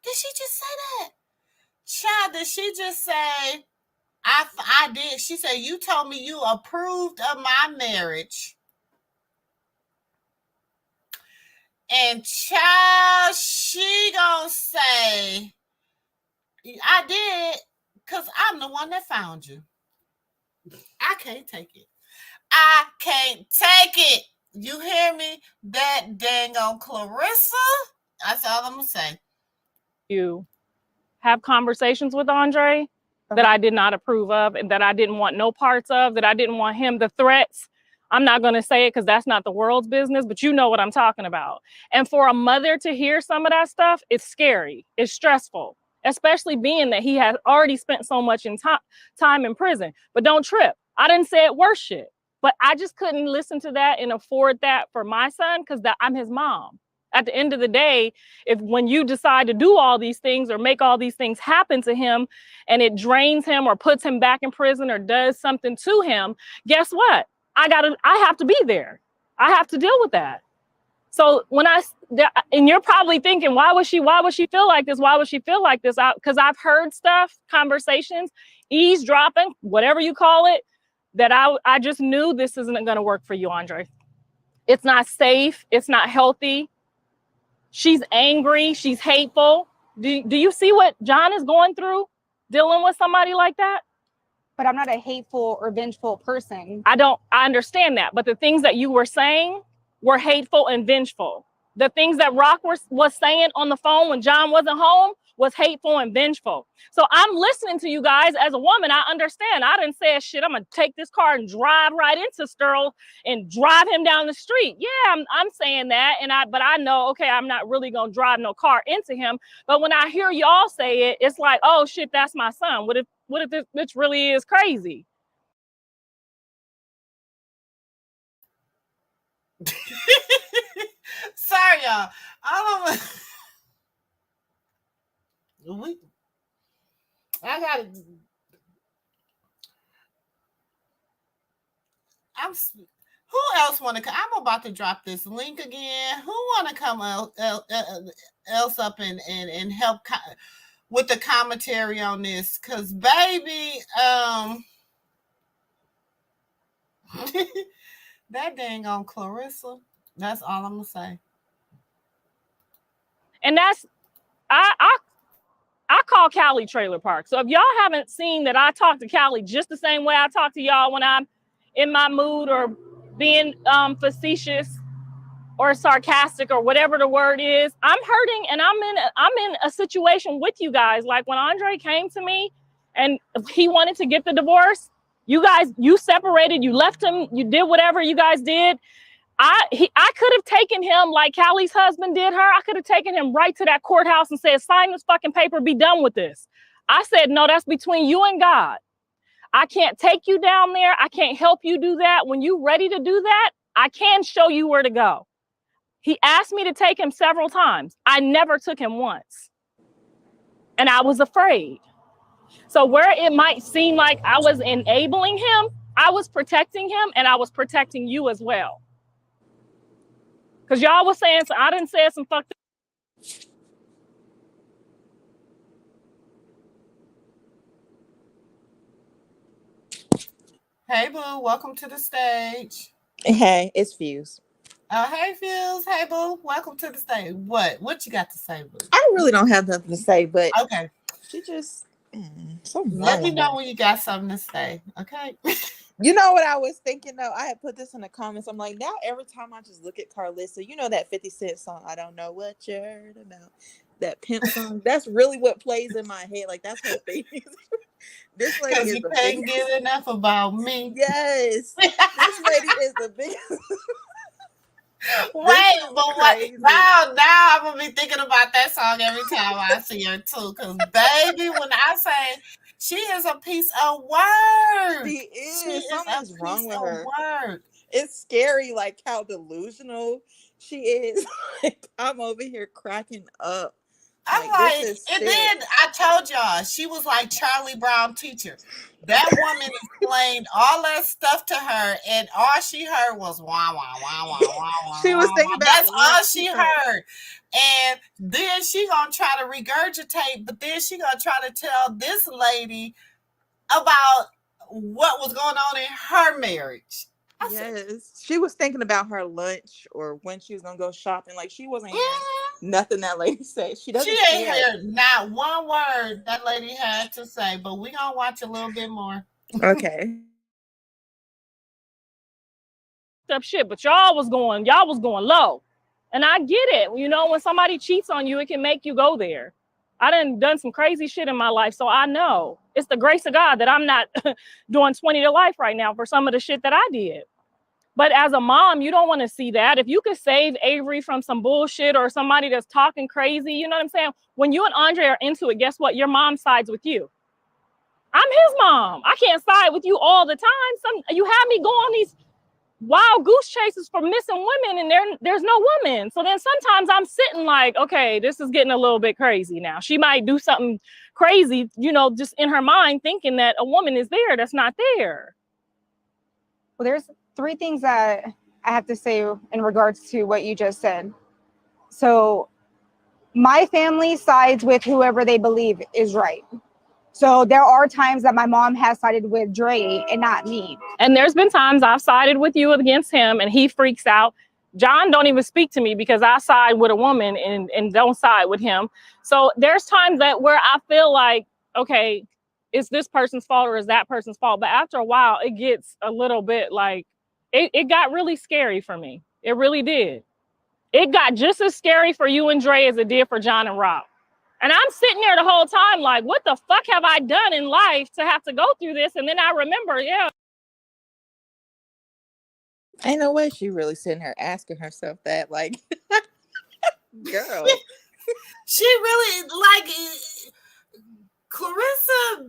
she just say that? Child, did she just say, I did. She said, you told me you approved of my marriage. And child, she gonna say, I did, because I'm the one that found you. I can't take it. I can't take it. You hear me? That dang on Clarissa. That's all I'm gonna say. You have conversations with Andre that I did not approve of and that I didn't want no parts of, that I didn't want him, the threats. I'm not going to say it because that's not the world's business, but you know what I'm talking about. And for a mother to hear some of that stuff, it's scary. It's stressful, especially being that he has already spent so much in time in prison. But don't trip. I didn't say it worse shit, but I just couldn't listen to that and afford that for my son because I'm his mom. At the end of the day, when you decide to do all these things or make all these things happen to him and it drains him or puts him back in prison or does something to him, guess what? I have to be there. I have to deal with that. So and you're probably thinking, why would she feel like this? Why would she feel like this? Because I've heard stuff, conversations, eavesdropping, whatever you call it, that I just knew this isn't going to work for you, Andre. It's not safe. It's not healthy. She's angry. She's hateful. Do you see what John is going through dealing with somebody like that? But I'm not a hateful or vengeful person. I understand that. But the things that you were saying were hateful and vengeful. The things that Rock was saying on the phone when John wasn't home was hateful and vengeful. So I'm listening to you guys as a woman. I understand. I didn't say shit. I'm going to take this car and drive right into Sterl and drive him down the street. Yeah, I'm saying that. But I know, okay, I'm not really going to drive no car into him. But when I hear y'all say it, it's like, oh shit, that's my son. What if this bitch really is crazy? Sorry, y'all. Who else want to come? I'm about to drop this link again. Who want to come else up and help with the commentary on this? Because baby, that dang on Clarissa. That's all I'm gonna say. And that's I call Cali Trailer Park. So if y'all haven't seen that, I talk to Cali just the same way I talk to y'all when I'm in my mood or being facetious or sarcastic or whatever the word is. I'm hurting and I'm in a situation with you guys. Like when Andre came to me and he wanted to get the divorce, you separated, you left him, you did whatever you guys did. I could have taken him like Callie's husband did her. I could have taken him right to that courthouse and said, sign this fucking paper, be done with this. I said, no, that's between you and God. I can't take you down there. I can't help you do that. When you're ready to do that, I can show you where to go. He asked me to take him several times. I never took him once. And I was afraid. So where it might seem like I was enabling him, I was protecting him and I was protecting you as well. Because y'all was saying, so I didn't say some fucked up. Hey, boo, welcome to the stage. Hey, it's Fuse. Hey, Fuse. Hey, boo, welcome to the stage. What you got to say, boo? I really don't have nothing to say, but okay. She just let me know when you got something to say, okay? You know what I was thinking though? I had put this in the comments. I'm like, now every time I just look at Clarissa, you know that 50 Cent song, I don't know what you're heard about. That pimp song. That's really what plays in my head. Like that's her thing. This lady is you can't get enough about me. Yes. This lady is the biggest. Wait, but what? Now I'm gonna be thinking about that song every time I see her too. Cause baby, when I say she is a piece of work, she is. Something's wrong with her. Work. It's scary, like how delusional she is. Like I'm over here cracking up. I'm This like, is and sick. then I told y'all she was like Charlie Brown teacher. That woman explained all that stuff to her, and all she heard was wah wah wah wah wah wah. She was wah, thinking wah. about That's all lunch. she heard. And then she gonna try to regurgitate, but then she gonna try to tell this lady about what was going on in her marriage. Yes, she was thinking about her lunch or when she was gonna go shopping. Like she wasn't hearing nothing that lady said. She doesn't She ain't care. heard not one word that lady had to say, but we gonna watch a little bit more. Okay. Up shit, but y'all was going low. And I get it. You know, when somebody cheats on you, it can make you go there. I done some crazy shit in my life, so I know. It's the grace of God that I'm not doing 20 to life right now for some of the shit that I did. But as a mom, you don't want to see that. If you could save Avery from some bullshit or somebody that's talking crazy, you know what I'm saying? When you and Andre are into it, guess what? Your mom sides with you. I'm his mom. I can't side with you all the time. You have me go on these wild goose chases for missing women, and there's no woman. So then sometimes I'm sitting like, okay, this is getting a little bit crazy now. She might do something crazy, you know, just in her mind thinking that a woman is there that's not there. Well, there's 3 things that I have to say in regards to what you just said. So my family sides with whoever they believe is right. So there are times that my mom has sided with Dre and not me. And there's been times I've sided with you against him and he freaks out. John don't even speak to me because I side with a woman and don't side with him. So there's times that where I feel like, okay, is this person's fault or is that person's fault? But after a while, it gets a little bit like, it got really scary for me. It really did. It got just as scary for you and Dre as it did for John and Rob. And I'm sitting there the whole time like, what the fuck have I done in life to have to go through this? And then I remember, Ain't no way she really sitting there asking herself that. Like, girl. She really, like, Clarissa.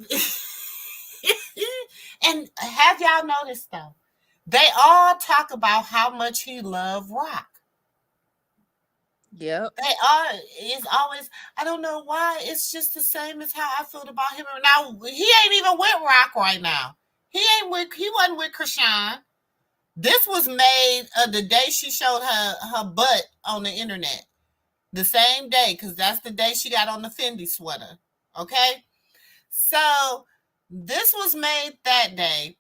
And have y'all noticed, though? They all talk about how much he loved Rock. Yep. It's always, I don't know why, it's just the same as how I feel about him. Now, he ain't even with Rock right now. He wasn't with Krishan. This was made the day she showed her butt on the internet. The same day, because that's the day she got on the Fendi sweater. Okay? So, this was made that day.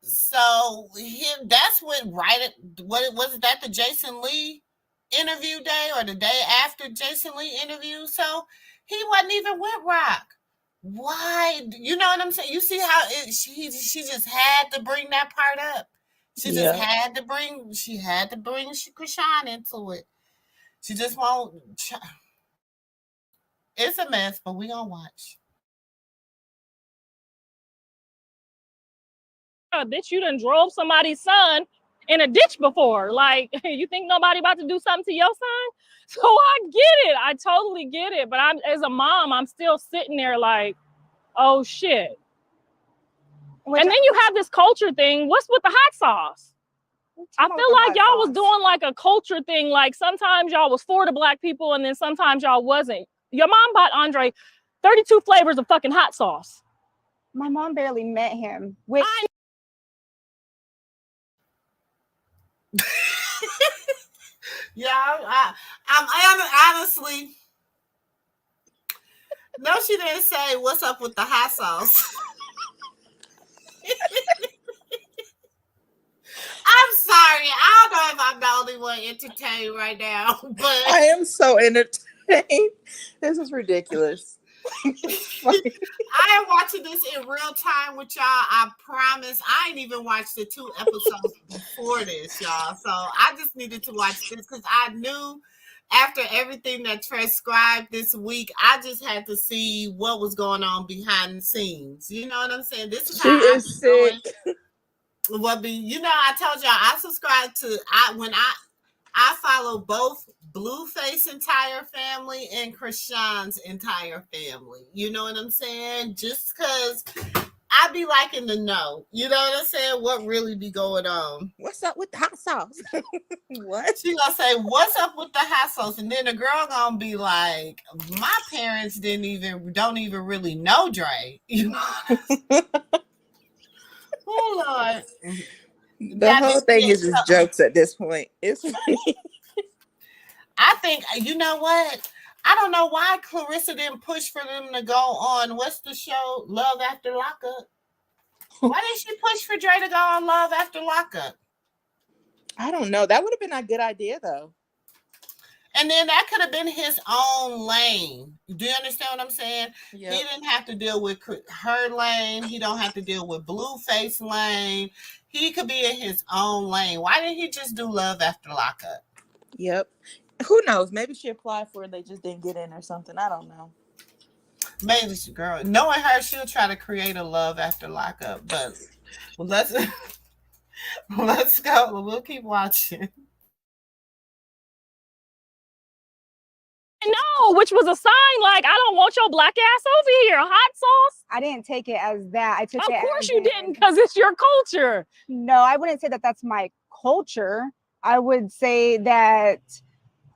So, that's when, was that the Jason Lee interview day or the day after Jason Lee interview? So, he wasn't even with Rock. Why? You know what I'm saying? You see how she just had to bring that part up. She just had to bring Krishan into it. She just won't. It's a mess, but we gonna watch. Bitch, you done drove somebody's son in a ditch before. Like, you think nobody about to do something to your son? So I get it. I totally get it. But as a mom, I'm still sitting there like, oh shit. And then you have this culture thing. What's with the hot sauce? I feel like y'all was doing like a culture thing. Like sometimes y'all was for the black people and then sometimes y'all wasn't. Your mom bought Andre 32 flavors of fucking hot sauce. My mom barely met him. Yeah, I'm honestly. No, she didn't say what's up with the hot sauce. I'm sorry. I don't know if I'm the only one entertained right now, but I am so entertained. This is ridiculous. I am watching this in real time with y'all. I promise. I ain't even watched the 2 episodes before this, y'all. So I just needed to watch this because I knew after everything that transcribed this week, I just had to see what was going on behind the scenes. You know what I'm saying? This is how I be sick. You know, I told y'all I subscribe to I follow both BLUEFACE entire family and Krishan's entire family. You know what I'm saying? Just because I be liking to know. You know what I'm saying? What really be going on? What's up with the hot sauce? What? She gonna say, "What's up with the hot sauce?" And then the girl gonna be like, "My parents don't even really know Dre." You know? Oh Lord. The whole thing is just jokes at this point. It's funny. I think, you know what? I don't know why Clarissa didn't push for them to go on, what's the show, Love After Lockup? Why didn't she push for Dre to go on Love After Lockup? I don't know. That would have been a good idea, though. And then that could have been his own lane. Do you understand what I'm saying? Yep. He didn't have to deal with her lane. He don't have to deal with Blueface lane. He could be in his own lane. Why didn't he just do Love After Lockup? Yep. Who knows? Maybe she applied for it. They just didn't get in or something. I don't know. Maybe she, girl, knowing her, she'll try to create a Love After Lockup. But let's go. We'll keep watching. No, which was a sign like, I don't want your black ass over here. Hot sauce. I didn't take it as that. I took it as, of course you didn't, because it's your culture. No, I wouldn't say that that's my culture. I would say that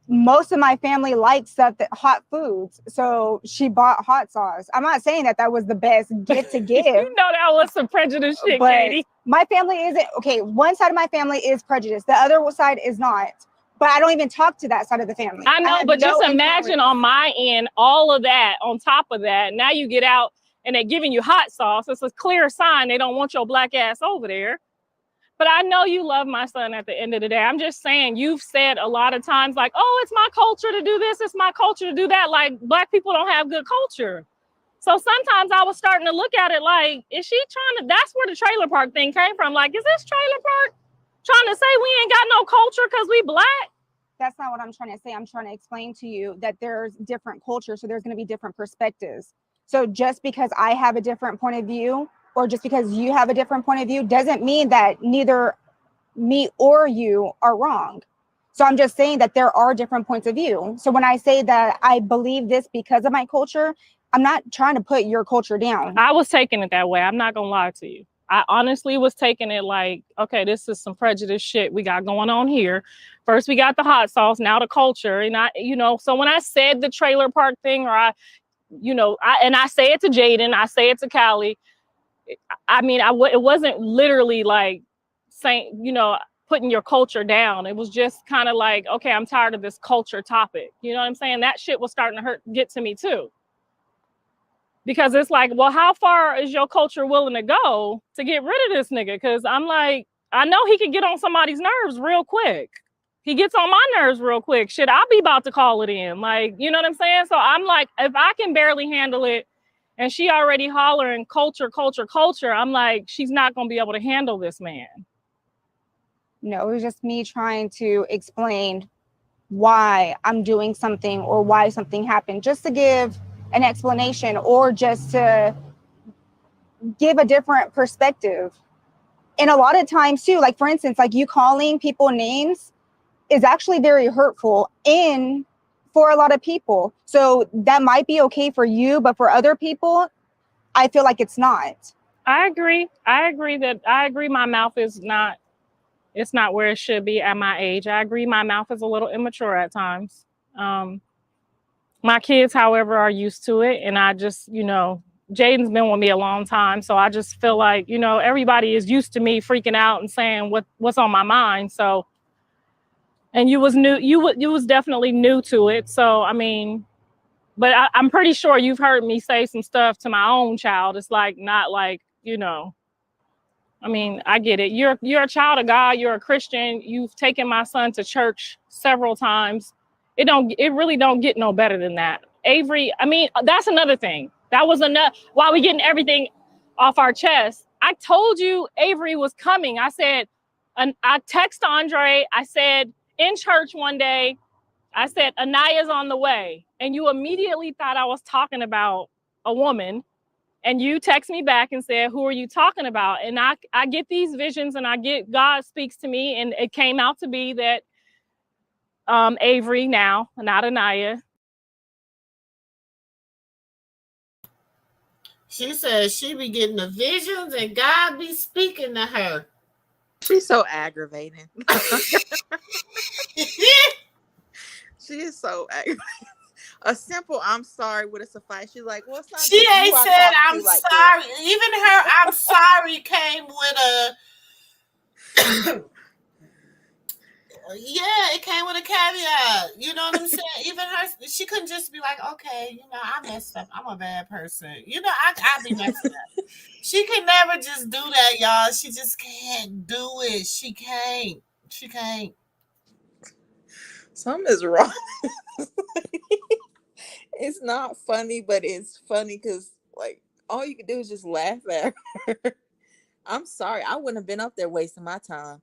most of my family likes stuff that hot foods. So she bought hot sauce. I'm not saying that that was the best gift to give. You know that was some prejudice shit, but Katie. My family isn't, okay, one side of my family is prejudiced. The other side is not. But I don't even talk to that side of the family. I know, but just imagine on my end, all of that on top of that. Now you get out and they're giving you hot sauce. It's a clear sign they don't want your black ass over there. But I know you love my son at the end of the day. I'm just saying, you've said a lot of times like, oh, it's my culture to do this. It's my culture to do that. Like, black people don't have good culture. So sometimes I was starting to look at it like, is she trying to, that's where the trailer park thing came from. Like, is this trailer park trying to say we ain't got no culture because we black? That's not what I'm trying to say. I'm trying to explain to you that there's different cultures. So there's going to be different perspectives. So just because I have a different point of view, or just because you have a different point of view, doesn't mean that neither me or you are wrong. So I'm just saying that there are different points of view. So when I say that I believe this because of my culture, I'm not trying to put your culture down. I was taking it that way. I'm not going to lie to you. I honestly was taking it like, okay, this is some prejudice shit we got going on here. First, we got the hot sauce, now the culture. And I, you know, so when I said the trailer park thing, or I say it to Jaden, I say it to Callie. I mean, it wasn't literally like saying, you know, putting your culture down. It was just kind of like, okay, I'm tired of this culture topic. You know what I'm saying? That shit was starting to get to me too. Because it's like, well, how far is your culture willing to go to get rid of this nigga? Because I'm like, I know he could get on somebody's nerves real quick. He gets on my nerves real quick. Shit, I'll be about to call it in. Like, you know what I'm saying? So I'm like, if I can barely handle it and she already hollering culture, culture, culture, I'm like, she's not going to be able to handle this man. No, it was just me trying to explain why I'm doing something or why something happened, just to give an explanation or just to give a different perspective. And a lot of times too, like for instance, like you calling people names is actually very hurtful for a lot of people. So that might be okay for you, but for other people, I feel like it's not. I agree my mouth is not, it's not where it should be at my age. I agree my mouth is a little immature at times. My kids, however, are used to it. And I just, you know, Jaden's been with me a long time. So I just feel like, you know, everybody is used to me freaking out and saying what's on my mind. So, and you was definitely new to it. So, I mean, but I'm pretty sure you've heard me say some stuff to my own child. It's like, not like, you know, I mean, I get it. You're a child of God. You're a Christian. You've taken my son to church several times. It really don't get no better than that. Avery, I mean, that's another thing. That was enough. While we getting everything off our chest, I told you Avery was coming. I said, and I text Andre. I said in church one day, I said, Anaya's on the way. And you immediately thought I was talking about a woman. And you text me back and said, who are you talking about? And I get these visions and God speaks to me. And it came out to be that Avery now, not Anaya. She says she be getting the visions and God be speaking to her. She's so aggravating. She is so aggravating. A simple "I'm sorry" would have sufficed. She's like, well, it's not she just ain't you I said talk I'm to like sorry. this. Even her "I'm sorry" came with a yeah, it came with a caveat. You know what I'm saying? Even her, she couldn't just be like, okay, you know, I messed up. I'm a bad person. You know, I be messing up. She can never just do that, y'all. She just can't do it. She can't. She can't. Something is wrong. It's not funny, but it's funny because like all you can do is just laugh at her. I'm sorry, I wouldn't have been up there wasting my time.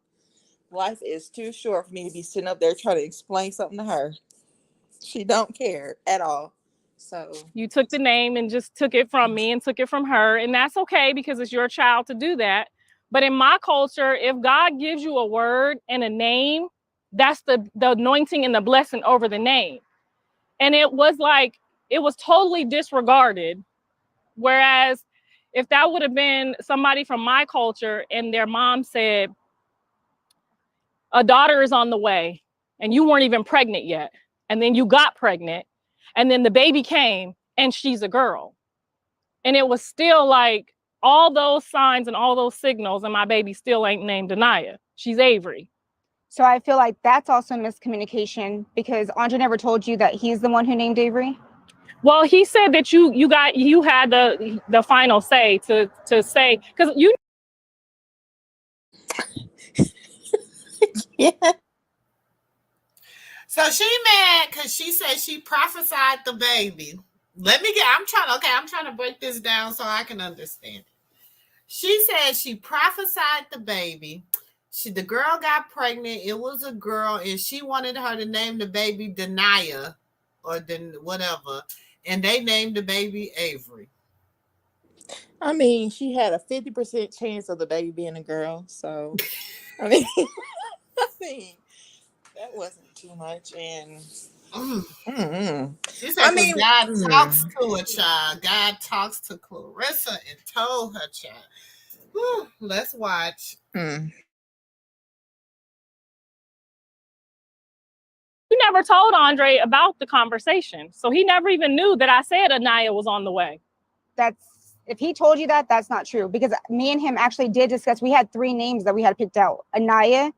Life is too short for me to be sitting up there trying to explain something to her. She don't care at all. So You took the name and just took it from me and took it from her, and that's okay because it's your child to do that. But in my culture, if God gives you a word and a name, that's the anointing and the blessing over the name. And it was totally disregarded. Whereas if that would have been somebody from my culture and their mom said, a daughter is on the way, and you weren't even pregnant yet, and then you got pregnant, and then the baby came and she's a girl. And it was still like all those signs and all those signals, and my baby still ain't named Anaya. She's Avery. So I feel like that's also miscommunication because Andre never told you that he's the one who named Avery. Well, he said that you had the final say to say, because you. yeah. So she mad because she said she prophesied the baby. I'm trying to break this down so I can understand. She said she prophesied the baby. The girl got pregnant. It was a girl, and she wanted her to name the baby Denia or whatever. And they named the baby Avery. I mean, she had a 50% chance of the baby being a girl. So I mean, that wasn't too much. And she said, because God talks to a child. God talks to Clarissa and told her child. Whew, let's watch. You never told Andre about the conversation. So he never even knew that I said Anaya was on the way. If he told you that, that's not true because me and him actually did discuss. We had 3 names that we had picked out: Anaya,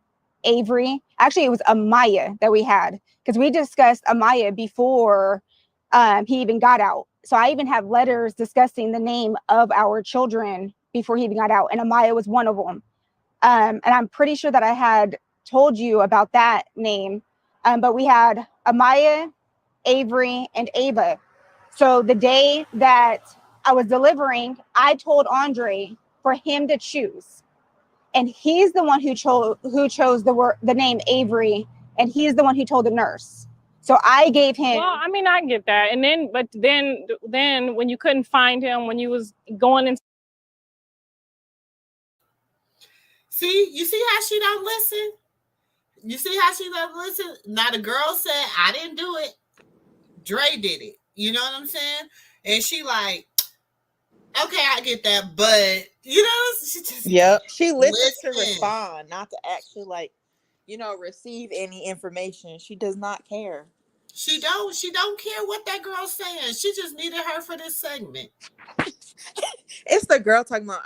Avery. Actually, it was Amaya that we had because we discussed Amaya before he even got out. So I even have letters discussing the name of our children before he even got out, and Amaya was one of them. And I'm pretty sure that I had told you about that name, but we had Amaya, Avery, and Ava. So the day that I was delivering, I told Andre for him to choose, and he's the one who chose the name Avery, and he's the one who told the nurse. So I gave him. Well, I mean, I get that, and then when you couldn't find him, when you was going in. See, you see how she don't listen? You see how she don't listen? Now the girl said, I didn't do it. Dre did it. You know what I'm saying? And she like, okay, I get that, but you know, she just she listens to respond, not to actually like, receive any information. She does not care. She don't care what that girl's saying. She just needed her for this segment. It's the girl talking about,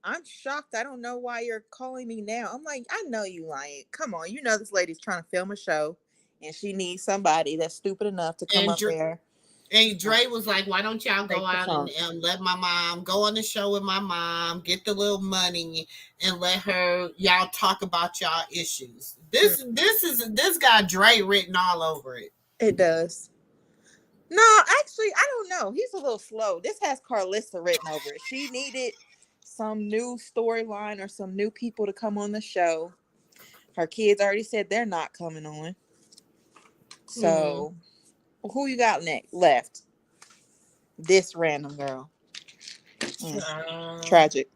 I'm shocked. I don't know why you're calling me now. I'm like, I know you lying. Come on, this lady's trying to film a show, and she needs somebody that's stupid enough to come up there. And Dre was like, why don't y'all go out and let my mom go on the show with my mom, get the little money, and let y'all talk about y'all issues. This got Dre written all over it. It does. No, actually, I don't know. He's a little slow. This has Clarissa written over it. She needed some new storyline or some new people to come on the show. Her kids already said they're not coming on. So, who you got left? This random girl. Tragic.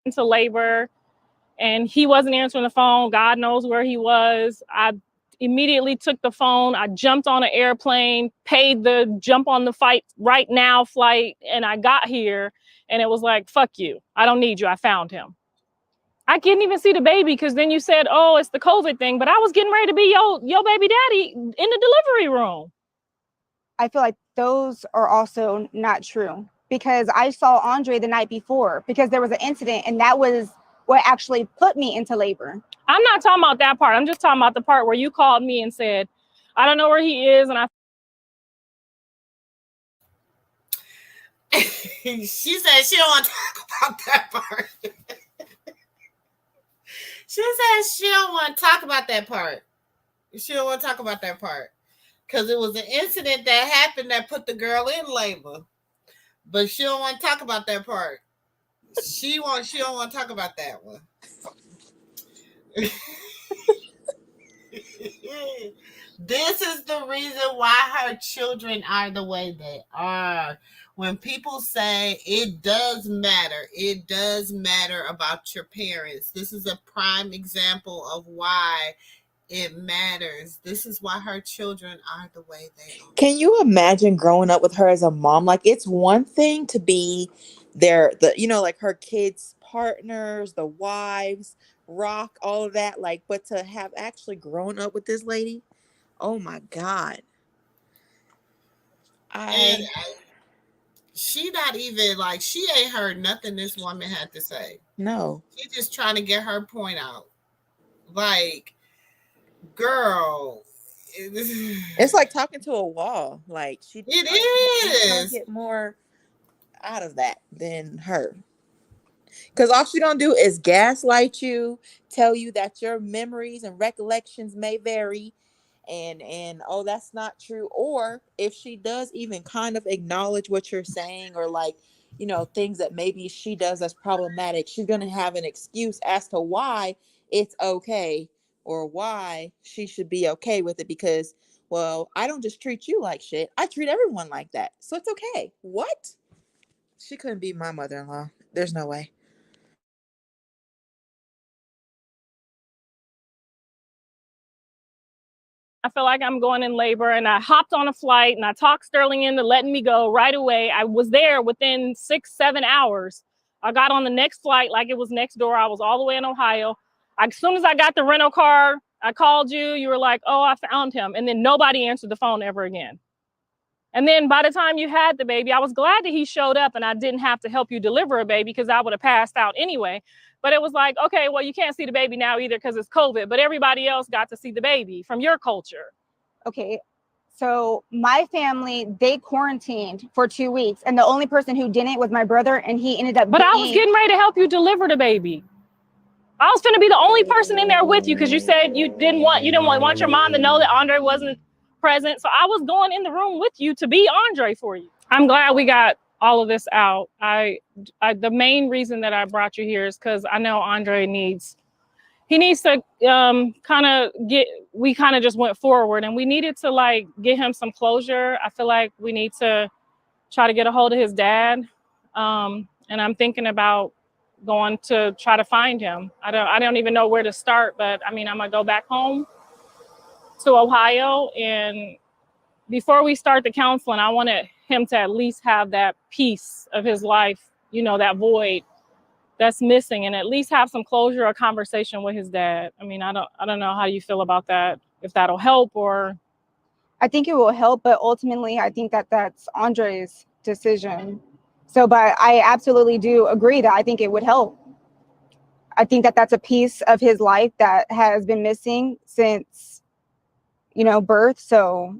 Into labor, and he wasn't answering the phone. God knows where he was. immediately took the phone. I jumped on an airplane, paid the jump on the fight right now flight, and I got here, and it was like, fuck you. I don't need you. I found him. I couldn't even see the baby because then you said, oh, it's the COVID thing, but I was getting ready to be your baby daddy in the delivery room. I feel like those are also not true because I saw Andre the night before because there was an incident, and that was what actually put me into labor. I'm not talking about that part. I'm just talking about the part where you called me and said, I don't know where he is. And she said she don't want to talk about that part. She said she don't want to talk about that part. She don't want to talk about that part. Because it was an incident that happened that put the girl in labor. But she don't want to talk about that part. She don't want to talk about that one. This is the reason why her children are the way they are. When people say it does matter about your parents. This is a prime example of why it matters. This is why her children are the way they are. Can you imagine growing up with her as a mom? Like, it's one thing to be like her kids' partners, the wives, rock, all of that. Like, but to have actually grown up with this lady, oh my God. She not even like, she ain't heard nothing this woman had to say. No. She's just trying to get her point out. Like, girl, it's like talking to a wall. Like, it is. Get more out of that than her. Because all she's gonna do is gaslight you, tell you that your memories and recollections may vary, and oh, that's not true. Or if she does even kind of acknowledge what you're saying, or like, things that maybe she does that's problematic, she's gonna have an excuse as to why it's okay or why she should be okay with it. Because, well, I don't just treat you like shit. I treat everyone like that. So it's okay. What? She couldn't be my mother-in-law. There's no way. I feel like I'm going in labor, and I hopped on a flight and I talked Sterling into letting me go right away. I was there within 6-7 hours. I got on the next flight like it was next door. I was all the way in Ohio. As soon as I got the rental car, I called you. You were like, oh, I found him. And then nobody answered the phone ever again. And then by the time you had the baby, I was glad that he showed up and I didn't have to help you deliver a baby because I would have passed out anyway. But it was like, okay, well, you can't see the baby now either because it's COVID, but everybody else got to see the baby from your culture. Okay, so my family, they quarantined for 2 weeks, and the only person who didn't was my brother, and he ended up But I was getting ready to help you deliver the baby. I was going to be the only person in there with you because you said you didn't want your mom to know that Andre wasn't present. So I was going in the room with you to be Andre for you. I'm glad we got all of this out. The main reason that I brought you here is because I know Andre needs to we kind of just went forward and we needed to like get him some closure. I feel like we need to try to get a hold of his dad. And I'm thinking about going to try to find him. I don't even know where to start, but I mean, I'm gonna go back home to Ohio, and before we start the counseling, I wanted him to at least have that piece of his life, that void that's missing, and at least have some closure or conversation with his dad. I mean, I don't know how you feel about that, if that'll help or. I think it will help, but ultimately I think that that's Andre's decision. So, but I absolutely do agree that I think it would help. I think that that's a piece of his life that has been missing since, birth. So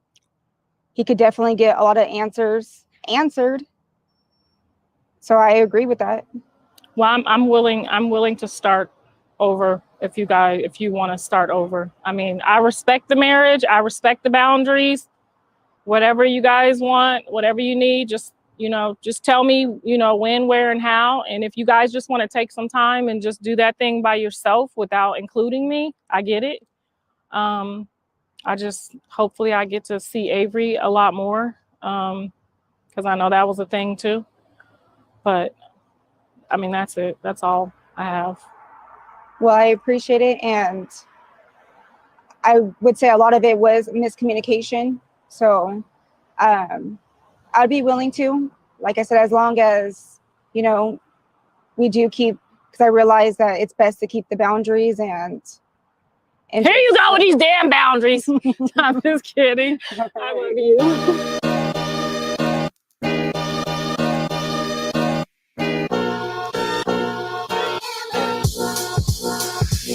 he could definitely get a lot of answers answered. So I agree with that. Well, I'm willing to start over if you want to start over. I mean, I respect the marriage. I respect the boundaries. Whatever you guys want, whatever you need, just tell me, when, where, and how. And if you guys just want to take some time and just do that thing by yourself without including me, I get it. Hopefully I get to see Avery a lot more because I know that was a thing too. But I mean, that's it. That's all I have. Well, I appreciate it. And I would say a lot of it was miscommunication. So I'd be willing to, like I said, as long as, we do keep, because I realize that it's best to keep the boundaries and here you go with these damn boundaries. I'm just kidding. I love you.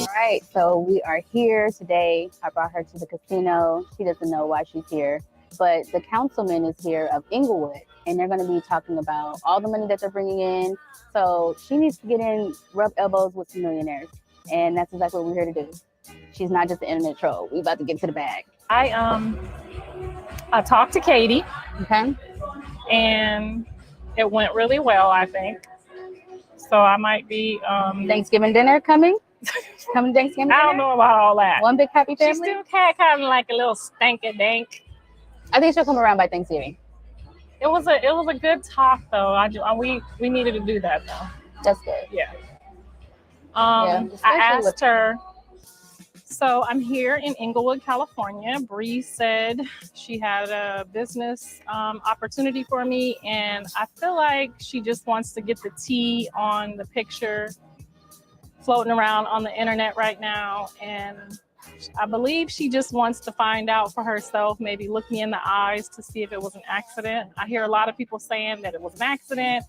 All right, so we are here today. I brought her to the casino. She doesn't know why she's here, but the councilman is here of Inglewood, and they're going to be talking about all the money that they're bringing in. So she needs to get in, rub elbows with some millionaires, and that's exactly what we're here to do. She's not just an internet troll. We about to get to the bag. I talked to Katie. Okay. And it went really well, I think. So I might be Thanksgiving dinner coming. Coming Thanksgiving dinner? I don't know about all that. One big happy family. She's still kind of like a little stanky dank. I think she'll come around by Thanksgiving. It was a good talk though. We needed to do that though. That's good. Yeah. I asked her. So I'm here in Inglewood, California. Bree said she had a business opportunity for me, and I feel like she just wants to get the tea on the picture floating around on the internet right now. And I believe she just wants to find out for herself, maybe look me in the eyes to see if it was an accident. I hear a lot of people saying that it was an accident.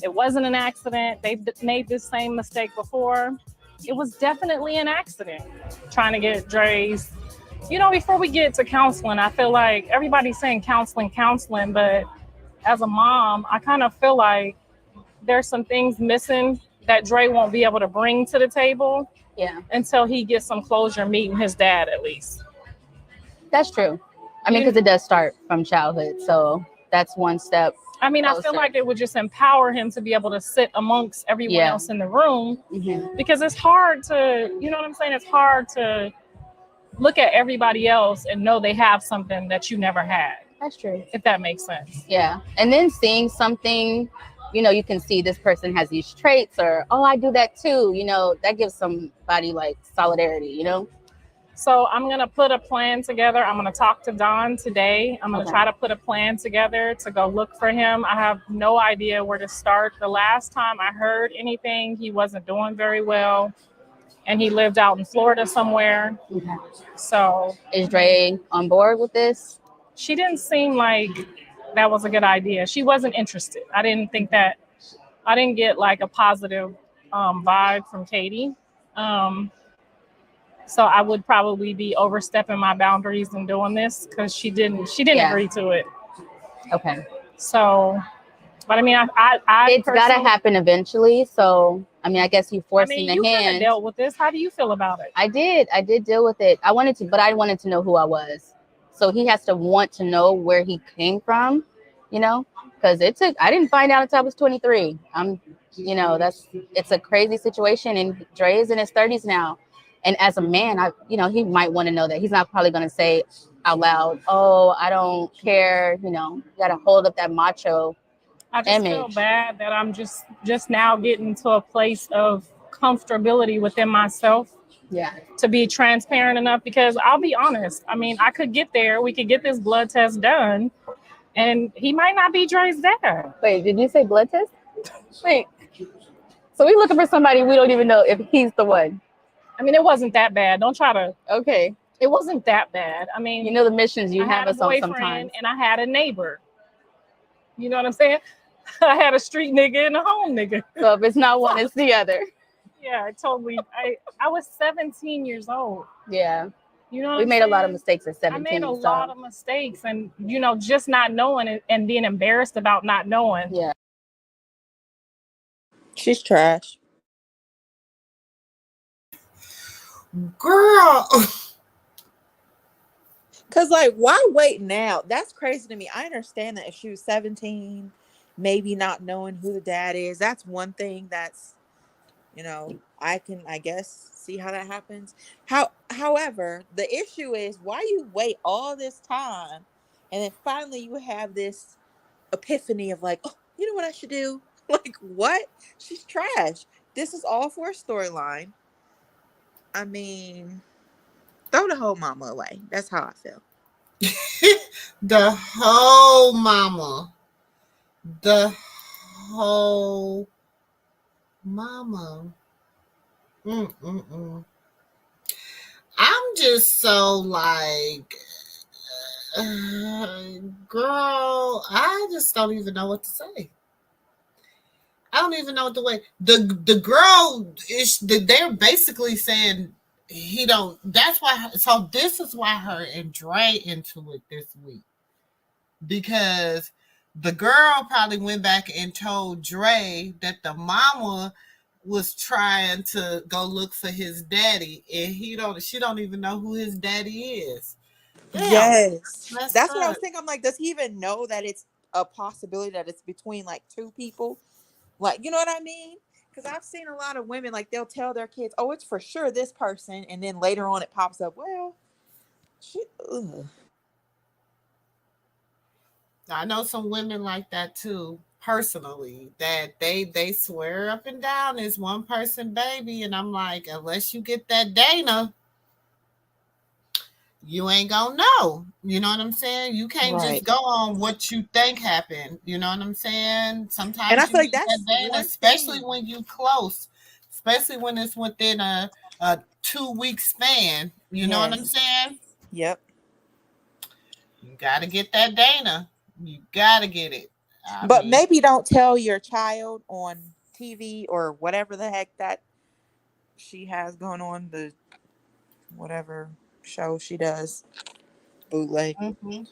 It wasn't an accident. They've made this same mistake before. It was definitely an accident trying to get Dre's. Before we get to counseling, I feel like everybody's saying counseling, but as a mom, I kind of feel like there's some things missing that Dre won't be able to bring to the table until he gets some closure meeting his dad at least. That's true. I mean, because it does start from childhood. So that's one step. I mean, closer. I feel like it would just empower him to be able to sit amongst everyone else in the room because it's hard to, you know what I'm saying? It's hard to look at everybody else and know they have something that you never had. That's true. If that makes sense. Yeah. And then seeing something, you can see this person has these traits or, oh, I do that too. That gives somebody like solidarity, So I'm going to put a plan together. I'm going to talk to Don today. I'm going to try to put a plan together to go look for him. I have no idea where to start. The last time I heard anything, he wasn't doing very well. And he lived out in Florida somewhere. Okay. So is Dre on board with this? She didn't seem like that was a good idea. She wasn't interested. I didn't get like a positive vibe from Katie. So I would probably be overstepping my boundaries and doing this because she didn't agree to it. Okay. So, but I mean, it's got to happen eventually. So, I mean, I guess you forcing the hand. You dealt with this. How do you feel about it? I did deal with it. I wanted to know who I was. So he has to want to know where he came from, because I didn't find out until I was 23. It's a crazy situation. And Dre is in his 30s now. And as a man, he might want to know that. He's not probably going to say out loud, oh, I don't care. You got to hold up that macho I just image. Feel bad that I'm just now getting to a place of comfortability within myself. Yeah. To be transparent enough, because I'll be honest. I mean, I could get there. We could get this blood test done, and he might not be Dre's dad. Wait, did you say blood test? Wait. So we looking for somebody we don't even know if he's the one. I mean, it wasn't that bad. Don't try to. Okay. It wasn't that bad. I mean, the missions you have us on sometimes. I had a boyfriend and I had a neighbor. You know what I'm saying? I had a street nigga and a home nigga. So if it's not one, it's the other. Yeah, totally. I was 17 years old. Yeah. You know, we made a lot of mistakes at 17. I made a lot of mistakes, and just not knowing it and being embarrassed about not knowing. Yeah. She's trash. Girl. Cause why wait now? That's crazy to me. I understand that if she was 17, maybe not knowing who the dad is, that's one thing that's, I can, I guess, see how that happens. However, the issue is why you wait all this time and then finally you have this epiphany of oh, you know what I should do? What? She's trash. This is all for a storyline. I mean, Throw the whole mama away. That's how I feel. The whole mama. The whole mama. Mm-mm-mm. I'm just so like, girl, I just don't even know what to say. I don't even know what the way the girl is. They're basically saying he don't. That's why. So this is why her and Dre into it this week, because the girl probably went back and told Dre that the mama was trying to go look for his daddy, and she don't even know who his daddy is. Damn, Yes, messed that's what I was up. thinking. I'm like, does he even know that it's a possibility that it's between like two people? Like, you know what I mean? Because I've seen a lot of women, like, they'll tell their kids, oh, it's for sure this person. And then later on it pops up, well, ugh. I know some women like that too, personally, that they swear up and down it's one person baby. And I'm like, unless you get that Dana, you ain't gonna know. You know what I'm saying? You can't just Right. go on what you think happened. You know what I'm saying? And Sometimes I you feel like need that that's Dana, one especially thing. when you close, especially when it's within a 2 week span. You know what I'm Yes. saying? Yep. You gotta get that Dana. You gotta get it. I But mean, maybe don't tell your child on TV or whatever the heck that she has going on, the whatever show she does, bootleg. mm-hmm.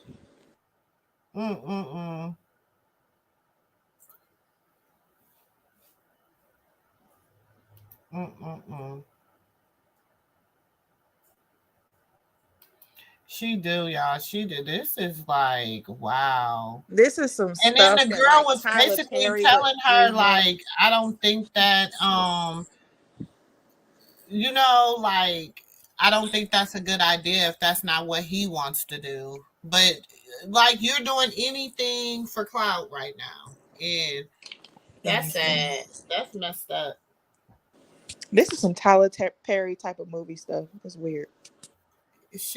Mm-mm-mm. Mm-mm-mm. She do, y'all. She did. This is like, wow. This is some And then stuff the that girl like was Tyler basically Perry would telling her, bring up. like, I don't think that, like, I don't think that's a good idea if that's not what he wants to do. But, like, you're doing anything for clout right now. And that's Anything. sad. That's messed up. This is some Tyler Perry type of movie stuff. It's weird.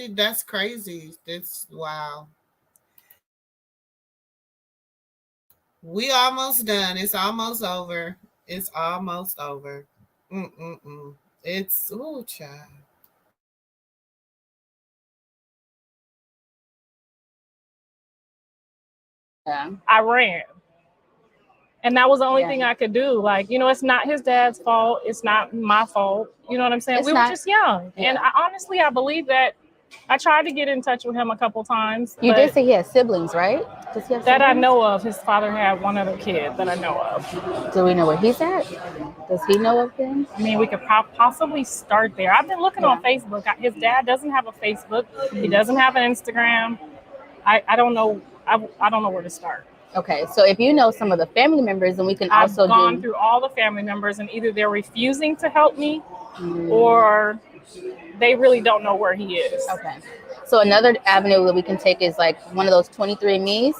That's crazy. That's wow. We almost done. It's almost over. It's almost over. Mm-mm-mm. It's, oh, child. Yeah. I ran. And that was the only Yeah. thing I could do. Like, it's not his dad's fault. It's not my fault. You know what I'm saying? It's We were not. just young. Yeah. And I believe that I tried to get in touch with him a couple times. You did but say he has siblings, right? Does he have that I siblings? know of. His father had one other kid that I know of. Do we know where he's at? Does he know of him? I mean, we could possibly start there. I've been looking on Facebook. His dad doesn't have a Facebook. He doesn't have an Instagram. I don't know. I don't know where to start. Okay, so if you know some of the family members, then we can I've also gone through all the family members, and either they're refusing to help me, or they really don't know where he is. Okay. So another avenue that we can take is like one of those 23andMe's,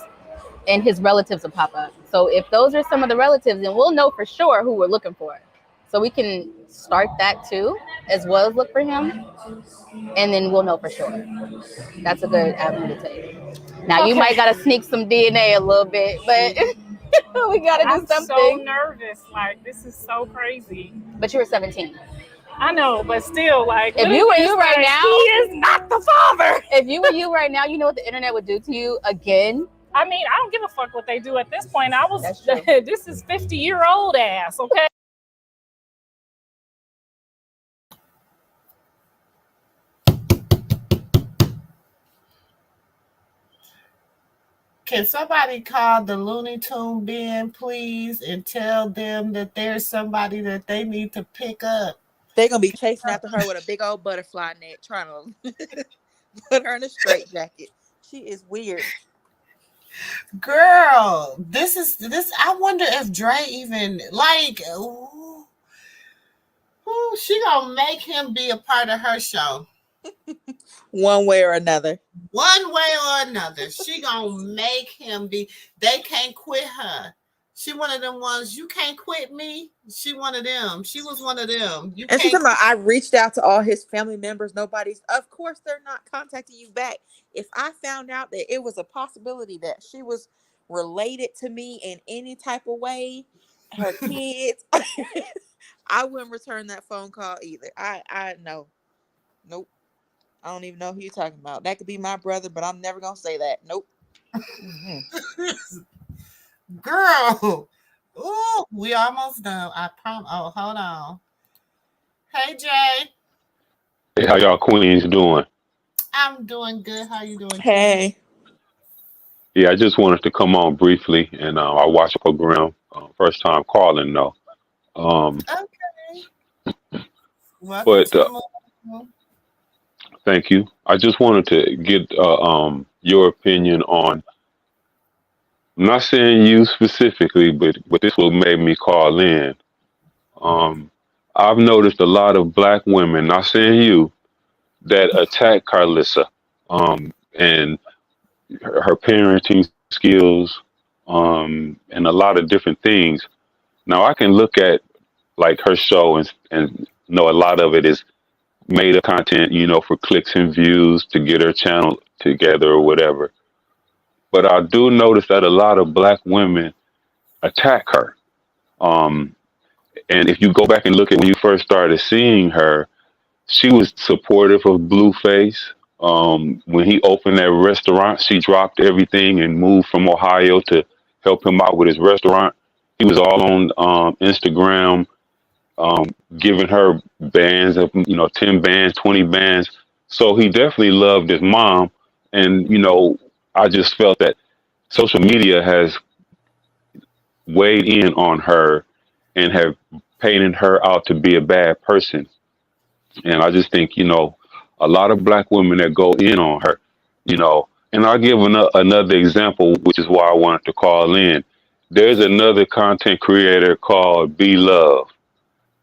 and his relatives will pop up. So if those are some of the relatives, then we'll know for sure who we're looking for. So we can start that too, as well as look for him, and then we'll know for sure. That's a good avenue to take. Now you might gotta sneak some DNA a little bit, but we gotta do I'm something. so nervous. Like, this is so crazy. But you were 17. I know, but still, like, If you were you right like, now, he is not the father. If you were you right now, you know what the internet would do to you again. I mean, I don't give a fuck what they do at this point. This is 50-year-old ass, okay? Can somebody call the Looney Tune bin, please, and tell them that there's somebody that they need to pick up? They're going to be chasing after her with a big old butterfly net, trying to put her in a straitjacket. She is weird. Girl, this. I wonder if Dre even, like, she gonna make him be a part of her show. One way or another. One way or another. She gonna make him be. They can't quit her. She one of them ones, you can't quit me. She one of them. She was one of them. You And she's can't talking about, I reached out to all his family members. Nobody's, of course, they're not contacting you back. If I found out that it was a possibility that she was related to me in any type of way, her kids, I wouldn't return that phone call either. I know. Nope. I don't even know who you're talking about. That could be my brother, but I'm never going to say that. Nope. Girl. Ooh, we almost done. I promise. Oh, hold on. Hey, Jay. Hey, how y'all queens doing? I'm doing good. How you doing, King? Hey. Yeah, I just wanted to come on briefly, and I watched the program. First time calling though. Um, Okay. Welcome but to the movie. thank you. I just wanted to get your opinion on. I'm not saying you specifically, but this what made me call in. Um, I've noticed a lot of black women, not saying you, that attack Clarissa, and her parenting skills, and a lot of different things. Now I can look at like her show and know a lot of it is made of content, for clicks and views to get her channel together or whatever. But I do notice that a lot of black women attack her. Um, and if you go back and look at when you first started seeing her, she was supportive of Blueface. When he opened that restaurant, she dropped everything and moved from Ohio to help him out with his restaurant. He was all on Instagram, um, giving her bands of 10 bands, 20 bands. So he definitely loved his mom. And I just felt that social media has weighed in on her and have painted her out to be a bad person. And I just think, a lot of black women that go in on her, and I'll give another example, which is why I wanted to call in. There's another content creator called Be Love,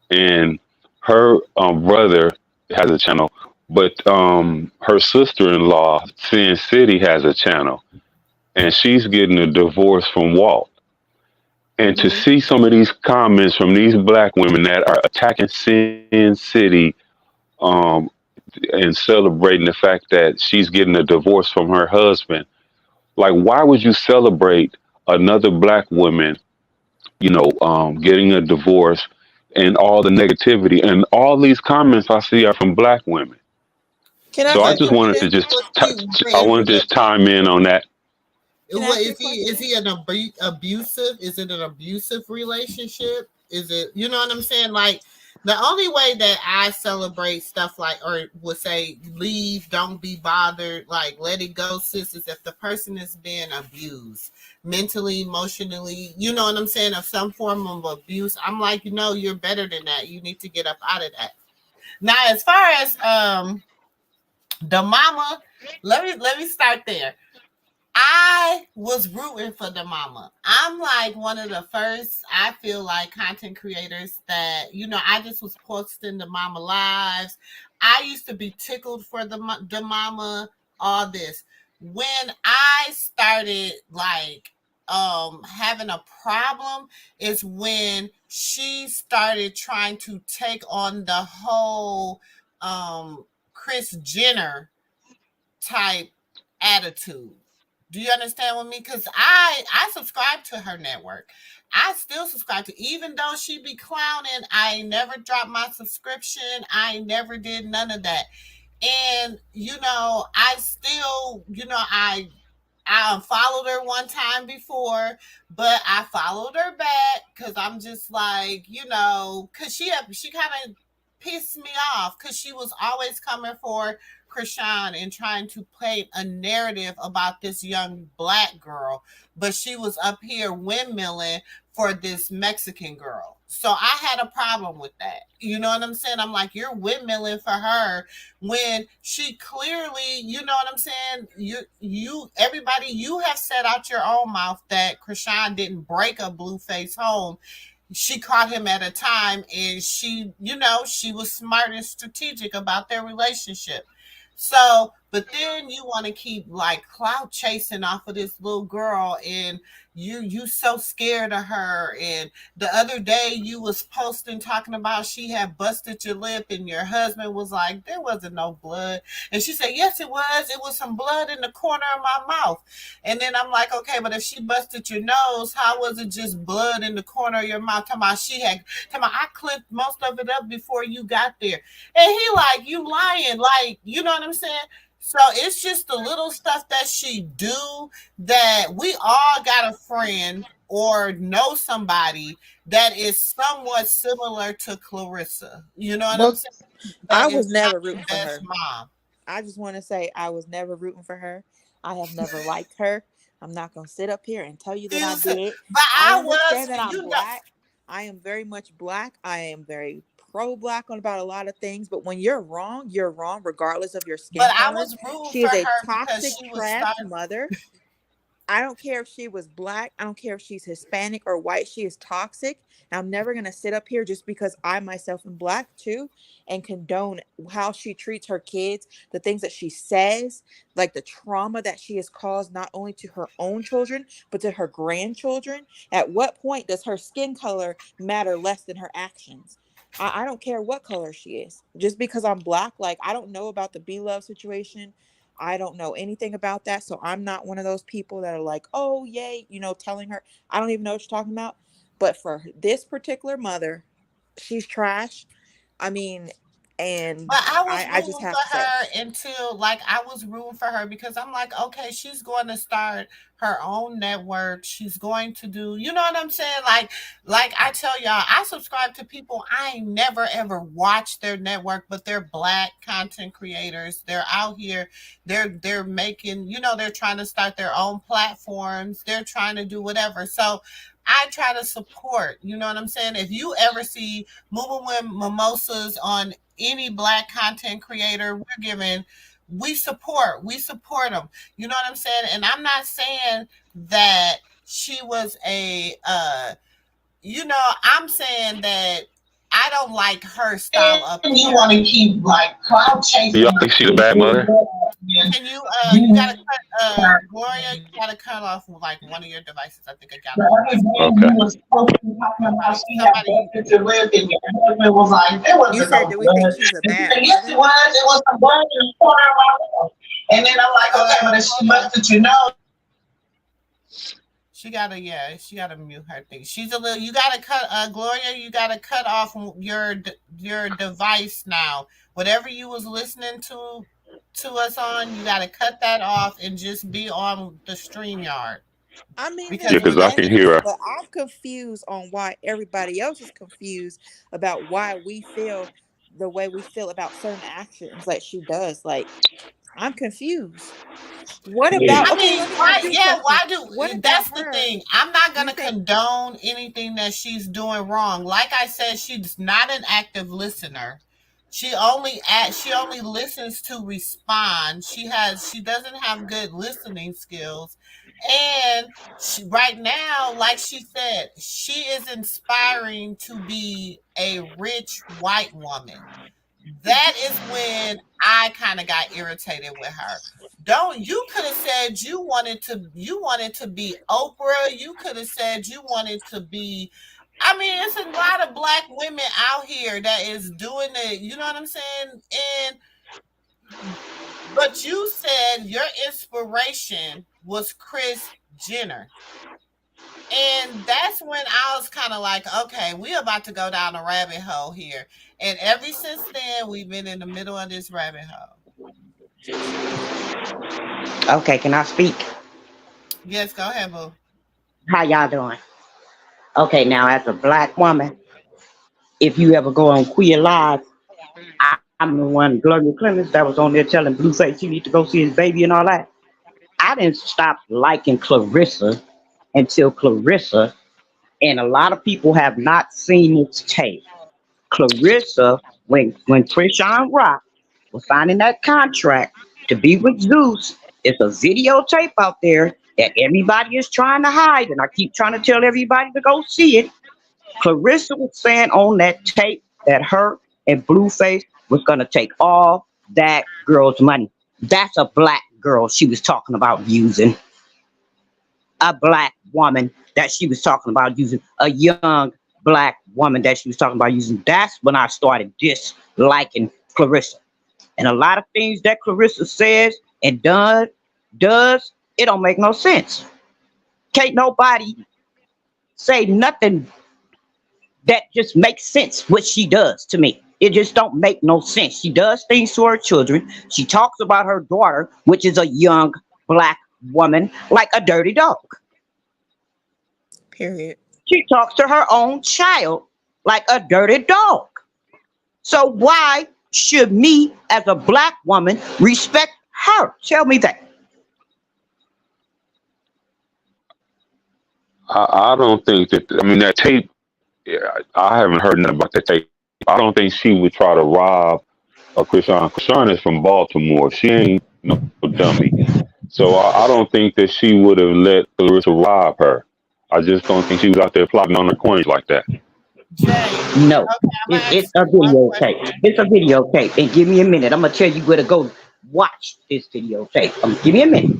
and her brother has a channel, but her sister-in-law, Sin City, has a channel, and she's getting a divorce from Walt. And to see some of these comments from these black women that are attacking Sin City, um, and celebrating the fact that she's getting a divorce from her husband. Like, why would you celebrate another black woman, getting a divorce and all the negativity? And all these comments I see are from black women. Can I So I ask just you a wanted to question? I wanted to just chime in on that. What is he an abusive? Is it an abusive relationship? Is it, you know what I'm saying? Like, the only way that I celebrate stuff like, or would say, leave, don't be bothered, like, let it go, sis, is if the person is being abused mentally, emotionally, you know what I'm saying, of some form of abuse. I'm like, you're better than that. You need to get up out of that. Now, as far as DaMama, let me start there. I was rooting for DaMama. I'm like one of the first, I feel like, content creators that, I just was posting DaMama lives. I used to be tickled for DaMama, all this. When I started like having a problem is when she started trying to take on the whole Kris Jenner type attitude. Do you understand with me? Because I subscribe to her network. I still subscribe to, even though she be clowning, I never dropped my subscription. I never did none of that. And I still, I unfollowed her one time before, but I followed her back because I'm just like, because she kind of pissed me off because she was always coming for Krishan and trying to play a narrative about this young black girl, but she was up here windmilling for this Mexican girl. So I had a problem with that. You know what I'm saying? I'm like, you're windmilling for her when she clearly, you know what I'm saying? Everybody, you have said out your own mouth that Krishan didn't break a Blueface home. She caught him at a time, and she was smart and strategic about their relationship. So but then you want to keep like clout chasing off of this little girl, and you so scared of her. And the other day you was posting talking about she had busted your lip, and your husband was like, there wasn't no blood, and she said, yes it was some blood in the corner of my mouth. And then I'm like, okay, but if she busted your nose, how was it just blood in the corner of your mouth? Talking about I clipped most of it up before you got there. And he like, you lying, like, you know what I'm saying? So it's just the little stuff that she do, that we all got a friend or know somebody that is somewhat similar to Clarissa. You know what I'm Well, saying? I That was is not never the rooting for best her. mom. I just want to say I was never rooting for her. I have never liked her. I'm not going to sit up here and tell you that I did. But I I was, understand that I'm you know, black. I am very much black. I am very pro-black on about a lot of things. But when you're wrong, regardless of your but skin I color. was rooting She for is a her because toxic she was trash starting. mother. I don't care if she was black. I don't care if she's Hispanic or white. She is toxic. And I'm never going to sit up here just because I myself am black too and condone how she treats her kids, the things that she says, like the trauma that she has caused not only to her own children, but to her grandchildren. At what point does her skin color matter less than her actions? I don't care what color she is. Just because I'm black, like I don't know about the B Love situation. I don't know anything about that. So I'm not one of those people that are like, oh, yay, telling her. I don't even know what you're talking about. But for this particular mother, she's trash. I mean, and But I was I just rooting have to for say, her until, like, I was rooting for her because I'm like, okay, she's going to start her own network. She's going to do, you know what I'm saying? Like I tell y'all, I subscribe to people I ain't never ever watched their network, but they're black content creators. They're out here. They're making, they're trying to start their own platforms. They're trying to do whatever. So I try to support, you know what I'm saying? If you ever see MooMoo Room mimosas on any black content creator, we support them. You know what I'm saying? And I'm not saying that she was I'm saying that I don't like her style of And you parenting. want to keep like cloud chasing. Y'all think she's a bad mother? Can you gotta cut, Gloria, you gotta cut off like one of your devices. I think I got The it. other day you was posting talking about she had busted your lip and your husband was like, there you wasn't said, no do we think blood. she's a And she bad said, yes mother? it was some blood in the corner of my lip. And then I'm like, okay, but if she busted your nose. She gotta mute her thing. You gotta cut, Gloria, you gotta cut off your device now. Whatever you was listening to us on, you gotta cut that off and just be on the StreamYard. I mean, Because Yeah, when because you I can hear her. but I'm confused on why everybody else is confused about why we feel the way we feel about certain actions like she does. Like, I'm confused. What about, I okay, mean, let me why? ask you a Yeah, question. why do? What about That's the her? thing. I'm not Do you gonna think, condone anything that she's doing wrong. Like I said, she's not an active listener. She only listens to respond. She doesn't have good listening skills, and right now, like she said, she is inspiring to be a rich white woman. That is when I kind of got irritated with her. Don't You could have said you wanted to be Oprah. You could have said you wanted to be. I mean, it's a lot of black women out here that is doing it. You know what I'm saying? But you said your inspiration was Kris Jenner. And that's when I was kind of like, okay, we're about to go down a rabbit hole here. And ever since then, we've been in the middle of this rabbit hole. Okay, can I speak? Yes, go ahead, boo. How y'all doing? Okay, now as a black woman, if you ever go on Queer Live, I'm the one, Gloria Clemens, that was on there telling Blueface he need to go see his baby and all that. I didn't stop liking Clarissa until Clarissa, and a lot of people have not seen this tape. Clarissa, when Krishan Rock was signing that contract to be with Zeus, it's a videotape out there that everybody is trying to hide, and I keep trying to tell everybody to go see it. Clarissa was saying on that tape that her and Blueface was gonna take all that girl's money. That's a black girl she was talking about using. A black woman that she was talking about using. A young black woman that she was talking about using. That's when I started disliking Clarissa. And a lot of things that Clarissa says and does, it don't make no sense. Can't nobody say nothing that just makes sense what she does to me. It just don't make no sense. She does things to her children. She talks about her daughter, which is a young black woman, like a dirty dog. Period. She talks to her own child like a dirty dog. So why should me as a black woman respect her? Tell me that. I don't think that. I mean, that tape. Yeah, I haven't heard nothing about that tape. I don't think she would try to rob a Krishan. Krishan is from Baltimore. She ain't no dummy. So I don't think that she would have let Clarissa rob her. I just don't think she was out there plotting on her coins like that. Jay, No, okay, I'm gonna it's ask a you one videotape. question. It's a videotape. And give me a minute. I'm gonna tell you where to go watch this videotape. Give me a minute.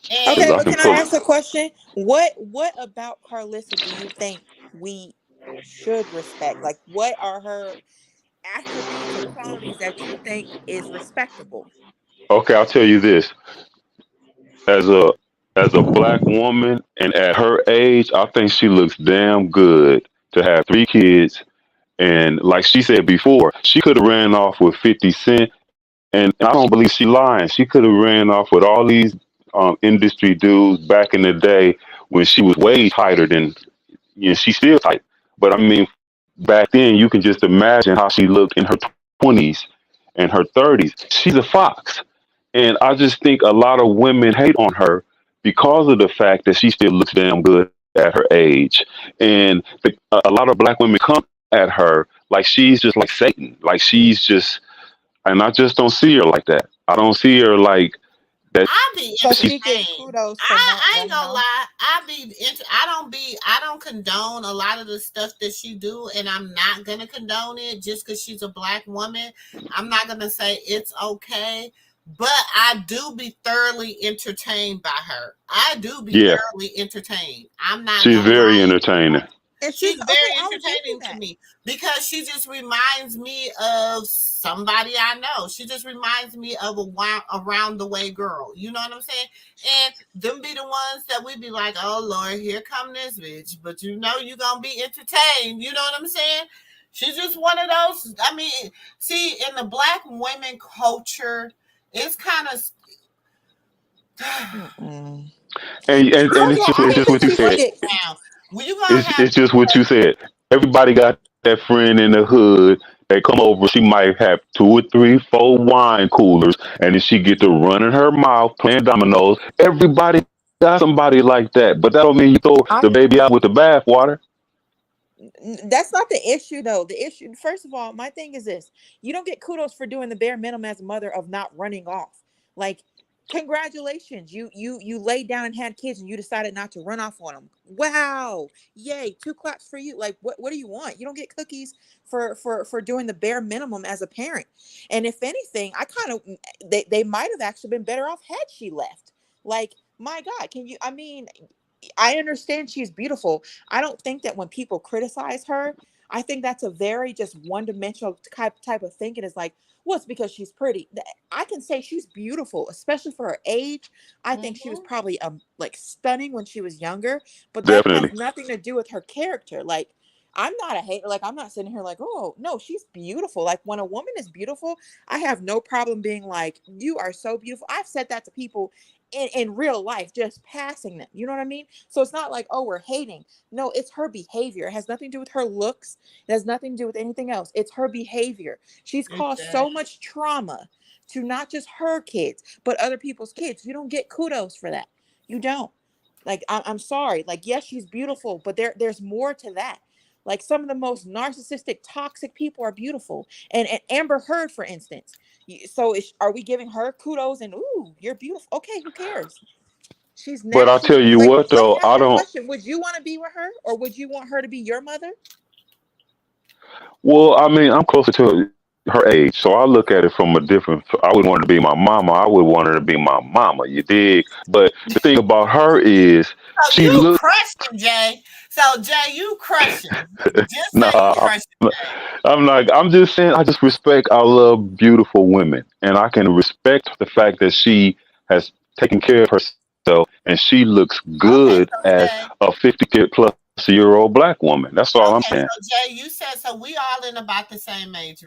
Okay, Because I but can can I pull. ask a question? What about Carlissa do you think we should respect? Like, what are her attributes or qualities that you think is respectable? Okay, I'll tell you this. As a black woman and at her age, I think she looks damn good to have 3 kids. And like she said before, she could have ran off with 50 Cent. And I don't believe she lying. She could have ran off with all these industry dudes back in the day when she was way tighter than, she's still tight. But I mean, back then, you can just imagine how she looked in her 20s and her 30s. She's a fox. And I just think a lot of women hate on her because of the fact that she still looks damn good at her age. And a lot of black women come at her like she's just like Satan. Like she's just, and I just don't see her like that. I don't see her like that. I be So she gets entertained. kudos for not I ain't running gonna off. lie. I don't condone a lot of the stuff that she do, and I'm not gonna condone it just because she's a black woman. I'm not gonna say it's okay, but I do be thoroughly entertained by her. I do be Yeah, thoroughly entertained. I'm not she's gonna very lie. entertaining. And She's she's okay, very I will give you entertaining to that. me because she just reminds me of somebody I know. She just reminds me of around the way girl. You know what I'm saying? And them be the ones that we be like, oh Lord, here come this bitch. But you know you gonna be entertained. You know what I'm saying? She's just one of those. I mean, see, in the black women culture, it's kind of Mm-mm. And First of all, it's I just don't what think you she should said. get. now. Well, you gonna It's have it's just what you said. Everybody got that friend in the hood that come over. She might have 2 or 3, 4 wine coolers, and then she get to running her mouth playing dominoes. Everybody got somebody like that, but that don't mean you throw the baby out with the bathwater. That's not the issue, though. The issue, first of all, my thing is this: you don't get kudos for doing the bare minimum as a mother of not running off. Like, congratulations, you laid down and had kids, and you decided not to run off on them. Wow, yay! 2 claps for you. Like, what do you want? You don't get cookies for doing the bare minimum as a parent. And if anything, I kind of they might have actually been better off had she left. Like, my God, can you? I mean, I understand she's beautiful. I don't think that when people criticize her, I think that's a very just one-dimensional type of thinking. Is like, well, it's because she's pretty. I can say she's beautiful, especially for her age. I think she was probably like stunning when she was younger, but that has Definitely. nothing to do with her character. Like, I'm not a hater. Like, I'm not sitting here like, oh no, she's beautiful. Like, when a woman is beautiful, I have no problem being like, you are so beautiful. I've said that to people in real life, just passing them. You know what I mean? So it's not like, oh, we're hating. No, it's her behavior. It has nothing to do with her looks. It has nothing to do with anything else. It's her behavior. She's caused so much trauma to not just her kids, but other people's kids. You don't get kudos for that. You don't. Like, I'm sorry. Like, yes, she's beautiful, but there's more to that. Like, some of the most narcissistic, toxic people are beautiful. And Amber Heard, for instance. So are we giving her kudos and, ooh, you're beautiful? Okay, who cares? She's But never. I'll tell you Like, what, let me though, ask I you a don't. question. Would you want to be with her, or would you want her to be your mother? Well, I mean, I'm closer to her age. So I look at it from a different. I would want her to be my mama. I would want her to be my mama. You dig? But the thing about her is So she you looks. crushing, Jay. So Jay, you crushing. Just say you Nah, crushing, Jay. I'm not. I'm just saying. I just respect. I love beautiful women, and I can respect the fact that she has taken care of herself, and she looks Okay, good so as Jay. a 50-plus-year-old black woman. That's all I'm Okay, saying. so Jay, you said so we all in about the same age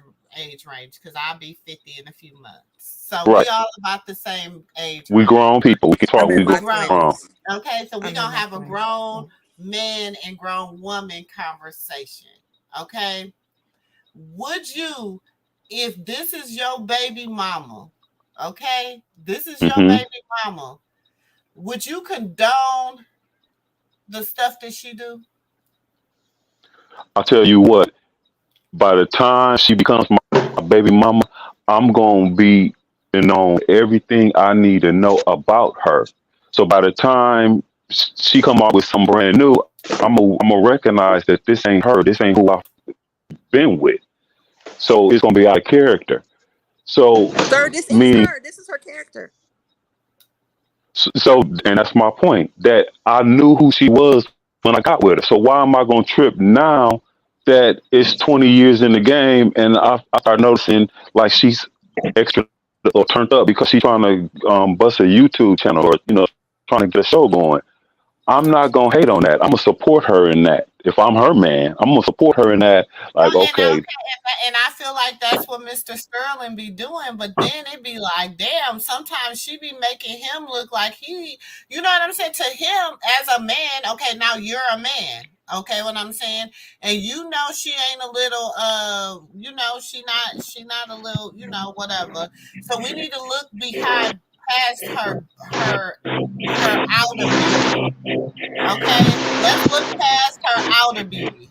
range because I'll be 50 in a few months. So we Right. all about the same age We range. grown people. We can talk. I'm in We We my grown. grown. 20s. Okay, so we I'm in gonna my have a 20s. grown man and grown woman conversation. Okay. Would you, if this is your baby mama, okay, this is your Hmm. baby mama, would you condone the stuff that she do? I'll tell you what. By the time she becomes my baby mama, I'm gonna be know everything I need to know about her. So by the time she come out with some brand new, I'm gonna recognize that this ain't her. This ain't who I've been with. So it's gonna be out of character. So Sir, this is meaning, her. This is her character. so and that's my point. That I knew who she was when I got with her. So why am I gonna trip now that it's 20 years in the game and I start noticing like she's extra or turned up because she's trying to bust a YouTube channel or trying to get a show going. I'm not gonna hate on that. I'm gonna support her in that. If I'm her man, I'm gonna support her in that. No, Like, okay, and I feel like that's what Mr. Sterling be doing, but then it be like, damn, sometimes she be making him look like you know what I'm saying? To him as a man, okay, now you're a man. Okay, what I'm saying? And you know she ain't a little she not a little, whatever. So we need to look behind past her outer beauty. Okay? Let's look past her outer beauty.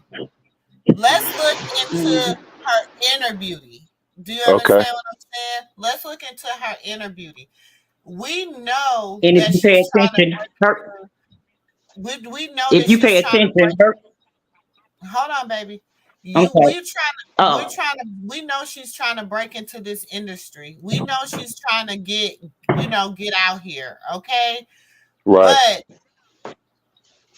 Let's look into her inner beauty. Do you okay. understand what I'm saying? Let's look into her inner beauty. We know And if that you pay she's trying to attention, her break. We know that if you she's pay trying to attention, break. her Hold on, baby. okay. We're Oh, trying to. We know she's trying to break into this industry. We know she's trying to get out here. Okay, Right. but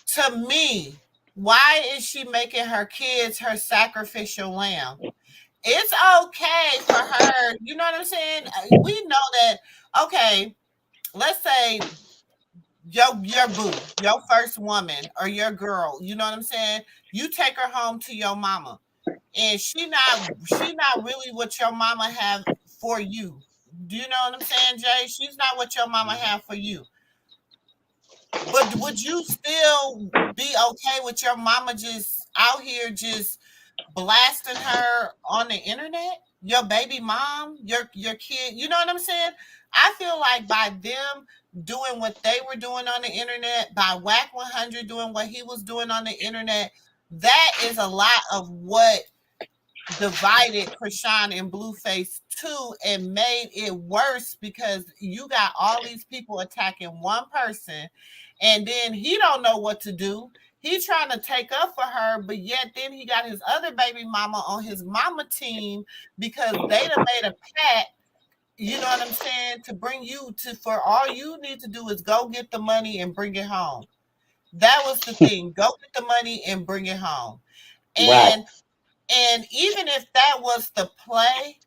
to me, why is she making her kids her sacrificial lamb? It's okay for her. You know what I'm saying? We know that. Okay, let's say your boo, your first woman or your girl. You know what I'm saying? You take her home to your mama, and she not really what your mama have for you. Do you know what I'm saying, Jay? She's not what your mama have for you. But would you still be okay with your mama just out here just blasting her on the internet? Your baby mom, your kid, you know what I'm saying? I feel like by them doing what they were doing on the internet, by Wack 100 doing what he was doing on the internet, that is a lot of what divided Krishan and Blueface too and made it worse because you got all these people attacking one person and then he don't know what to do. He trying to take up for her, but yet then he got his other baby mama on his mama team because they done made a pact, you know what I'm saying, to bring you to for all you need to do is go get the money and bring it home. That was the thing. Go get the money and bring it home. right. And even if that was the play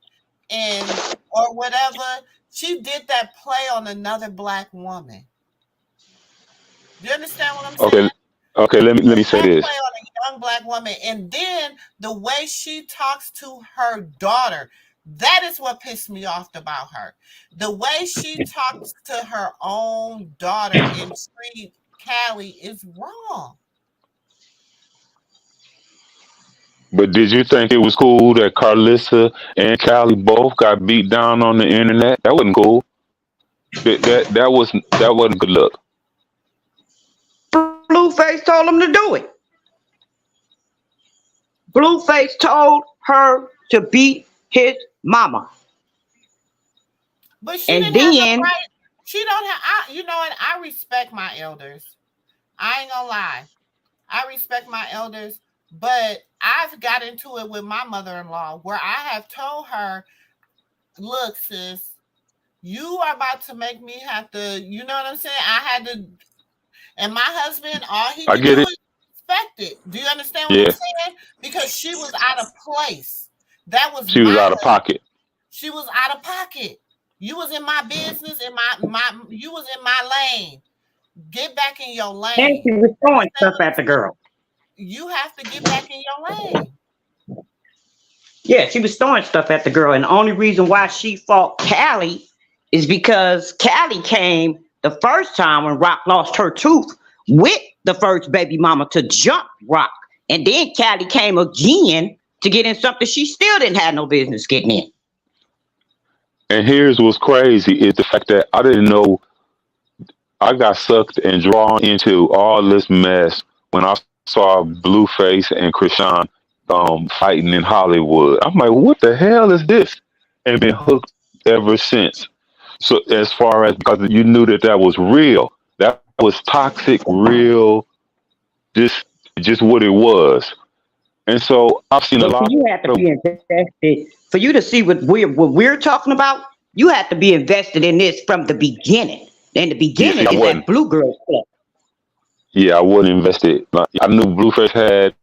and or whatever, she did that play on another black woman. Do you understand what I'm Okay. saying? Okay. Let me say That this. play on a young black woman. And then the way she talks to her daughter, that is what pissed me off about her. The way she talks to her own daughter and treat Callie is wrong. But did you think it was cool that Clarissa and Callie both got beat down on the internet? That wasn't cool. That wasn't good look. Blueface told him to do it. Blueface told her to beat his mama. But she And didn't have no then right. She don't have. You know what? I respect my elders. I ain't gonna lie. I respect my elders, But I've got into it with my mother-in-law where I have told her, look, sis, you are about to make me have to, you know what I'm saying? I had to, and my husband, all he I could get do it. is respect it. Do you understand what I'm Yeah, saying? Because she was out of place. That was she was my out of husband. pocket. She was out of pocket. You was in my business, you was in my lane. Get back in your And lane. she was throwing stuff at the girl. You have to get back in your lane. Yeah, she was throwing stuff at the girl. And the only reason why she fought Callie is because Callie came the first time when Rock lost her tooth with the first baby mama to jump Rock. And then Callie came again to get in something she still didn't have no business getting in. And here's what's crazy is the fact that I didn't know I got sucked and drawn into all this mess when I saw Blueface and Krishan fighting in Hollywood. I'm like, what the hell is this? And been hooked ever since. So as far as because you knew that was real, that was toxic, real, just what it was. And so I've seen a But lot you have to of be invested for you to see what we're talking about. You have to be invested in this from the beginning. And the yeah. See, beginning I is wasn't. that Blue Girl stuff. Yeah, I wasn't invested. I knew Blueface had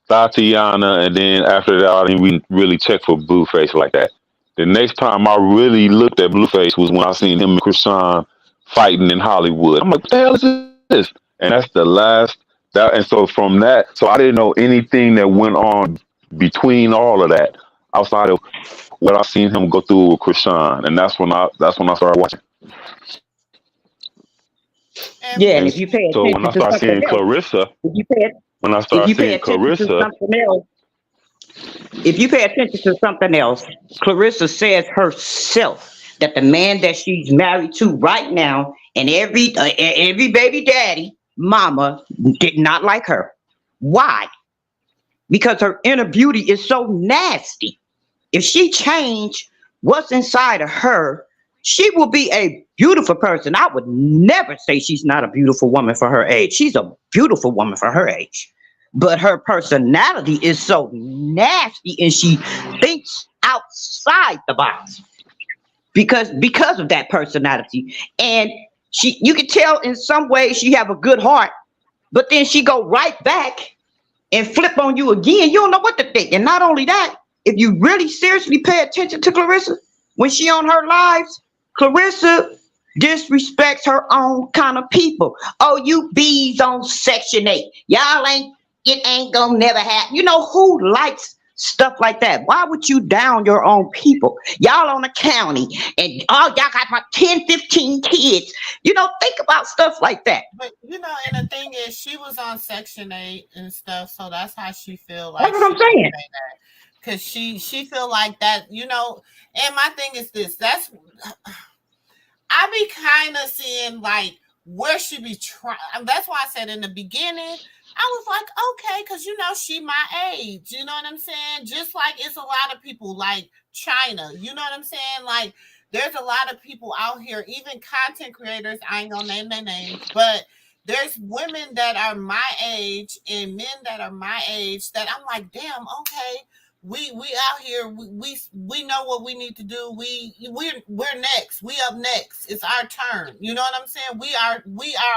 Tatiana, and then after that, I didn't really check for Blueface like that. The next time I really looked at Blueface was when I seen him and Krishan fighting in Hollywood. I'm like, what the hell is this? And that's the last that. And so from that, so I didn't know anything that went on between all of that outside of what I seen him go through with Krishan, and that's when I started watching. Yeah, and And if you pay so when attention I to started something seeing else, Clarissa, if you pay when I if started you pay seeing attention to Clarissa, something else, if you pay attention to something else, Clarissa says herself that the man that she's married to right now and every baby daddy mama did not like her. Why? Because her inner beauty is so nasty. If she changed what's inside of her, she will be a beautiful person. I would never say she's not a beautiful woman for her age. She's a beautiful woman for her age. But her personality is so nasty and she thinks outside the box because of that personality. And you can tell in some ways she have a good heart, but then she go right back and flip on you again. You don't know what to think. And not only that, if you really seriously pay attention to Clarissa, when she on her lives, Clarissa disrespects her own kind of people. Oh, you bees on Section 8. It ain't gonna never happen. You know who likes stuff like that? Why would you down your own people? Y'all on the county and y'all got about 10, 15 kids. Think about stuff like that. But and the thing is, she was on Section 8 and stuff, so that's how she feel like. That's what I'm saying. Because she feel like that, And my thing is this: I be kind of seeing like where she be trying. That's why I said in the beginning, I was like, okay, because she my age. You know what I'm saying? Just like it's a lot of people like China. You know what I'm saying? Like there's a lot of people out here, even content creators. I ain't gonna name their names, but there's women that are my age and men that are my age that I'm like, damn, okay. We out here. We know what we need to do. We're next. We up next. It's our turn. You know what I'm saying? We are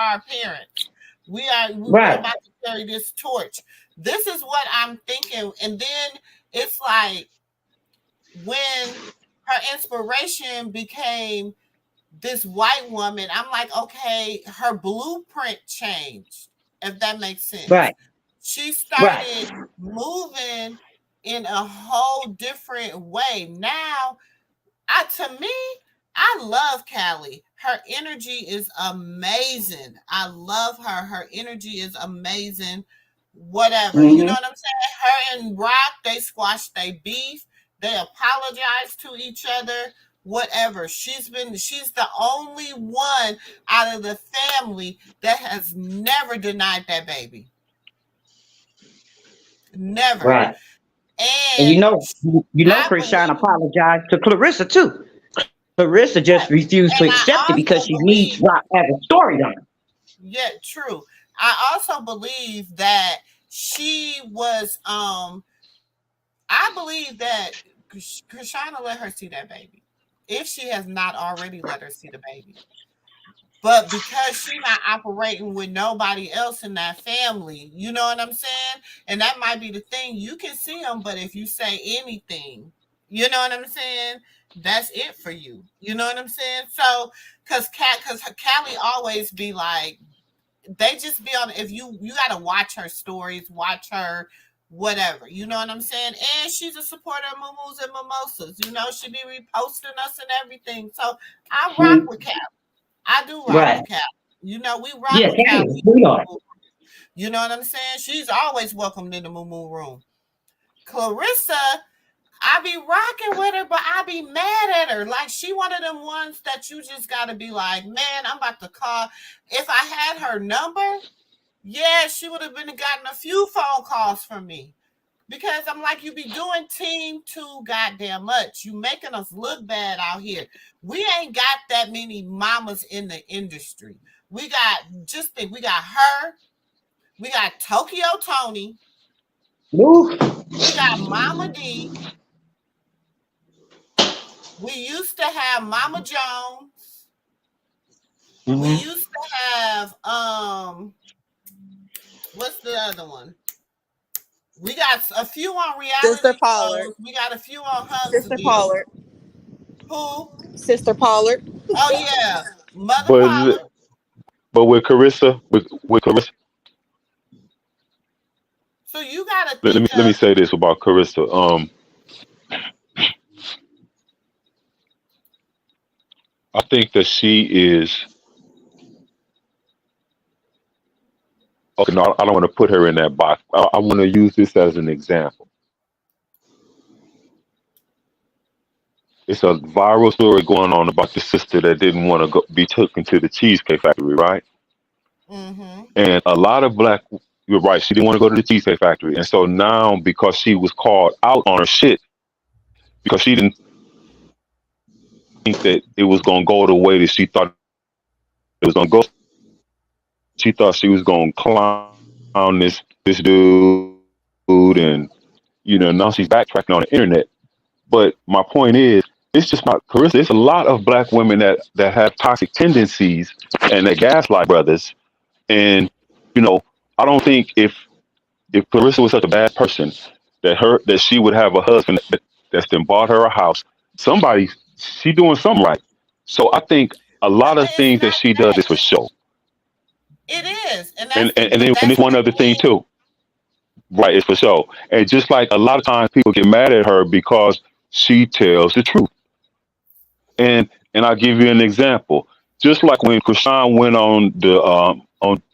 our parents. We're about to carry this torch. This is what I'm thinking. And then it's like when her inspiration became this white woman, I'm like, okay, her blueprint changed, if that makes sense. Right. She started moving in a whole different way. Now, to me, I love Callie. Her energy is amazing. I love her. Her energy is amazing. Whatever. Mm-hmm. You know what I'm saying? Her and Rock, they squashed their beef. They apologized to each other. Whatever. She's the only one out of the family that has never denied that baby. Never. Right. And Krishan apologized to Clarissa too. Clarissa just refused to accept it because she needs Rock as a storyline. Yeah, true. I also believe that she was I believe that Krishana let her see that baby, if she has not already let her see the baby. But because she not operating with nobody else in that family, you know what I'm saying? And that might be the thing. You can see them, but if you say anything, you know what I'm saying? That's it for you. You know what I'm saying? So, because Callie always be like, they just be on. If you got to watch her stories, watch her whatever. You know what I'm saying? And she's a supporter of Moomoo's and Mimosas. You know, she be reposting us and everything. So I rock with Callie. I do rock Right. with Callie. You know, we rock Yes, with that Callie. is. We are. You know what I'm saying? She's always welcomed in the MooMoo Room. Clarissa, I be rocking with her, but I be mad at her. Like, she one of them ones that you just gotta be like, man, I'm about to call. If I had her number, yeah, she would have been gotten a few phone calls from me. Because I'm like, you be doing team too goddamn much. You making us look bad out here. We ain't got that many mamas in the industry. We got, just think, we got her. We got Tokyo Tony. Move. We got Mama D. We used to have Mama Jones. Mm-hmm. We used to have what's the other one? We got a few on reality Sister Pollard. shows. We got a few on Sister Huntsville. Pollard. Who? Sister Pollard. Oh yeah, Mother But Pollard. but with Carissa, with Carissa, So you gotta let me think let me of. say this about Carissa. I think that she is okay. No, I don't want to put her in that box. I want to use this as an example. It's a viral story going on about the sister that didn't want to be taken to the Cheesecake Factory, right? Mm-hmm. And a lot of black, you're right, she didn't want to go to the Cheesecake Factory. And so now, because she was called out on her shit, because she didn't think that it was going to go the way that she thought it was going to go, she thought she was going to clown this dude. And, now she's backtracking on the internet. But my point is, it's just not Carissa. It's a lot of black women that have toxic tendencies and that gaslight brothers. And, I don't think if Clarissa was such a bad person that she would have a husband that's then bought her a house. She doing something right. So I think a lot of It's things that not she does that. is for show. It is, and And that's the. and, and But then and that's there's one the other thing thing. too. Right, it's for show. And just like a lot of times people get mad at her because she tells the truth. And I'll give you an example. Just like when Krishan went on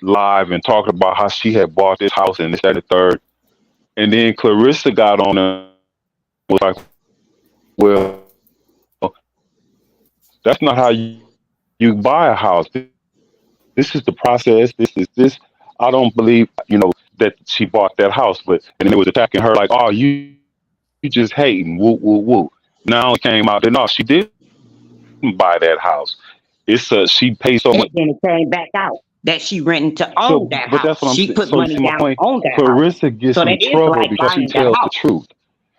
live and talked about how she had bought this house and this, that, and the third, and then Clarissa got on and was like, "Well, that's not how you buy a house. This is the process. This is this. I don't believe, that she bought that house." But and then it was attacking her like, "Oh, you just hating, woo, woo, woo." Now it came out that no, she didn't buy that house. She paid so And much. then it came back out that she rented to So, own that but house. that's what I'm She saying. put So you money see my down point. on that house. Clarissa gets So in that is trouble like because she buying that tells the house. truth,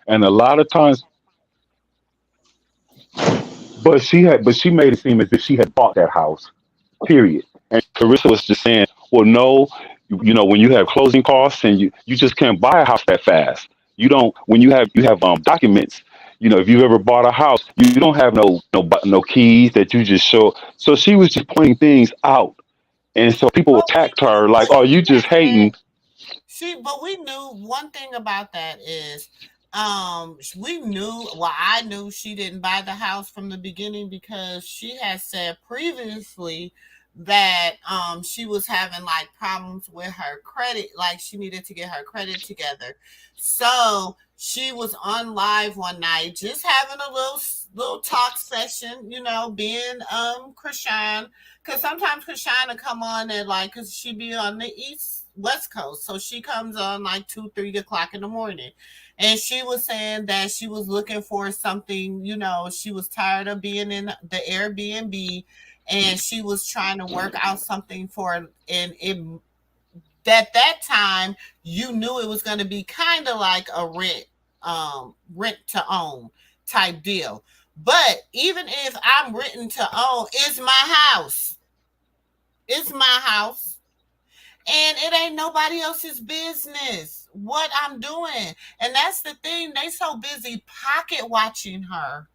and a lot of times, but she made it seem as if she had bought that house. Period. And Clarissa was just saying, well, no, when you have closing costs and you just can't buy a house that fast. You don't when you have documents. If you've ever bought a house, you don't have no keys that you just show. So she was just pointing things out, and so people But we attacked knew. her like, But "Oh, she you just had hating." said. But we knew one thing about that is, we knew. Well, I knew she didn't buy the house from the beginning because she had said previously that she was having like problems with her credit, like she needed to get her credit together. So she was on live one night, just having a little talk session, being Krishan, because sometimes Krishan will come on at like, because she be on the west coast, so she comes on like 2-3 o'clock in the morning, and she was saying that she was looking for something. She was tired of being in the Airbnb, and she was trying to work out something for, and at that time you knew it was going to be kind of like a rent to own type deal. But even if I'm renting to own, it's my house. It's my house. And it ain't nobody else's business what I'm doing. And that's the thing. They so busy pocket watching her.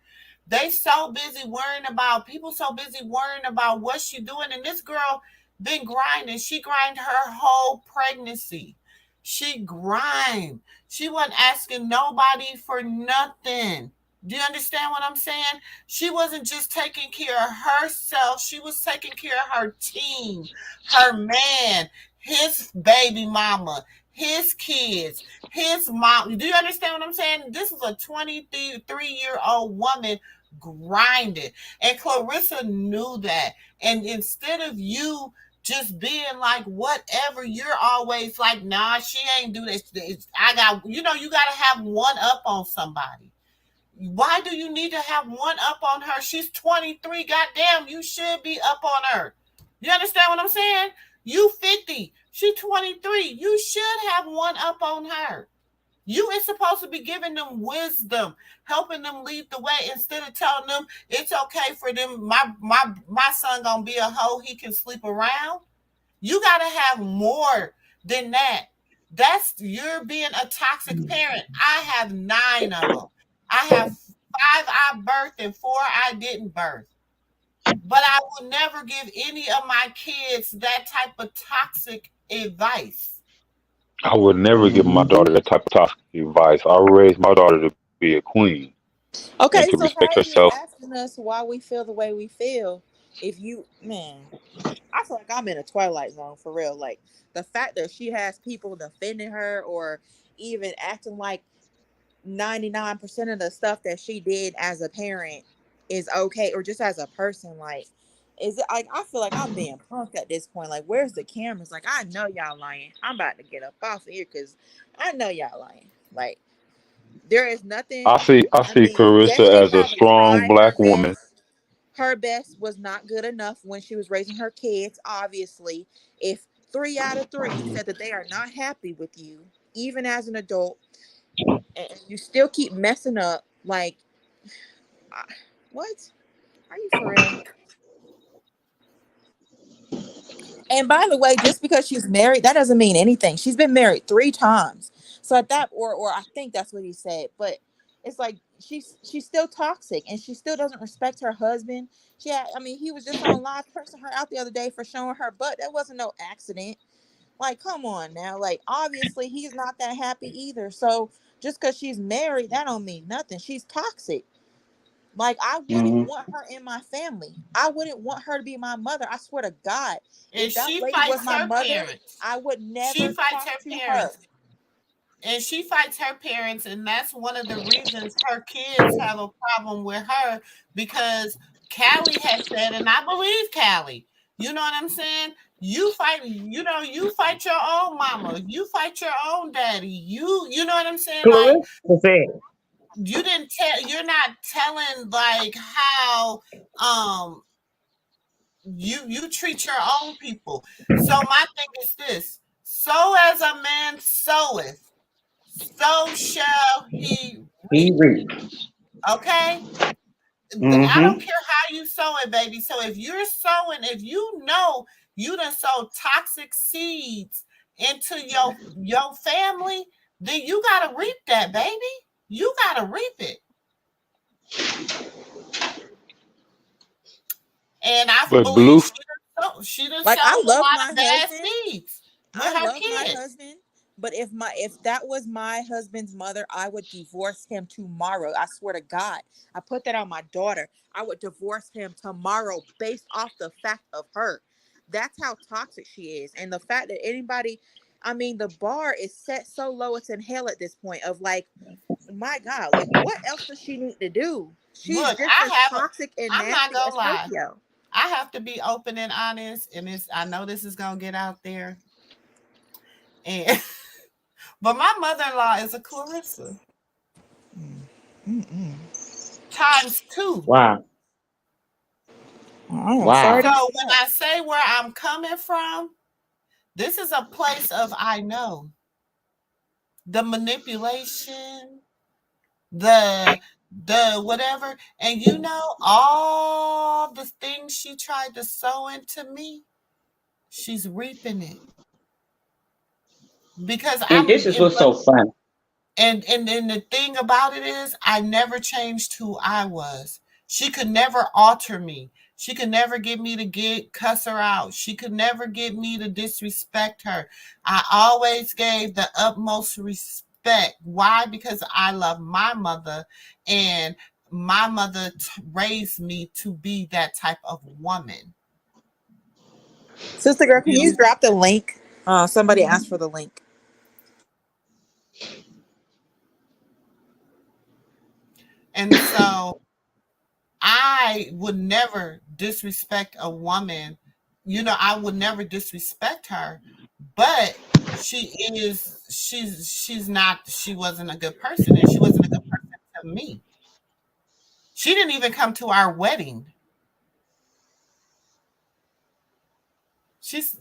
They so busy worrying about people, so busy worrying about what she doing. And this girl been grinding. She grind her whole pregnancy. She grind. She wasn't asking nobody for nothing. Do you understand what I'm saying? She wasn't just taking care of herself. She was taking care of her team, her man, his baby mama, his kids, his mom. Do you understand what I'm saying? This is a 23-year-old woman grinding. And Clarissa knew that. And instead of you just being like, whatever, you're always like, nah, she ain't do this. I got, you got to have one up on somebody. Why do you need to have one up on her? She's 23. Goddamn, you should be up on her. You understand what I'm saying? You 50. She 23. You should have one up on her. You is supposed to be giving them wisdom, helping them lead the way instead of telling them it's okay for them. My son gonna be a hoe. He can sleep around. You gotta have more than that. You're being a toxic parent. I have 9 of them. I have 5 I birthed and 4 I didn't birth. But I will never give any of my kids that type of toxic advice. I would never give my daughter that type of toxic advice. I raised my daughter to be a queen Okay, and to so respect how are you herself. asking us why we feel the way we feel? If you, man, I feel like I'm in a twilight zone for real. Like the fact that she has people defending her or even acting like 99% of the stuff that she did as a parent is okay, or just as a person, like, is it like I feel like I'm being punked at this point? Like, where's the cameras? Like, I know y'all lying. I'm about to get up off of here because I know y'all lying. Like, there is nothing. I I see mean, Clarissa Jaidyn as a probably strong tried her black woman. best. Her best was not good enough when she was raising her kids. Obviously, if 3 out of 3 said that they are not happy with you, even as an adult, and you still keep messing up, like, what? Are you for real? And by the way, just because she's married, that doesn't mean anything. She's been married 3 times. So at that, or I think that's what he said. But it's like she's still toxic, and she still doesn't respect her husband. I mean, he was just on live cursing her out the other day for showing her butt. That wasn't no accident. Like, come on now. Like, obviously he's not that happy either. So just because she's married, that don't mean nothing. She's toxic. Like, I wouldn't want her in my family. I wouldn't want her to be my mother. I swear to God, And if that she lady was fights my her mother, parents. I would She never fights talk her to her. parents. And she fights her parents, and that's one of the reasons her kids have a problem with her, because Callie has said, and I believe Callie, you know what I'm saying? You fight your own mama, you fight your own daddy, you know what I'm saying? Like, Clarissa said, you're not telling like how you treat your own people. So my thing is this: so as a man soweth, so shall he he reap. reached. Okay? I don't Mm-hmm. care how you sow it, baby. So if you're sowing, if you know you done sow toxic seeds into your family, then you gotta reap that, baby. You gotta reap it. And I But believe Blue, she done Like, I sowed a love lot my of bad husband. seeds with I her love my kids. husband, but if that was my husband's mother, I would divorce him tomorrow. I swear to God. I put that on my daughter. I would divorce him tomorrow based off the fact of her. That's how toxic she is. And the fact that anybody, I mean, the bar is set so low it's in hell at this point of like, my God, like, what else does she need to do? She's Look, just as toxic and I'm not nasty gonna as lie. Tokyo. I have to be open and honest, and I know this is gonna get out there. And but my mother-in-law is a Clarissa. Times 2. Wow. I'm sorry So Wow. to hear when that. I say where I'm coming from, This is a place of I know. The manipulation, the whatever, and you know all the things she tried to sow into me, she's reaping it because And I'm this is what's so fun. and the thing about it is I never changed who I was. She could never alter me. She could never get me to cuss her out. She could never get me to disrespect her. I always gave the utmost respect. Why? Because I love my mother, and my mother raised me to be that type of woman. Sister girl, can you drop the link? Somebody asked for the link. And so I would never disrespect a woman. You know, I would never disrespect her, but she's not, she wasn't a good person, and she wasn't a good person to me. She didn't even come to our wedding. She's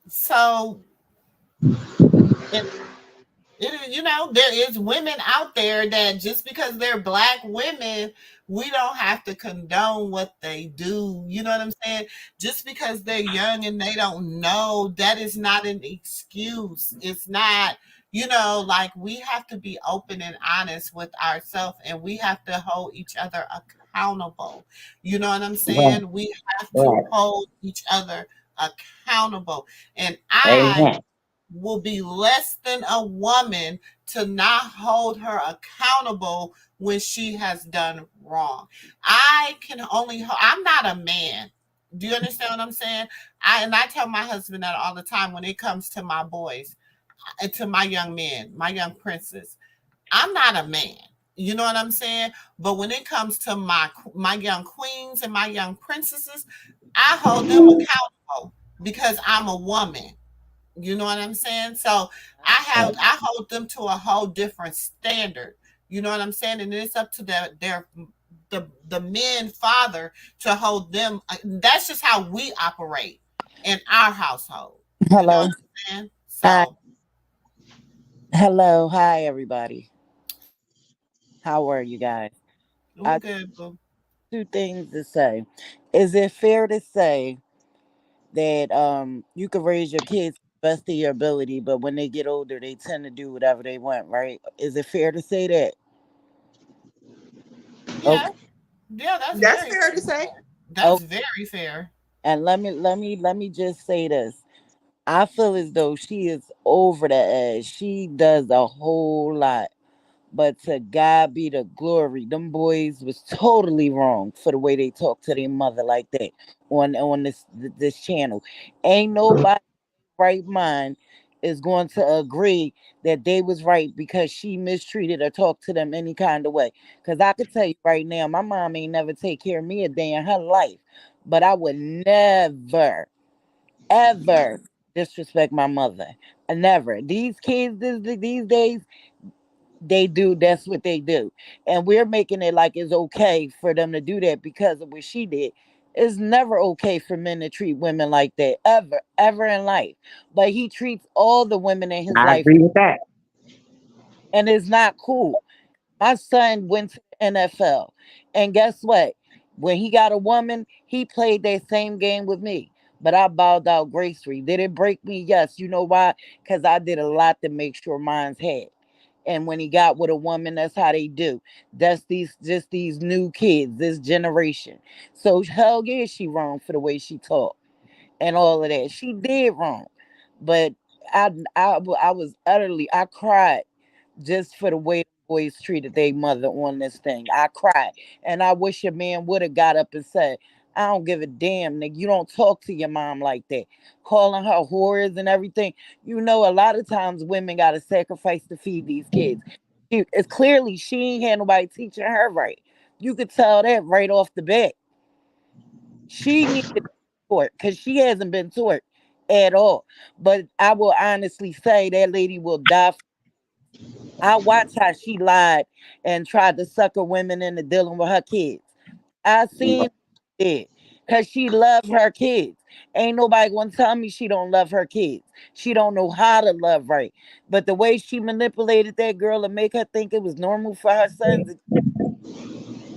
so you know, there is women out there that just because they're black women, we don't have to condone what they do. You know what I'm saying? Just because they're young and they don't know, that is not an excuse. It's not, you know, like we have to be open and honest with ourselves, and we have to hold each other accountable. You know what I'm Right. saying? We have to Right. hold each other accountable. And I Amen. will be less than a woman to not hold her accountable when she has done wrong. I can only, I'm not a man. Do you understand what I'm saying? I tell my husband that all the time when it comes to my boys and to my young men, my young princes. I'm not a man. You know what I'm saying? But when it comes to my young queens and my young princesses, I hold them accountable because I'm a woman. You know what I'm saying? So I hold them to a whole different standard. You know what I'm saying? And it's up to the men father to hold them. That's just how we operate in our household. You know Hello. what I'm saying? Hi. So Hello. Hi, everybody. How are you guys? we're I good, boo. two things to say. Is it fair to say that you can raise your kids to the best of your ability, but when they get older, they tend to do whatever they want, right? Is it fair to say that? Yeah, Okay. yeah, that's That's very, fair to very say. fair. That's Okay. very fair. And let me just say this. I feel as though she is over the edge. She does a whole lot. But to God be the glory. Them boys was totally wrong for the way they talk to their mother like that on this channel. Ain't nobody right mind is going to agree that they was right because she mistreated or talked to them any kind of way. Cause I could tell you right now, my mom ain't never take care of me a day in her life. But I would never, ever disrespect my mother. Never. These kids these days, they do, that's what they do, and we're making it like it's okay for them to do that because of what she did. It's never okay for men to treat women like that, ever in life. But he treats all the women in his I life, agree with that. and it's not cool. My son went to the NFL, and guess what? When he got a woman, he played that same game with me. But I bowed out gracefully. Did it break me? Yes. You know why? Because I did a lot to make sure mine's had. And when he got with a woman, that's how they do. That's these new kids, this generation. So hell yeah, she wrong for the way she talked and all of that. She did wrong, but I was utterly, I cried just for the way the boys treated their mother on this thing. I cried. And I wish a man would have got up and said, I don't give a damn, nigga. You don't talk to your mom like that. Calling her whores and everything. You know, a lot of times women got to sacrifice to feed these kids. It's clearly she ain't had nobody teaching her right. You could tell that right off the bat. She needed to be taught because she hasn't been taught at all. But I will honestly say that lady will die. I watched how she lied and tried to sucker women into dealing with her kids. I seen it. Cause she love her kids. Ain't nobody gonna tell me she don't love her kids. She don't know how to love right. But the way she manipulated that girl and make her think it was normal for her sons,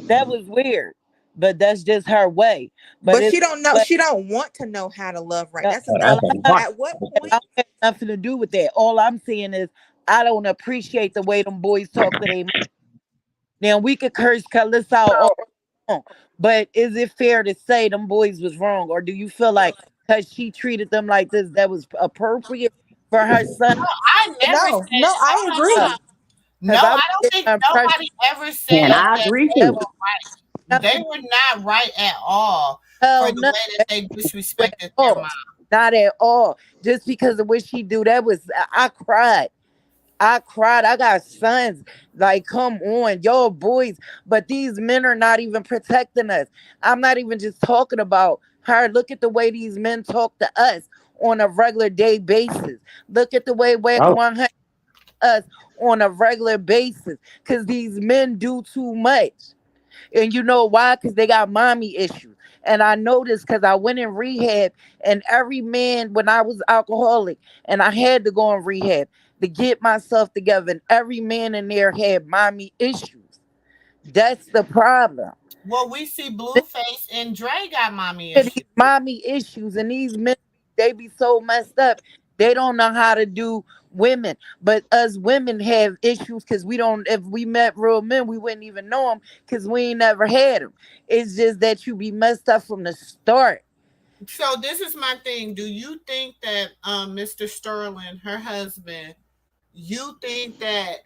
that was weird. But that's just her way. But But it's she don't know. but She don't want to know how to love right. no, That's all another I'm thing. not At what point? I don't have nothing to do with that. All I'm saying is I don't appreciate the way them boys talk to their. Now we could curse Clarissa out all wrong, but is it fair to say them boys was wrong, or do you feel like because she treated them like this, that was appropriate for her son? No, I never No, said. no, I Hold agree. on. No, Because I was I don't getting think the impression nobody ever And said I that agree they that too. was were right. They nothing. were not right at all for Hell the no, way that that they was disrespected at their all. mom. Not at all. Just because of what she do, that was I cried. I cried. I got sons. Like, come on, y'all boys. But these men are not even protecting us. I'm not even just talking about her. Look at the way these men talk to us on a regular day basis. Look at the way Wack Oh, 100 us on a regular basis. Because these men do too much. And you know why? Because they got mommy issues. And I know this because I went in rehab, and every man, when I was alcoholic, and I had to go in rehab to get myself together, and every man in there had mommy issues. That's the problem. Well, we see Blueface and Dre got mommy These issues. mommy issues, and these men, they be so messed up. They don't know how to do women, but us women have issues because we don't. If we met real men, we wouldn't even know them because we ain't never had them. It's just that you be messed up from the start. So this is my thing. Do you think that Mr. Sterling, her husband, you think that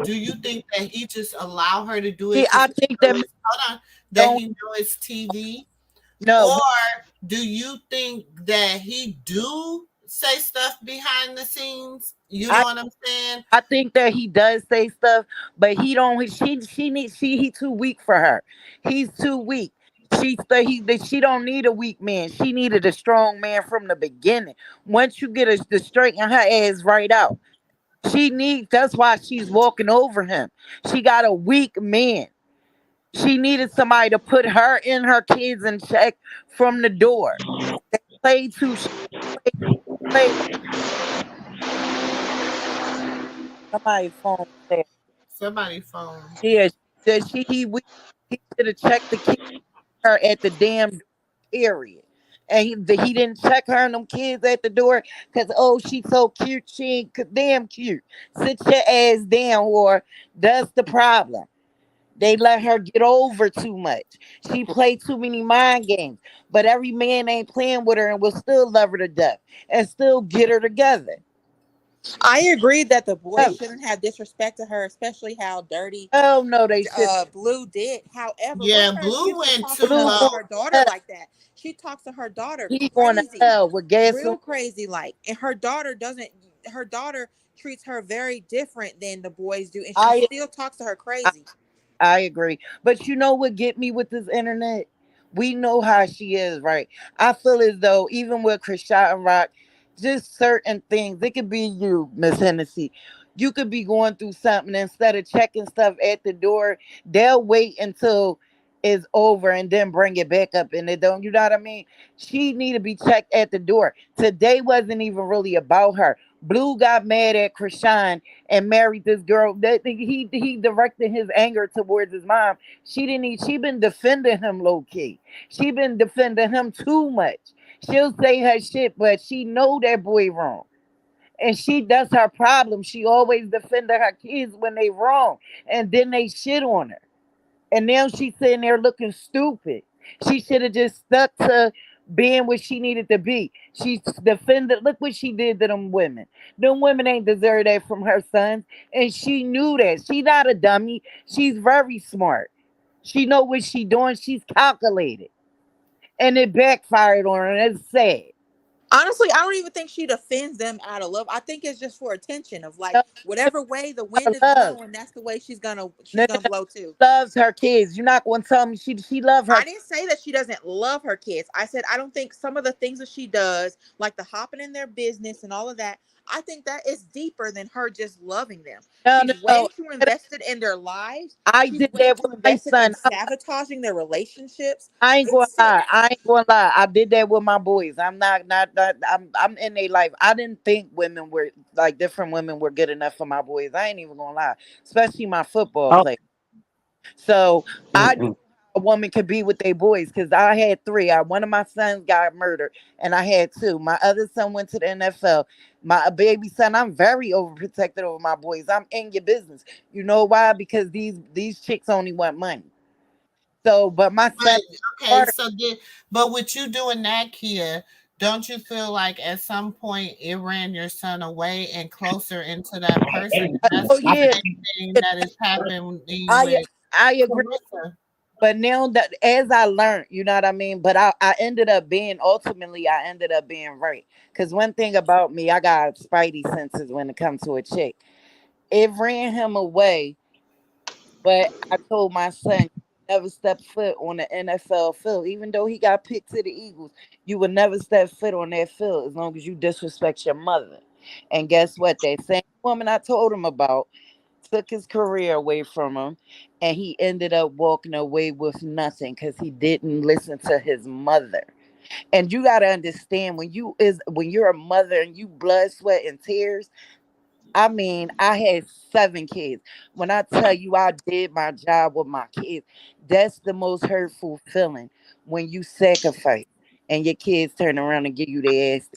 do you think that he just allow her to do it because I he think know that men it's hold on that don't he know it's TV? know. Or do you think that he do say stuff behind the scenes? You know I what I'm saying? I think that he does say stuff, but he don't. She needs. He too weak for her. He's too weak. She don't need a weak man. She needed a strong man from the beginning. Once you get to straighten her ass right out, she needs. That's why she's walking over him. She got a weak man. She needed somebody to put her and her kids in check from the door. They play too. She play. Somebody's phone there. Somebody phone. Yeah, that she he should have checked the kid her at the damn period. And he didn't check her and them kids at the door because, oh, she's so cute. She ain't damn cute. Sit your ass down, or that's the problem. They let her get over too much. She played too many mind games. But every man ain't playing with her and will still love her to death and still get her together. I agree that the boys Oh, shouldn't have disrespected her, especially how dirty hell no, they should. Blue did. However, for Yeah, her to Blue get to went talking too Blue to low. going her to daughter hell. like that, she talks to her daughter He going to crazy, hell with gas. real crazy like. And her daughter doesn't. Her daughter treats her very different than the boys do, and she I still talks to her I crazy. I agree. But you know what get me with this internet? We know how she is, right? I feel as though even with Krisha and Rock, just certain things, it could be you, Miss Hennessy. You could be going through something instead of checking stuff at the door, they'll wait until it's over and then bring it back up and it don't, you know what I mean? She need to be checked at the door. Today wasn't even really about her. Blue got mad at Krishan and married this girl. That he directed his anger towards his mom. She been defending him low key. She been defending him too much. She'll say her shit, but she know that boy wrong. And that's her problem. She always defended her kids when they wrong. And then they shit on her. And now she's sitting there looking stupid. She should have just stuck to being what she needed to be. She defended. Look what she did to them women. Them women ain't deserve that from her sons, and she knew that. She not a dummy. She's very smart. She know what she doing. She's calculated, and it backfired on her. And it's sad. Honestly, I don't even think she defends them out of love. I think it's just for attention of like No, whatever way the out wind of is love. blowing, that's the way she's gonna Nigga blow too. loves her kids. You're not gonna tell me she love I her. didn't say that she doesn't love her kids. I said I don't think some of the things that she does, like the hopping in their business and all of that, I think that is deeper than her just loving them. No, She's way no. too invested in their lives. I She's did way that too with my invested in son. sabotaging their relationships. I ain't gonna It's sick. lie. I ain't gonna lie. I did that with my boys. I'm not. I'm in their life. I didn't think women were like different women were good enough for my boys. I ain't even gonna lie. Especially my football Oh, play. So I knew mm-mm. how a woman could be with their boys because I had three. One of my sons got murdered, and I had two. My other son went to the NFL. My baby son, I'm very overprotected over my boys. I'm in your business. You know why? Because these chicks only want money. So, but my son, But okay, but with you doing that, Kia, don't you feel like at some point it ran your son away and closer into that person? That's oh the yeah, same thing that is happening I with I agree. Clarissa. But now that as I learned, you know what I mean. But I ended up being ultimately I ended up being right. Because one thing about me, I got spidey senses when it comes to a chick. It ran him away, but I told my son never step foot on the NFL field, even though he got picked to the Eagles. You would never step foot on that field as long as you disrespect your mother. And guess what? That same woman I told him about took his career away from him, and he ended up walking away with nothing because he didn't listen to his mother. And you got to understand when you're a mother and you blood sweat and tears. I mean, I had 7 kids. When I tell you I did my job with my kids, that's the most hurtful feeling when you sacrifice and your kids turn around and give you their ass.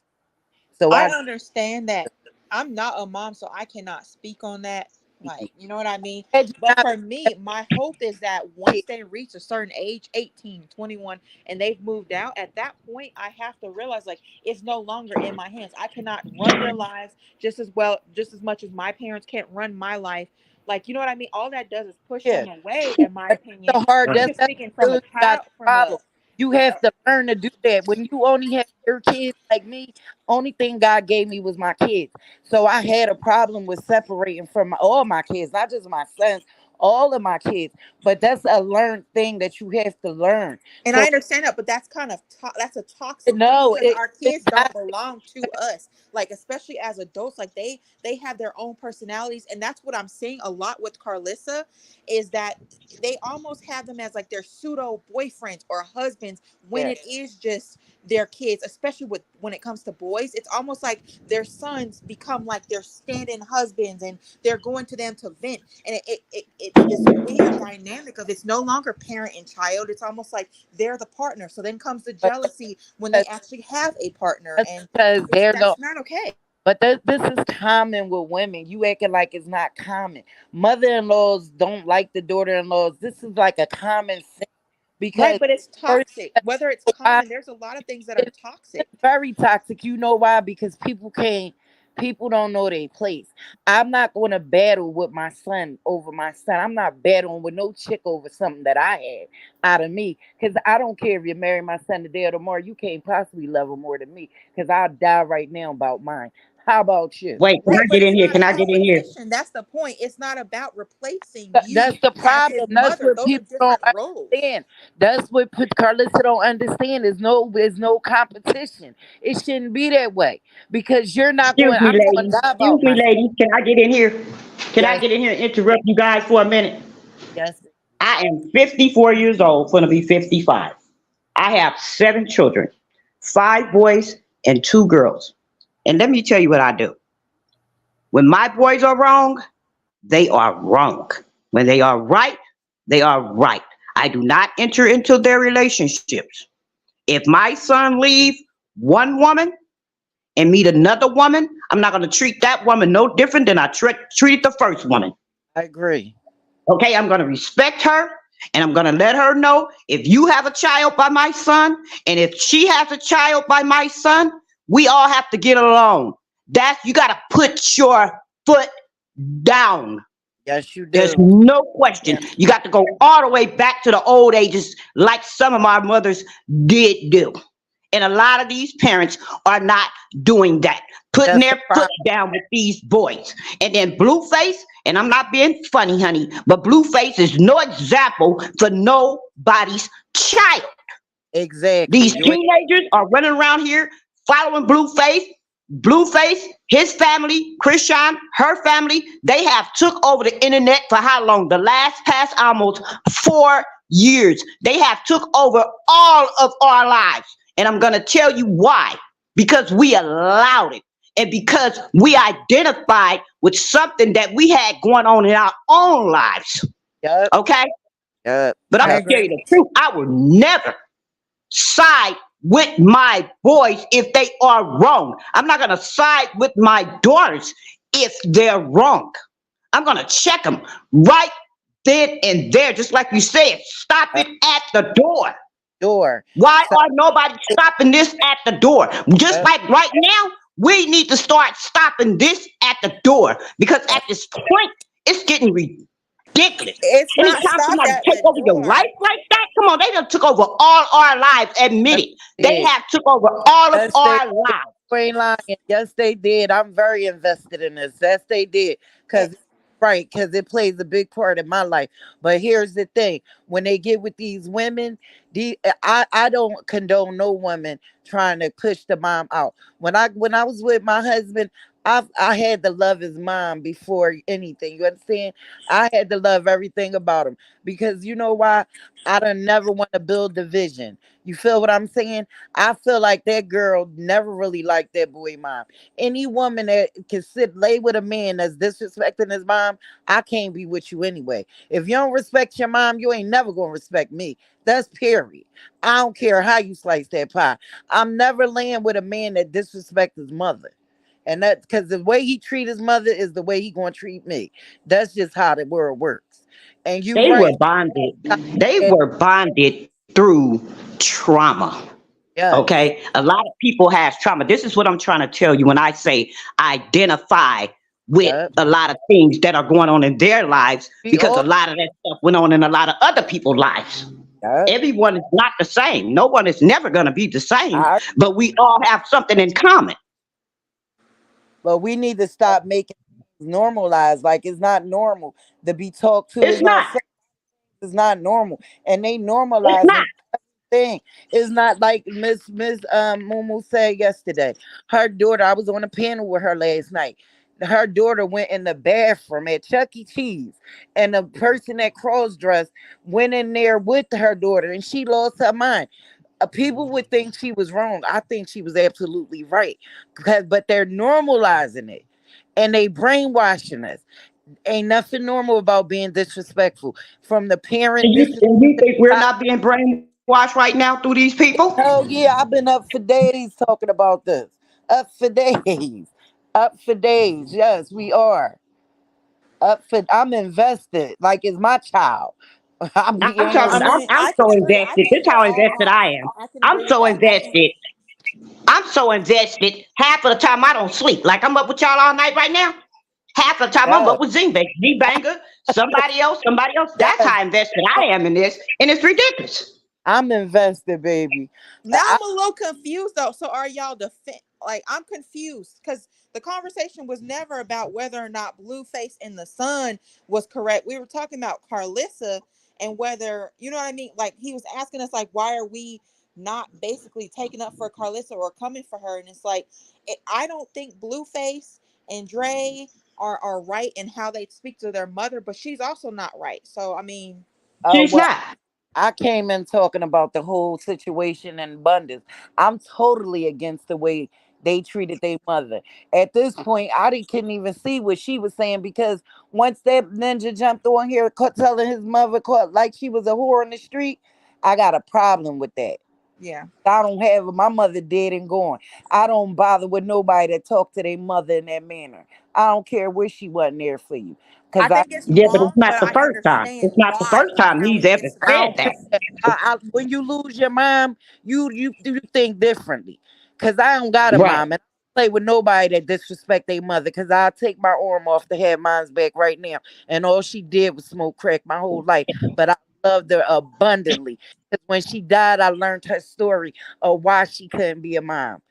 So I I understand that. I'm not a mom, so I cannot speak on that. Like, you know what I mean? had you But not for me, my hope is that once they reach a certain age, 18, 21, and they've moved out, at that point, I have to realize like it's no longer in my hands. I cannot run their lives just as well, just as much as my parents can't run my life. Like, you know what I mean? All that does is push yeah. them away, in my But opinion. that's the hard. I'm That's just that's speaking from a really got child, the from a problem. You have to learn to do that. When you only have your kids like me, only thing God gave me was my kids. So I had a problem with separating from all my kids, not just my sons, all of my kids. But that's a learned thing that you have to learn. And I So understand that, but that's kind of that's a toxic thing no, because our it kids don't got belong to us. Like especially as adults, like they have their own personalities, and that's what I'm seeing a lot with Carlissa, is that they almost have them as like their pseudo boyfriends or husbands when yeah. it is just their kids. Especially with when it comes to boys, it's almost like their sons become like their stand-in husbands, and they're going to them to vent. And it's this weird dynamic of it's no longer parent and child. It's almost like they're the partner. So then comes the But jealousy when they that's, actually have a partner, that's and because they're the that's not okay. but this is common with women. You acting like it's not common. Mother-in-laws don't like the daughter-in-laws. This is like a common thing Right, because but it's first toxic. Whether it's why common, there's a lot of things that are toxic. it's very toxic. You know why? Because people don't know their place. I'm not going to battle with my son over my son. I'm not battling with no chick over something that I had out of me. Because I don't care if you marry my son today or tomorrow. You can't possibly love him more than me. Because I'll die right now about mine. How about you? Wait, can Right, I but get in it's here? not Can a I get in here? competition. That's the point. It's not about replacing you That's the as his problem. That's mother. what Those are people don't different roles. understand. That's what Carlissa don't understand. There's no competition. It shouldn't be that way because you're not going. Excuse me, I'm going ladies. to die Excuse about me, myself. ladies. Can I get in here? Can I Yes, get in here and interrupt you guys for a minute? yes. I am 54 years old, going to be 55. I have 7 children, 5 boys and 2 girls. And let me tell you what I do. When my boys are wrong, they are wrong. When they are right, they are right. I do not enter into their relationships. If my son leave one woman and meet another woman, I'm not going to treat that woman no different than I treated the first woman. I agree. Okay, I'm going to respect her and I'm going to let her know if you have a child by my son and if she has a child by my son, we all have to get along. You got to put your foot down. Yes, you There's do. no question. Yes, You got to go all the way back to the old ages like some of my mothers did do. And a lot of these parents are not doing that, putting that's the their foot problem. down with these boys. And then Blueface, and I'm not being funny, honey, but Blueface is no example for nobody's child. Exactly. These You ain't teenagers are running around here following Blueface. Blueface, his family, Christian, her family, they have took over the internet for how long? The last past almost 4 years. They have took over all of our lives. And I'm going to tell you why. Because we allowed it. And because we identified with something that we had going on in our own lives. Yep. Okay? Yep. But I'm going to tell you the truth. I will never side with my boys if they are wrong. I'm not going to side with my daughters if they're wrong. I'm going to check them right then and there, just like you said. Stop it at the door. Why are nobody stopping this at the door? Just like right now, we need to start stopping this at the door, because at this point, it's getting ridiculous. It's not Anytime stopped somebody at take the over your door. life like that, come on, they done took over all our lives. Admit it. They have took over all of our lives. Ain't lying. Yes, they did. I'm very invested in this. Yes, they did. Because it plays a big part in my life. But here's the thing: when they get with these women, I don't condone no woman trying to push the mom out. When I was with my husband, I had to love his mom before anything. You understand? I had to love everything about him, because you know why? I don't never want to build division. You feel what I'm saying? I feel like that girl never really liked that boy mom. Any woman that can lay with a man that's disrespecting his mom, I can't be with you anyway. If you don't respect your mom, you ain't never gonna respect me. That's period. I don't care how you slice that pie. I'm never laying with a man that disrespects his mother. And that, because the way he treat his mother is the way he gonna treat me. That's just how the world works. And you They were right. bonded. They were bonded through trauma. Yes. Okay. A lot of people have trauma. This is what I'm trying to tell you when I say identify with a lot of things that are going on in their lives, because a lot of that stuff went on in a lot of other people's lives. Everyone is not the same. No one is never going to be the same, but we all have something in common. But we need to stop making things normalized. Like, it's not normal to be talked to. It's not. It's not normal, and they normalizing thing. It's not like Miss MooMoo said yesterday. Her daughter, I was on a panel with her last night. Her daughter went in the bathroom at Chuck E. Cheese, and the person that cross-dressed went in there with her daughter, and she lost her mind. People would think she was wrong. I think she was absolutely right, but they're normalizing it, and they brainwashing us. Ain't nothing normal about being disrespectful from the parent. And you think we're not being brainwashed right now through these people? Oh yeah, I've been up for days talking about this. Up for days. Up for days. Yes, we are. I'm invested. Like it's my child. I'm so invested. This is how invested I am. I'm so invested. I'm so invested. Half of the time I don't sleep. Like I'm up with y'all all night right now. Half of the time I'm up with Z-Banger, somebody else. That's how invested I am in this. And it's ridiculous. I'm invested, baby. Now I'm a little confused though. So are y'all like, I'm confused because the conversation was never about whether or not Blueface and the son was correct. We were talking about Clarissa and whether, you know what I mean? Like he was asking us, like, why are we not basically taking up for Clarissa or coming for her? And it's like, I don't think Blueface and Dre are right in how they speak to their mother, but she's also not right. So I mean, she's not. I came in talking about the whole situation in abundance. I'm totally against the way they treated their mother. At this point, couldn't even see what she was saying, because once that ninja jumped on here telling his mother like she was a whore in the street, I got a problem with that. Yeah. I don't have my mother dead and gone. I don't bother with nobody that talk to their mother in that manner. I don't care where she wasn't there for you. I think it's but wrong, it's not but the I first time. understand It's not the why first time he's ever said that. when you lose your mom, you think differently. Cause I don't got a mom, and I don't play with nobody that disrespect their mother. Cause I'll take my arm off to have mine's back right now. And all she did was smoke crack my whole life, but I loved her abundantly. Cause when she died, I learned her story of why she couldn't be a mom.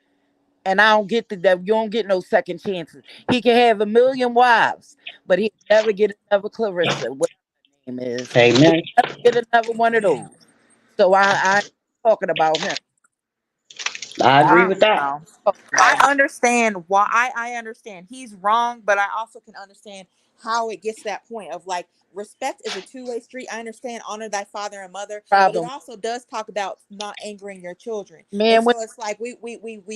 And I don't get that. You don't get no second chances. He can have a million wives, but he'll never get another Clarissa, whatever her name is. Amen. He'll never get another one of those. So I ain't talking about him. I agree I with don't that. know. I understand why I understand he's wrong, but I also can understand how it gets to that point of like respect is a two-way street. I understand honor thy father and mother, but it Problem, also does talk about not angering your children. And man. so it's like we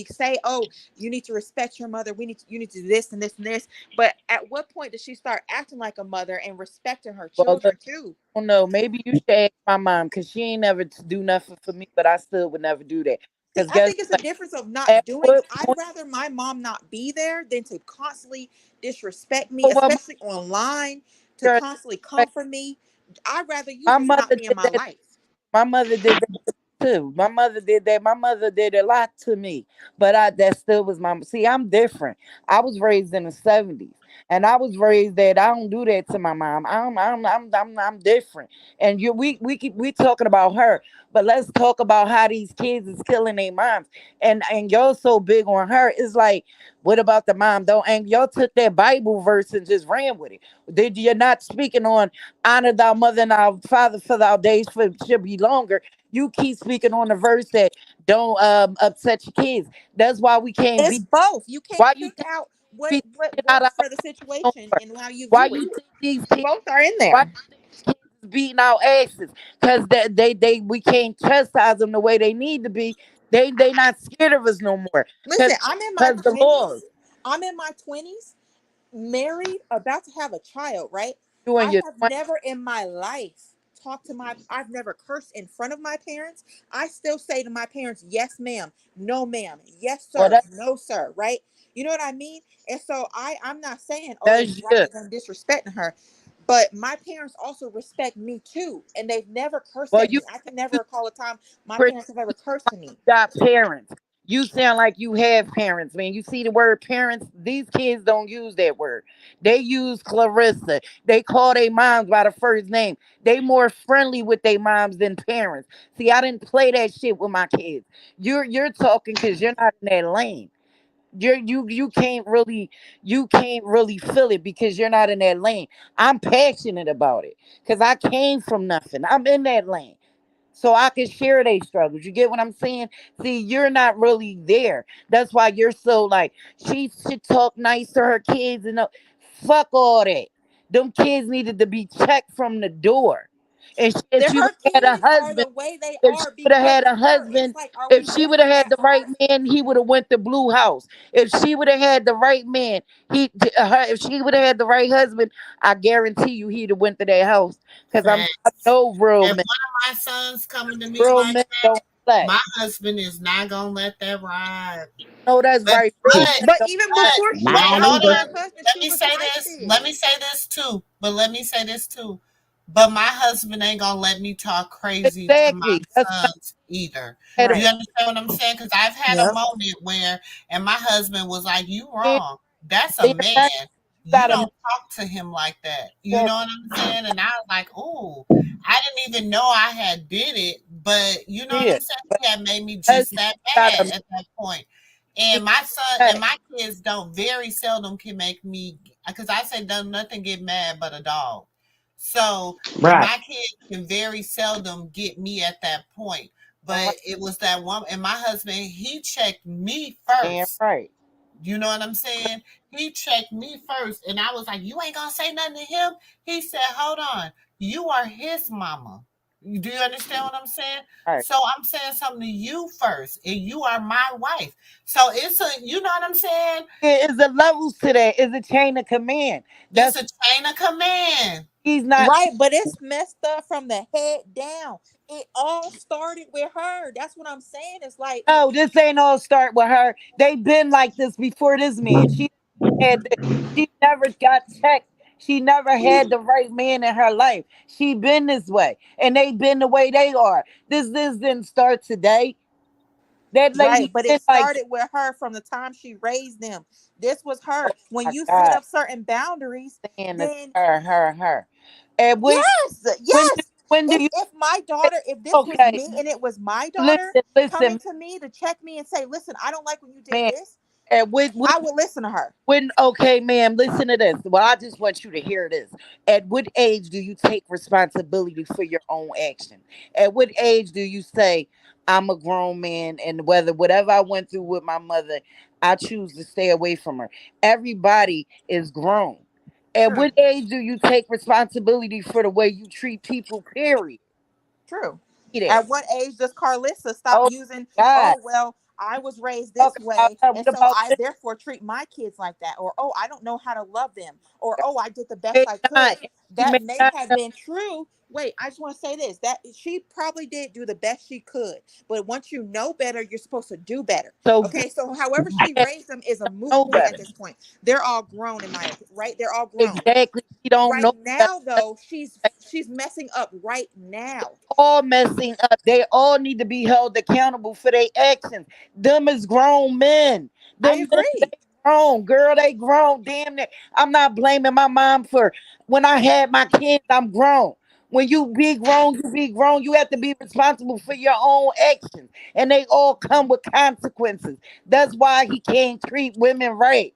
say, oh, you need to respect your mother. You need to do this and this and this. But at what point does she start acting like a mother and respecting her Well, look, children too? I don't know. Maybe you should ask my mom because she ain't never do nothing for me, but I still would never do that. See, Because I guess think it's a what? difference of not At doing. what I'd point? rather my mom not be there than to constantly disrespect me, Oh, well, especially online, to mother, constantly come for me. I'd rather you my just not mother be in did my that. life. My mother did that too. My mother did that. My mother did a lot to me, but that still was my. See, I'm different. I was raised in the '70s, and I was raised that I don't do that to my mom. I'm different. And we talking about her, but let's talk about how these kids is killing their moms. And y'all so big on her. It's like, what about the mom? Don't and y'all took that Bible verse and just ran with it. Did you not speaking on honor thy mother and our father for thy days for should be longer? You keep speaking on the verse that don't upset your kids. That's why we can't It's be. both. You can't Why you pick think out what we what get out of works for the our situation more? and how you Why view it. you think these kids? Both are in Why there. you think these kids is beating our asses? Because they we can't chastise them the way they need to be. They not scared of us no more. Listen, Because I'm in my the laws. 20s. I'm in my 20s, married, about to have a child, right? You and I your have 20. never in my life I've never cursed in front of my parents. I still say to my parents, yes, ma'am, no, ma'am, yes, Well, sir, no, sir, right? You know what I mean? And so I'm not saying, oh, it's that's right you. that I'm disrespecting her. But my parents also respect me too. And they've never cursed Well, at me. I can never recall a time my Chris, parents have ever cursed to me. got parents. You sound like you have parents, man. You see the word parents? These kids don't use that word. They use Clarissa. They call their moms by the first name. They more friendly with their moms than parents. See, I didn't play that shit with my kids. You're talking because you're not in that lane. You you can't really feel it because you're not in that lane. I'm passionate about it because I came from nothing. I'm in that lane so I can share their struggles. You get what I'm saying? See, you're not really there. That's why you're so like she should talk nice to her kids and fuck all that. Them kids needed to be checked from the door. And if she would Her have had a kids are husband, the way they if she are would have because had of a her. It's husband, like, are if we she would have really had that the right hard? man, he would have went to Blue House. If she would have had the right man, if she would have had the right husband, I guarantee you he'd have went to their house. Cause I Facts. know real If one men. of my sons coming to me Real like men that, don't play. my husband is not gonna let that ride. No, that's But right. Real men but But don't even play. before she wait, I got don't hold with either. her on. husband, Let she me was say like this. Let this. me say this too. But let me say this too. But my husband ain't gonna let me talk crazy to my Exactly. That's what sons either. I said. Do you Right. understand what I'm saying? Because I've had a Yep. moment where, and my husband was like, "You Yeah, wrong. That's a yeah, man. you You gotta know don't talk to him like that." You that. know what I'm saying? And I was like, "Oh, I didn't even know I had did it." But you know what Yeah, I'm saying? but He had made me that's just that gotta bad at that point. And my son and respect. my kids don't very seldom can make me because I say don't nothing get mad but a dog. So and Right. my kids can very seldom get me at that point. All right, But it was that one and my husband, he checked me damn first. right. You know what I'm saying? He checked me first, and I was like, "You ain't gonna say nothing to him." He said, "Hold on, you are his mama. Do you understand what I'm saying? All right. So I'm saying something to you first, and you are my wife. So it's a, you know what I'm saying? Yeah, is the levels to that. Is a chain of command. It's That's a chain of command. he's not. Right, but it's messed up from the head down. It all started with her. That's what I'm saying. It's like, No, this ain't all start with her. They been like this before this man. She had the, she never got checked. She never had the right man in her life. She been this way, and they been the way they are. This didn't start today. That right, lady but been it like started with her from the time she raised them. This was her. oh When my you set god, up certain boundaries, saying it's then her. And yes, when yes. when do you If my daughter, if this was okay? me and it was my daughter Listen, coming listen, to me to check me and say, listen, I don't like when you did man, this. And with I would listen to her. okay, ma'am, listen to this. Well, I just want you to hear this. At what age do you take responsibility for your own action? At what age do you say, I'm a grown man, and whatever I went through with my mother, I choose to stay away from her? Everybody is grown. At True. what age do you take responsibility for the way you treat people, period? True. It. At what age does Clarissa stop Oh, using, God. oh, well, I was raised this Talk about way, that. and What so about I this? therefore treat my kids like that? Or, oh, I don't know how to love them. Or, oh, I did the May best I not. could. She That may may not have have been true. Wait, I just want to say this, that she probably did do the best she could. But once you know better, you're supposed to do better. so good. Okay, so however she Yeah, raised them is a moot know point at better. this point. They're all grown in my opinion, right? They're all grown. Exactly. She don't Right know better. now, though, she's messing up right now. All messing up. They all need to be held accountable for their actions. Them is grown men. I Them men, they agree. grown. Girl, they grown. Damn it. I'm not blaming my mom for when I had my kids, I'm grown. When you be grown, you be grown. You have to be responsible for your own actions. And they all come with consequences. That's why he can't treat women right.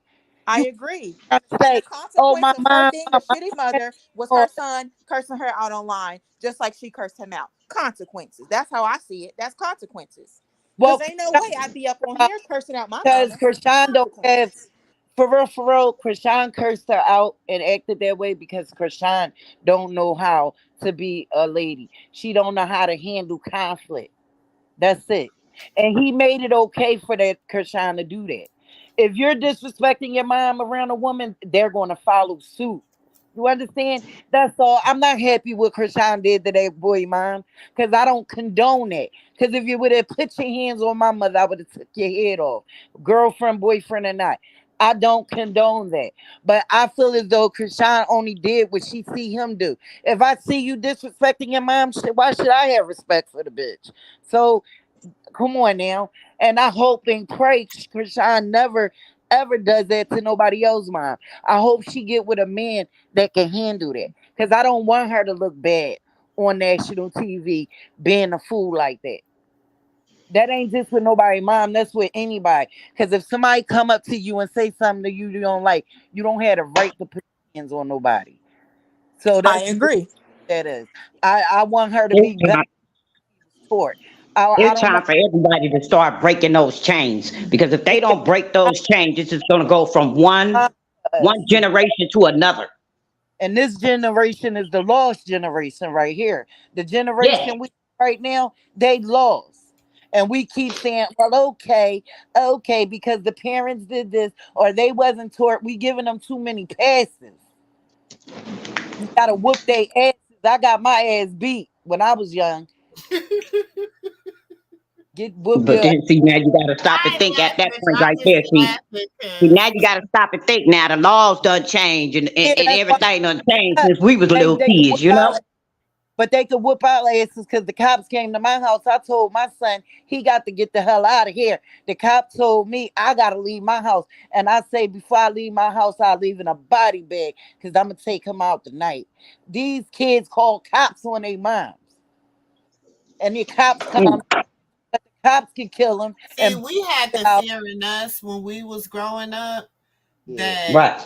I You agree. can't And the say, oh, consequence my of her mom, being a my shitty mother was mom. her son cursing her out online, just like she cursed him out. Consequences. That's how I see it. That's consequences. Because Well, ain't no way I'd be up on here cursing out my because mama. Krishan don't have, Consequences. for real, Krishan cursed her out and acted that way because Krishan don't know how to be a lady. She don't know how to handle conflict. That's it. And he made it okay for that Krishan to do that. If you're disrespecting your mom around a woman, they're going to follow suit. You understand? That's all. I'm not happy what Krishan did to that boy, mom, because I don't condone it. Because if you would have put your hands on my mother, I would have took your head off, girlfriend, boyfriend, or not. I don't condone that. But I feel as though Krishan only did what she see him do. If I see you disrespecting your mom, why should I have respect for the bitch? So come on now. And I hope and pray Krishan never ever does that to nobody else, mom. I hope she get with a man that can handle that. Because I don't want her to look bad on national TV being a fool like that. That ain't just with nobody, mom. That's with anybody. Because if somebody come up to you and say something that you don't like, you don't have the right to put your hands on nobody. So I that's just what agree. that is. I want her to It's be better time, taught. I it's don't time want for everybody to start breaking those chains. Because if they don't break those chains, it's just going to go from one us. generation to another. And this generation is the lost generation right here. The Yes. generation we right now, they lost. And we keep saying, well, okay, because the parents did this or they wasn't taught. We giving them too many passes. You gotta whoop their asses. I got my ass beat when I was young. Get whoop But your then, see, now you got to stop and I ain't think at that laughing. point I'm right just there. laughing See, now because you got to stop and think. Now the laws done change yeah, and that's why everything done changed since we was they little they could kids, whoop you know? out. But they could whoop out asses because the cops came to my house. I told my son he got to get the hell out of here. The cop told me I got to leave my house. And I say, before I leave my house, I leave in a body bag because I'm going to take him out tonight. These kids call cops on their moms. And the cops come, the cops can kill them see, and we had the out. fear in us when we was growing up Yeah, that Right.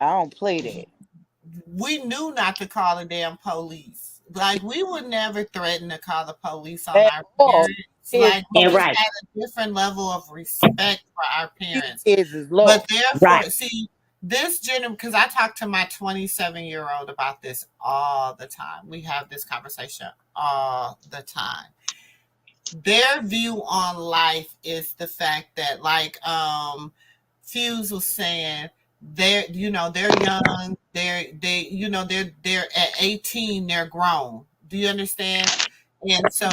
I don't play that. we knew not to call the damn police. Like we would never threaten to call the police on At our all. parents. Kids, Like we And just right, had a different level of respect for our these parents. kids is But lost. right. therefore, see, this generation, because I talk to my 27-year-old about this all the time. We have this conversation all the time. Their view on life is the fact that, like, Fuse was saying, they're young, they're at 18, they're grown. Do you understand? And so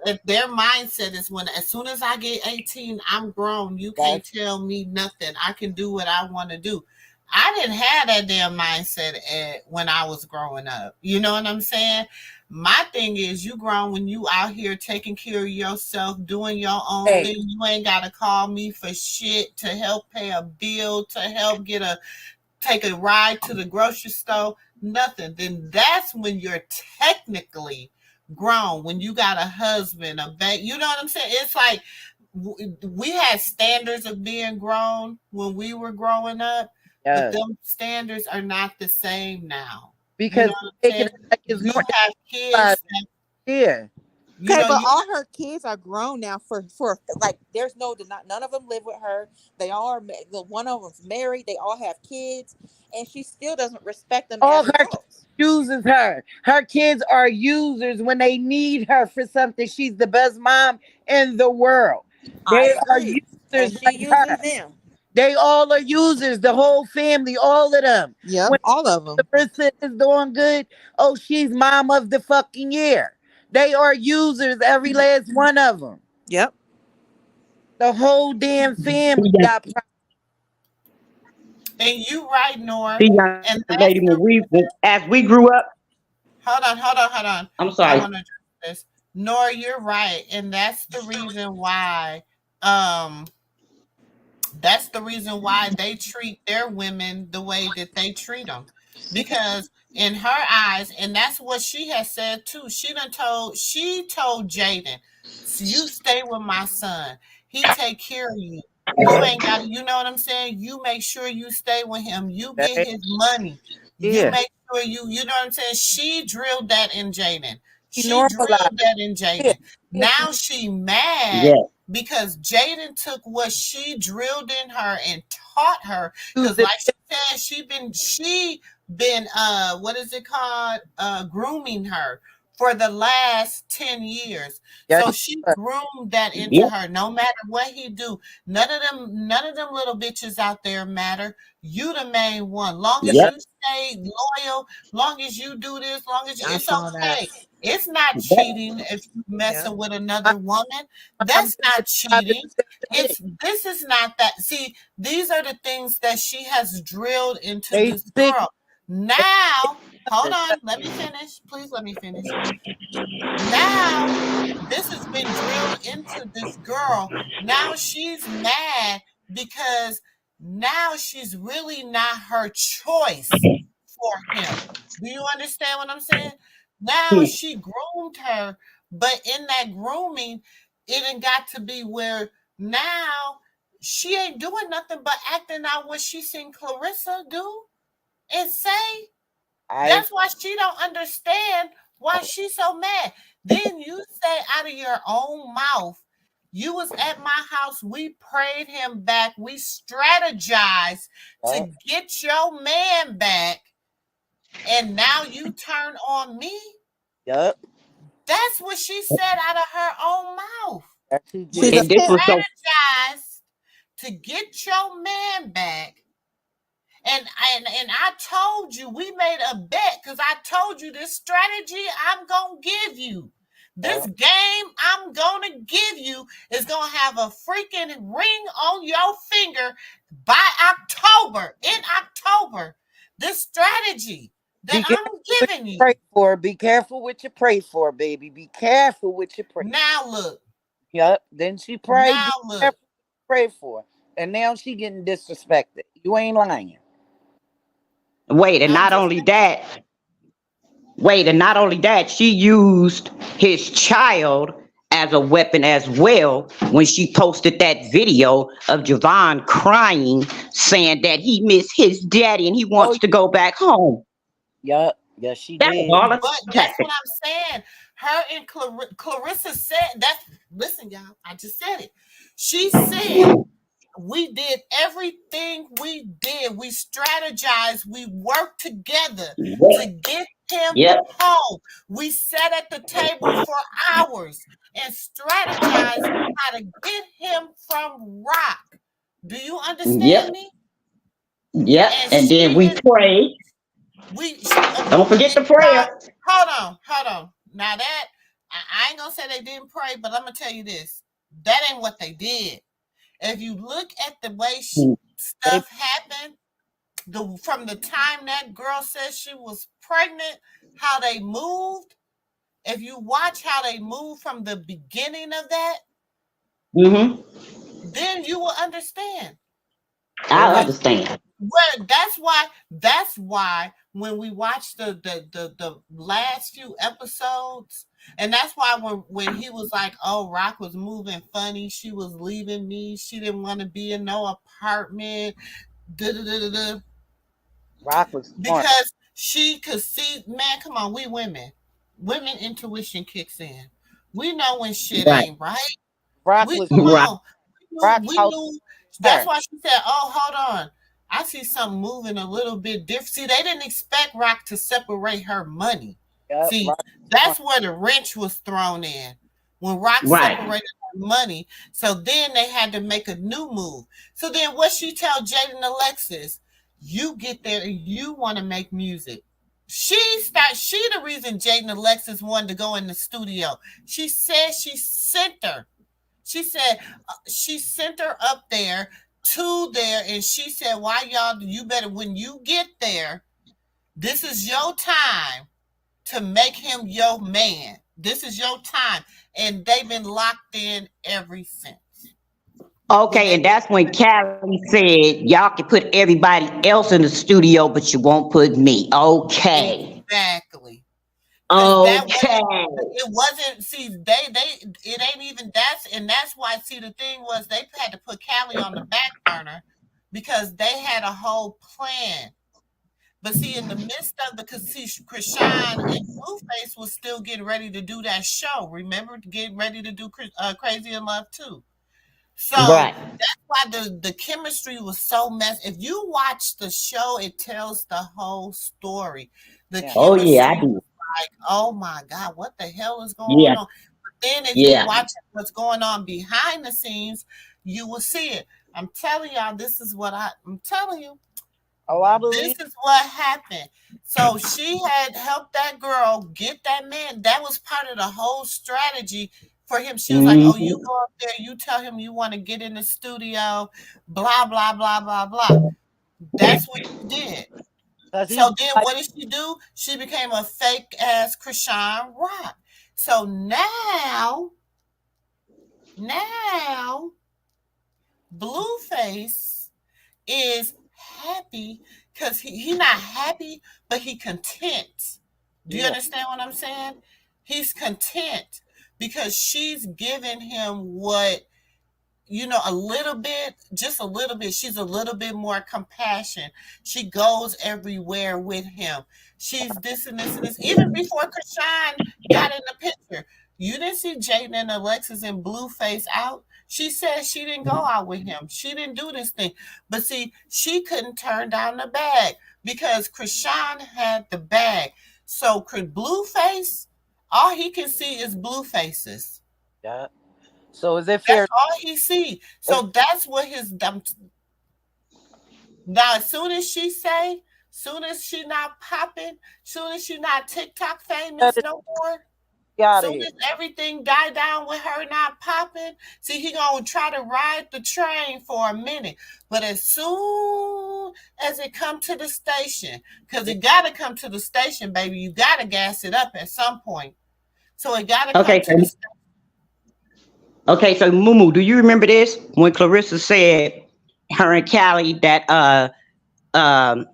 at their mindset is when as soon as I get 18, I'm grown. You can't That's tell me nothing. I can do what I want to do. I didn't have that damn mindset when I was growing up. You know what I'm saying? My thing is, you grown when you out here taking care of yourself, doing your own hey, thing. You ain't gotta call me for shit to help pay a bill, to help take a ride to the grocery store, nothing. Then that's when you're technically grown. When you got a husband, a bank, you know what I'm saying? It's like we had standards of being grown when we were growing up, but them standards are not the same now. Because you know have kids here. Okay, but all her kids are grown now. For like, there's none of them live with her. They all are. One of them's married. They all have kids, and she still doesn't respect them All as her adults. uses her. Her kids are users when they need her for something. She's the best mom in the world. They are users And she like uses her. them. They all are users. The whole family, all of them. Yep, when all of them. Clarissa is doing good. Oh, she's mom of the fucking year. They are users, every last one of them. Yep. The whole damn family got. And you right, Nora. See, young lady, as we grew up. Hold on. I'm sorry. I want to address this. Nora, you're right, and that's the reason why. That's the reason why they treat their women the way that they treat them, because in her eyes, and that's what she has said too. She told Jaden, so you stay with my son. He take care of you. You ain't got, you know what I'm saying? You make sure you stay with him. You get his money. You make sure you know what I'm saying? She drilled that in Jaden. She drilled that in Jaden. Now she mad because Jaden took what she drilled in her and taught her. Because like she said, she been what is it called? Grooming her for the last 10 years. So she groomed that into her. No matter what he do, none of them little bitches out there matter. You the main one. Long as you stay loyal, long as you do this, long as it's okay. It's not cheating if you're messing with another woman. That's not cheating. This is not that. See, these are the things that she has drilled into this girl. Now, hold on, let me finish. Please let me finish. Now, this has been drilled into this girl. Now she's mad because now she's really not her choice for him. Do you understand what I'm saying? Now she groomed her, but in that grooming, it ain't got to be where now she ain't doing nothing but acting out what she seen Clarissa do and say. That's why she don't understand why she's so mad. Then you say out of your own mouth, you was at my house, we prayed him back, we strategized to get your man back, and now you turn on me? Yep. That's what she said out of her own mouth. We And this was so strategized to get your man back. And I told you, we made a bet because I told you this strategy I'm going to give you. This game I'm going to give you is going to have a freaking ring on your finger by October. In October, this strategy that I'm giving you. Pray for. Be careful what you pray for, baby. Be careful what you pray. Now look. Yep. Then she prayed. Now look. Pray for. And now she getting disrespected. You ain't lying. Wait, and not only that, she used his child as a weapon as well when she posted that video of Javon crying, saying that he missed his daddy and he wants to go back home. Yep. Yes, she did. But that's what I'm saying. Her and Clarissa said that. Listen, y'all, I just said it. She said, we did everything we did. We strategized. We worked together to get him home. We sat at the table for hours and strategized how to get him from Rock. Do you understand me? Yep. And then we prayed. Don't forget the prayer. Hold on. Now that I ain't gonna say they didn't pray, but I'm gonna tell you this: that ain't what they did. If you look at the way stuff happened, from the time that girl said she was pregnant, how they moved. If you watch how they moved from the beginning of that, then you will understand. I understand. Well, that's why when we watched the last few episodes, and that's why when he was like, oh, Rock was moving funny, she was leaving me, she didn't want to be in no apartment, da, da, da, da, da. Rock was smart. Because she could see, man, come on, we women intuition kicks in. We know when shit Right. ain't right. Rock We was come Right. on. Rock We out knew. That's her. why she said, "Oh, hold on. I see something moving a little bit different." See, they didn't expect Rock to separate her money. Yep, See, Rock that's where the wrench was thrown in when Rock Right. separated her money. So then they had to make a new move. So then, what she tell Jaden and Alexis? You get there and you want to make music. She the reason Jaden and Alexis wanted to go in the studio. She said she sent her. She said she sent her up there to there, and she said, "Why y'all? You better when you get there. This is your time to make him your man. This is your time." And they've been locked in ever since. Okay, and that's when Callie said, y'all can put everybody else in the studio, but you won't put me. Okay. Exactly. Okay. It wasn't. See, it ain't even that's why. See, the thing was they had to put Callie on the back burner because they had a whole plan. But see, in the midst of because see, Krishan and Blueface was still getting ready to do that show. Remember, getting ready to do Crazy in Love too. So Right. that's why the chemistry was so messed. If you watch the show, it tells the whole story. The Oh yeah, chemistry I do. like, oh my God, what the hell is going Yeah. on? But then if you Yeah. watch what's going on behind the scenes, you will see it. I'm telling y'all, this is what I'm telling you. Oh, I believe. This is what happened. So she had helped that girl get that man. That was part of the whole strategy for him. She was like, oh, you Mhm. go up there, you tell him you want to get in the studio, blah, blah, blah, blah, blah. That's what she did. So then what did she do? She became a fake ass Krishan Rock. So now Blueface is happy because he not happy, but he content. Do you understand what I'm saying? He's content because she's giving him what a little bit, just a little bit. She's a little bit more compassion. She goes everywhere with him. She's this and this and this. Even before Krishan got in the picture, you didn't see Jaden and Alexis and Blueface out. She said she didn't go out with him. She didn't do this thing. But see, she couldn't turn down the bag because Krishan had the bag. So could Blueface, all he can see is blue faces. Yeah. So is it fair? That's all he see. So that's what his now. As soon as she not popping, soon as she not TikTok famous no more, soon as everything die down with her not popping, see he gonna try to ride the train for a minute. But as soon as it come to the station, because it gotta come to the station, baby, you gotta gas it up at some point. So it gotta come to the station. Okay, so MooMoo, do you remember this when Clarissa said her and Callie that um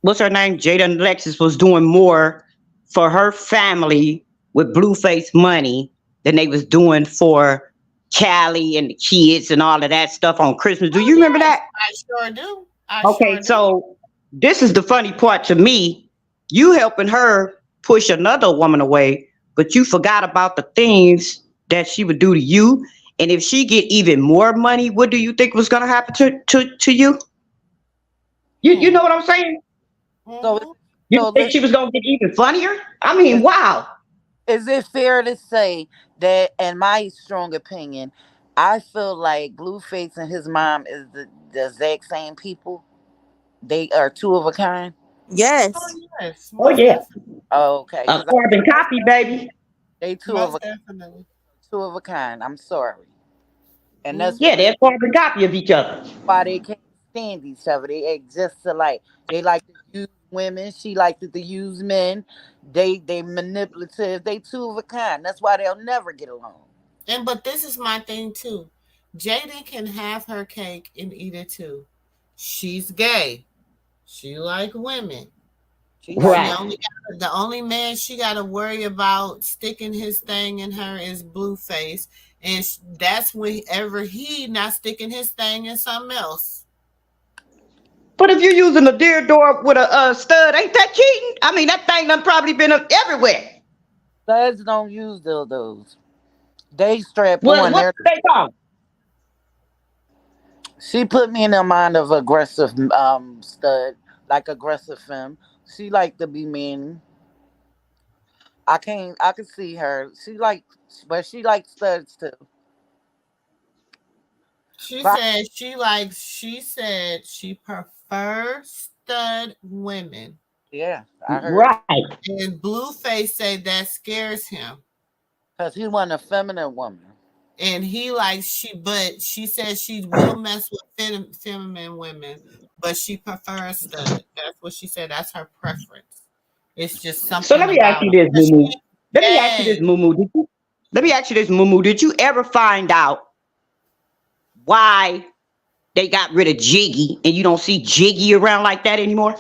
what's her name? Jaden Alexis was doing more for her family with Blueface money than they was doing for Callie and the kids and all of that stuff on Christmas. Do you remember that? I sure do. Okay, so this is the funny part to me. You helping her push another woman away, but you forgot about the things that she would do to you. And if she get even more money, what do you think was gonna happen to you? You know what I'm saying? So, You think she was gonna get even funnier? I mean, wow. Is it fair to say that, in my strong opinion, I feel like Blueface and his mom is the exact same people? They are two of a kind? Yes. Yes. Oh yeah. Oh, okay. A carbon copy, baby. They two of a kind. I'm sorry. And that's they're a carbon copy of each other. why they can't stand each other. They exist alike. They like to use women. She likes to use men. They manipulative. They two of a kind. That's why they'll never get along. But this is my thing too. Jaden can have her cake and eat it too. She's gay. She like women. Right. The only man she got to worry about sticking his thing in her is Blueface, and that's whenever he not sticking his thing in something else. But if you're using a deer door with a stud, ain't that cheating? I mean, that thing done probably been everywhere. Studs don't use dildos. They strap What on. what they call? She put me in the mind of aggressive stud, like aggressive femme. She like to be mean. I can see her. But she likes studs too. She said she prefers stud women. Yeah, I heard. Right. And Blueface said that scares him. Because he want a feminine woman. And but she says she will mess with feminine women, but she prefers stud. That's what she said. That's her preference. It's just something. So let me ask you this, MooMoo. Let me ask you this, MooMoo. Did you ever find out why they got rid of Jiggy and you don't see Jiggy around like that anymore?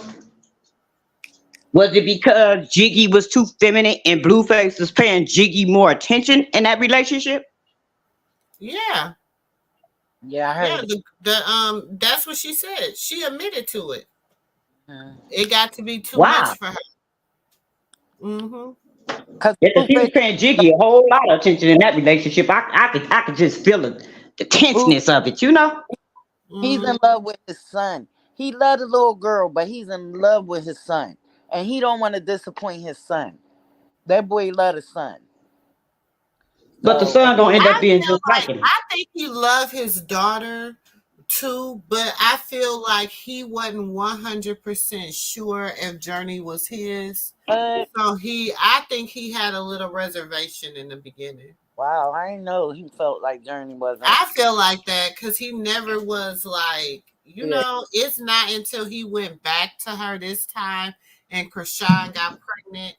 Was it because Jiggy was too feminine and Blueface was paying Jiggy more attention in that relationship? Yeah. Yeah, I heard. Yeah, that's what she said. She admitted to it. It got to be too much for her. Yeah, she was paying Jiggy a whole lot of attention in that relationship. I could just feel the tenseness of it, you know? He's in love with his son. He loved the little girl, but he's in love with his son. And he don't want to disappoint his son. That boy love his son. But the son gonna end up being just like him. I think he loved his daughter too, but I feel like he wasn't 100% sure if Journey was his. So I think he had a little reservation in the beginning. Wow, I didn't know he felt like Journey wasn't. I feel like that because he never was like, know, it's not until he went back to her this time and Krishan got pregnant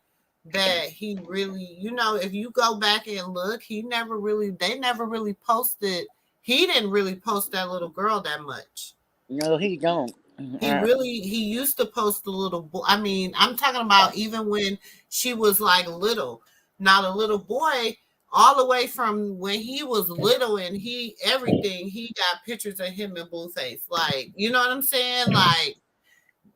that he really, if you go back and look, they never really posted. He didn't really post that little girl that much. No, he don't. He used to post the little boy. I mean, I'm talking about even when she was like little. Now the little boy, all the way from when he was little and he got pictures of him and Blueface. Like, you know what I'm saying? Like,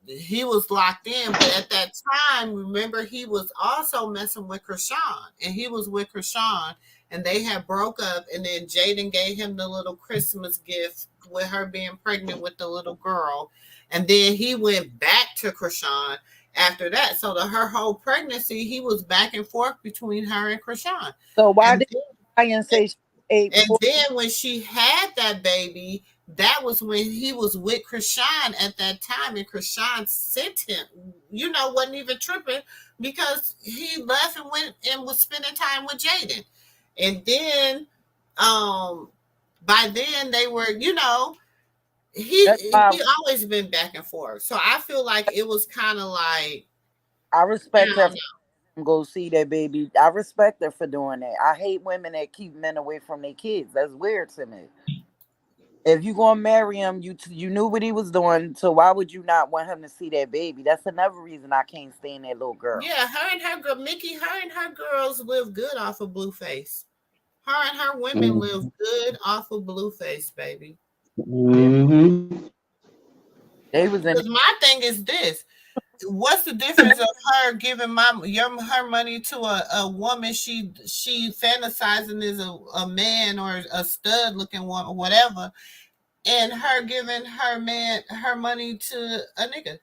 he was locked in, but at that time, remember, he was also messing with Krishan, and he was with Krishan, and they had broke up, and then Jaden gave him the little Christmas gift with her being pregnant with the little girl, and then he went back to Krishan after that. So her whole pregnancy, he was back and forth between her and Krishan. So why did Ryan say she ate? And then when she had that baby, that was when he was with Krishan at that time, and Krishan sent him, wasn't even tripping because he left and went and was spending time with Jaden. And then by then they were, he always been back and forth. So I feel like it was kind of like, I respect her for go see that baby. I respect her for doing that. I hate women that keep men away from their kids. That's weird to me. If you gonna marry him, you knew what he was doing, so why would you not want him to see that baby? That's another reason I can't stand that little girl. Yeah, her and her girl, Mickey, her and her girls live good off of Blueface. Her and her women live good off of Blueface, baby. They was in. My thing is this: what's the difference of her giving her money to a woman she fantasizing is a man or a stud looking woman, whatever, and her giving her money to a nigga?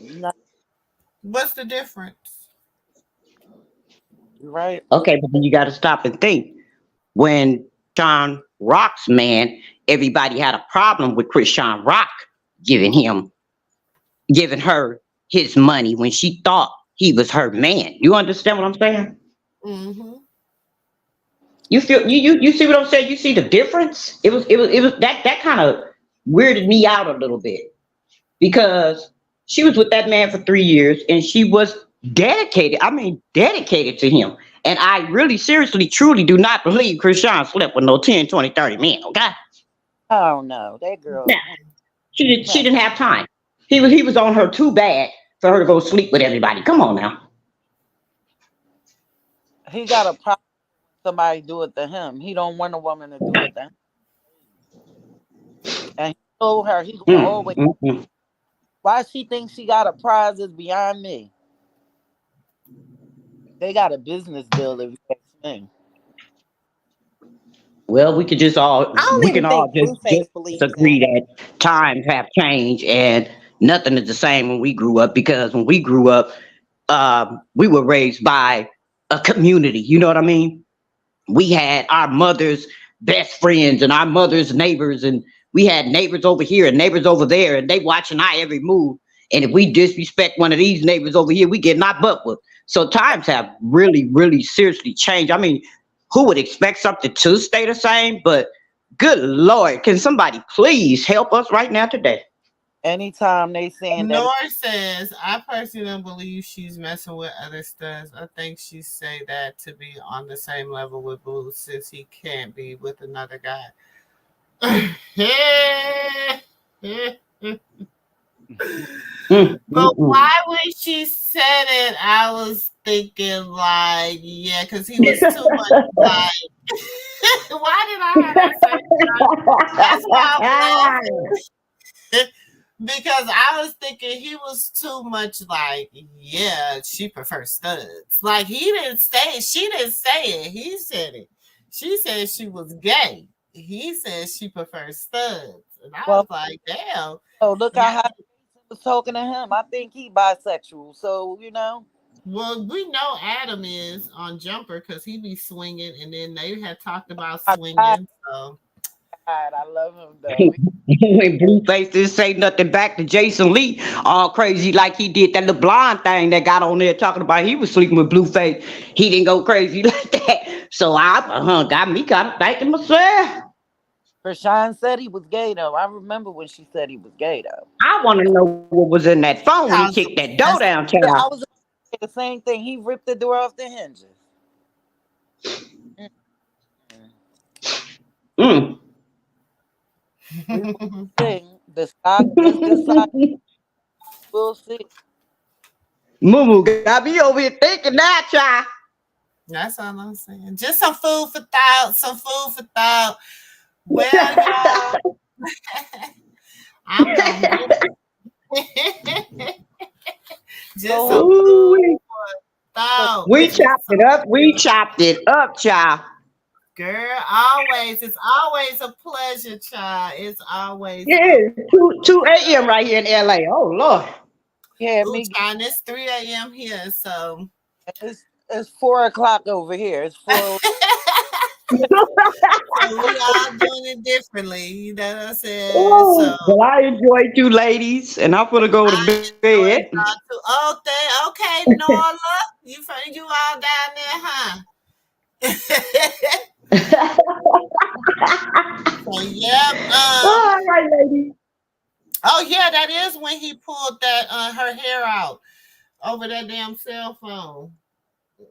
No. What's the difference? Right. Okay, but then you got to stop and think. When Sean Rock's man, everybody had a problem with Krishan Rock giving her his money when she thought he was her man. You understand what I'm saying? You feel you see what I'm saying? You see the difference? It was that kind of weirded me out a little bit because she was with that man for 3 years and she was dedicated to him. And I really seriously truly do not believe Krishan slept with no 10, 20, 30 men, okay? Oh no, that girl. She didn't have time. He was on her too bad for her to go sleep with everybody. Come on now. He got a problem with somebody do it to him. He don't want a woman to do it to him. And he told her he gonna always. Why she thinks she got a prize is beyond me. They got a business deal, if you ask me. Well, we can all just agree that times have changed and nothing is the same when we grew up, because when we grew up, we were raised by a community. You know what I mean? We had our mother's best friends and our mother's neighbors, and we had neighbors over here and neighbors over there, and they watching our every move. And if we disrespect one of these neighbors over here, we get knocked butt with. So times have really, really seriously changed. I mean, who would expect something to stay the same? But good Lord, can somebody please help us right now today? Anytime they saying that. Nor says, I personally don't believe she's messing with other studs. I think she say that to be on the same level with Blue, since he can't be with another guy. But why when she said it, I was thinking like, yeah, because he was too much like. Why did I have that same? That's why I'm laughing. Because I was thinking he was too much like, yeah, she prefers studs. Like he didn't say it. She didn't say it. He said it. She said she was gay. He said she prefers studs. And I was like, damn. Oh, look how he was talking to him. I think he bisexual. So, you know. Well, we know Adam is on Jumper because he be swinging, and then they had talked about swinging. So I love him though. When Blueface didn't say nothing back to Jason Lee, all crazy like he did that little blonde thing that got on there talking about he was sleeping with Blueface. He didn't go crazy like that. So I got me kind of thinking myself. Krishan said he was gay though. I remember when she said he was gay though. I want to know what was in that phone when he kicked that door down, child. I was the same thing. He ripped the door off the hinges. The stock just decided. We'll see. MooMoo got me over here thinking that, child. That's all I'm saying. Just some food for thought. Some food for thought. Well, y'all, I'm gonna just some food for thought. We chopped it up, child. Girl, always. It's always a pleasure, child. It's always. Yeah, 2 a.m. right here in LA. Oh, Lord. Yeah, child, it's 3 a.m. here, so. It's 4 o'clock over here. It's 4. So we all doing it differently. You know what I'm saying? So, well, I enjoyed you ladies, and I'm gonna go to bed. Okay, Nola. You all down there, huh? So, yep. All right, ladies. Oh yeah, that is when he pulled that her hair out over that damn cell phone.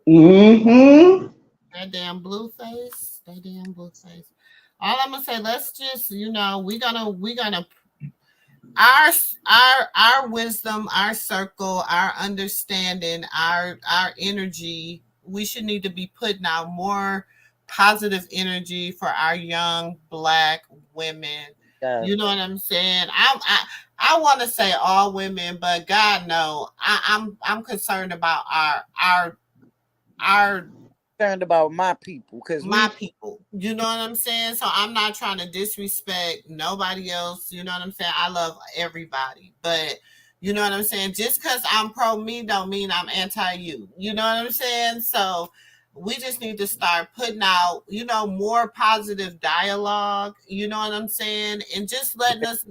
Mm-hmm. That damn Blueface. All I'm gonna say, let's just, we're gonna our wisdom, our circle, our understanding, our energy. We should need to be putting out more positive energy for our young Black women. Yes. You know what I'm saying? I want to say all women, but God no, I'm concerned about our concerned about my people, because my people. You know what I'm saying? So I'm not trying to disrespect nobody else. You know what I'm saying? I love everybody, but you know what I'm saying? Just because I'm pro me don't mean I'm anti you. You know what I'm saying? So we just need to start putting out, more positive dialogue. You know what I'm saying? And just letting us,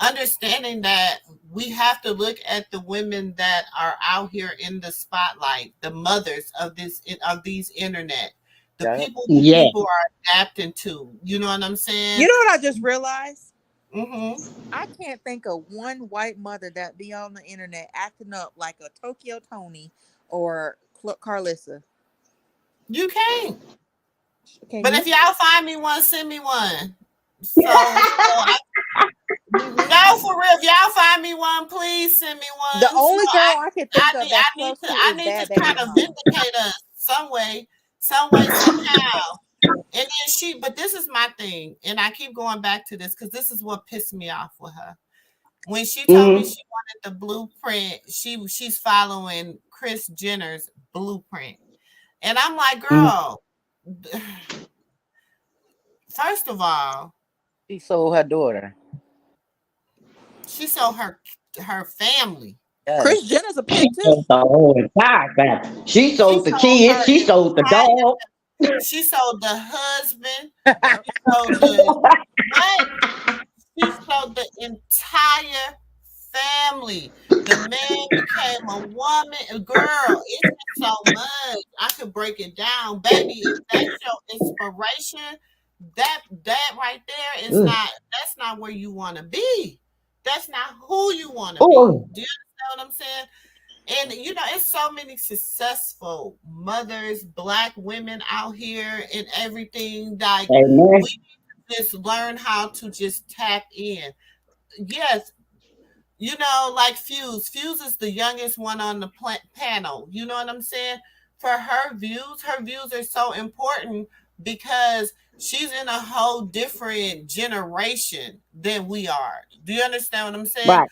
understanding that we have to look at the women that are out here in the spotlight, the mothers of these internet, the people people are adapting to. You know what I'm saying? You know what I just realized? Mm-hmm. I can't think of one white mother that be on the internet acting up like a Tokyo Tony or Clarissa. You can't. But if y'all find me one, send me one. So No, for real. If y'all find me one, please send me one. The only So girl I can think of that's need close to to I is need Bad to Baby kind of Mama. vindicate us some way, somehow. And then but this is my thing, and I keep going back to this because this is what pissed me off with her. When she told me she wanted the blueprint, she's following Kris Jenner's blueprint. And I'm like, girl, first of all, she sold her daughter. She sold her family. Yes. Kris Jenner's a pimp too. The whole entire family. She sold the kids. She sold the dog. She sold the husband. She sold the what? She sold the entire family. The man became a woman. Girl, it's so much. I could break it down, baby. If that's your inspiration, that right there is that's not where you want to be. That's not who you want to be. Do you understand what I'm saying? And it's so many successful mothers, Black women out here and everything. Like we need to just learn how to just tap in. Yes, like Fuse. Fuse is the youngest one on the panel. You know what I'm saying? For her views are so important because she's in a whole different generation than we are. Do you understand what I'm saying? Right.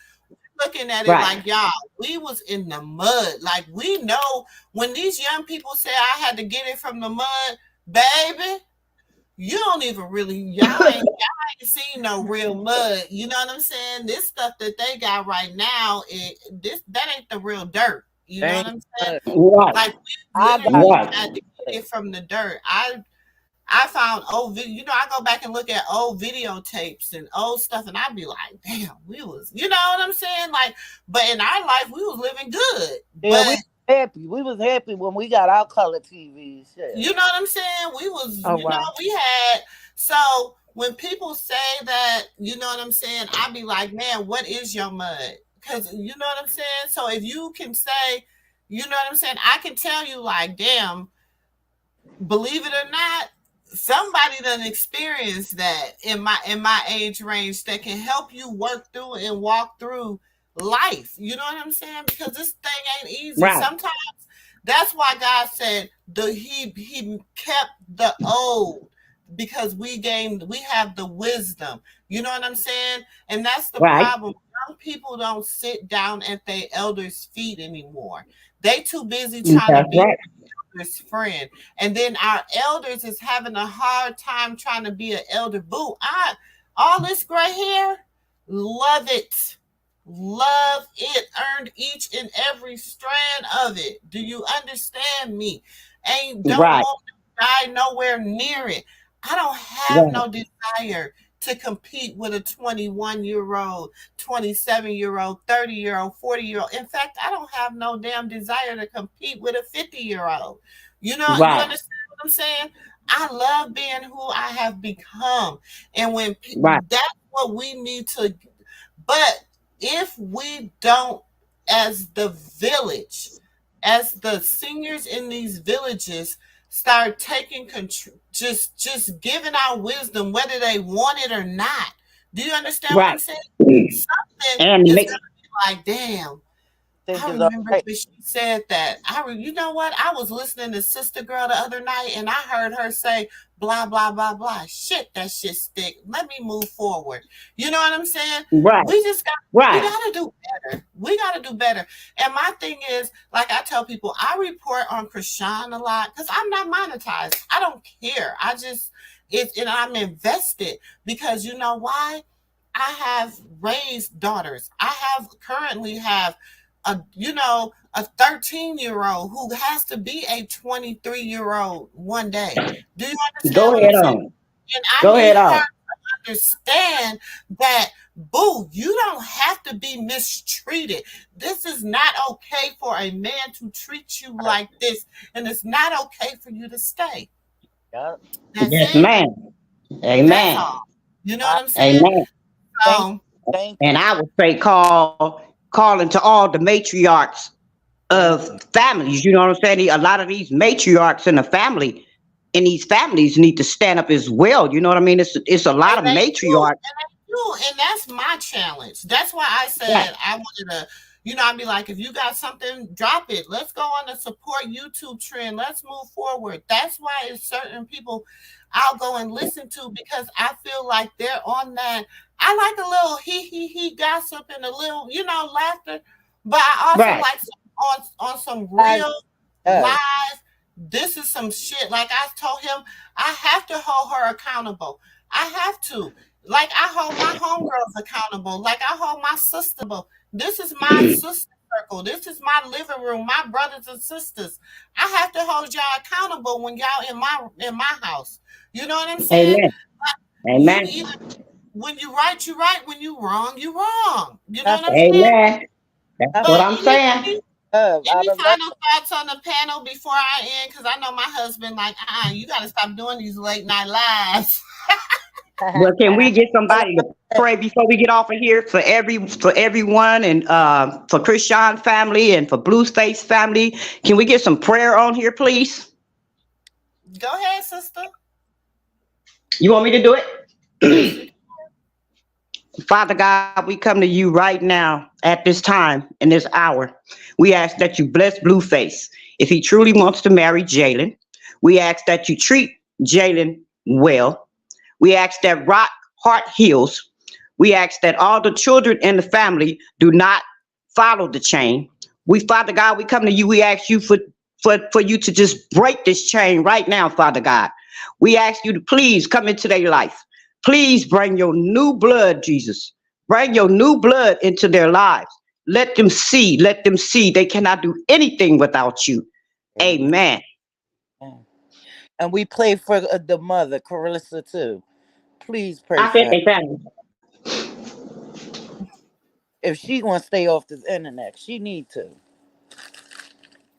Looking at it like, y'all, we was in the mud. Like, we know when these young people say I had to get it from the mud, baby, you don't even really, y'all ain't seen no real mud. You know what I'm saying? This stuff that they got right now, that ain't the real dirt. You know what I'm saying? Right. Like, we literally had to get it from the dirt. I found old video, I go back and look at old videotapes and old stuff, and I'd be like, damn, we was, you know what I'm saying? Like, but in our life, we was living good. Yeah, we was happy when we got our color TVs. Yeah. You know what I'm saying? We was, we had, so when people say that, you know what I'm saying? I'd be like, man, what is your mud? Because you know what I'm saying? So if you can say, you know what I'm saying? I can tell you like, damn, believe it or not, somebody done experienced that in my age range that can help you work through and walk through life. You know what I'm saying? Because this thing ain't easy. Right. Sometimes that's why God said he kept the old because we have the wisdom. You know what I'm saying? And that's the problem. Young people don't sit down at their elders' feet anymore. They too busy trying to be friend, and then our elders is having a hard time trying to be an elder. Boo, all this gray hair, love it, earned each and every strand of it. Do you understand me? Don't want to die nowhere near it. I don't have no desire to compete with a 21-year-old, 27-year-old, 30-year-old, 40-year-old. In fact, I don't have no damn desire to compete with a 50-year-old. You know, you understand what I'm saying? I love being who I have become. And when that's what we need to, but if we don't, as the village, as the seniors in these villages, start taking control, just giving our wisdom, whether they want it or not. Do you understand what I'm saying? Something is gonna be like, damn. I remember when she said that. You know what? I was listening to Sister Girl the other night, and I heard her say, blah, blah, blah, blah. Shit, that shit stick. Let me move forward. You know what I'm saying? Right. We just we gotta do better. We gotta do better. And my thing is, like I tell people, I report on Krishan a lot because I'm not monetized. I don't care. And I'm invested because you know why? I have raised daughters. I currently have a 13-year-old who has to be a 23-year-old one day. Do you understand? Go ahead on. And I need her to understand that, boo, you don't have to be mistreated. This is not okay for a man to treat you like this, and it's not okay for you to stay. Yes, ma'am. Amen. You know what I'm saying? Amen. And I would say calling to all the matriarchs of families. You know what I'm saying? A lot of these matriarchs in these families need to stand up as well. You know what I mean? It's a lot of matriarchs too, and that's my challenge. That's why I said I wanted to, I'd be like, if you got something, drop it. Let's go on the support YouTube trend. Let's move forward. That's why it's certain people I'll go and listen to because I feel like they're on that. I like a little he gossip and a little, laughter, but I also like on some real live. This is some shit. Like I told him, I have to hold her accountable. I have to. Like I hold my homegirls accountable. Like I hold my sister accountable. This is my sister circle. This is my living room, my brothers and sisters. I have to hold y'all accountable when y'all in my house. You know what I'm saying? Amen. When you right, you right. When you wrong, you wrong. You know what I'm saying? Amen. That's what I'm saying. Any final thoughts on the panel before I end? Because I know my husband like, you got to stop doing these late night lives. Well, can we get somebody to pray before we get off of here for everyone and for Christian family and for BLUEFACE family? Can we get some prayer on here, please? Go ahead, sister. You want me to do it? Father God, we come to you right now at this time, in this hour. We ask that you bless BLUEFACE. If he truly wants to marry Jaden, we ask that you treat Jaden well. We ask that heart heals. We ask that all the children in the family do not follow the chain. Father God, we come to you. We ask you for you to just break this chain right now, Father God. We ask you to please come into their life. Please bring your new blood, Jesus. Bring your new blood into their lives. Let them see. Let them see they cannot do anything without you. Amen. And we pray for the mother, Clarissa, too. Please pray I for said her. they family. If she want to stay off this internet, she need to.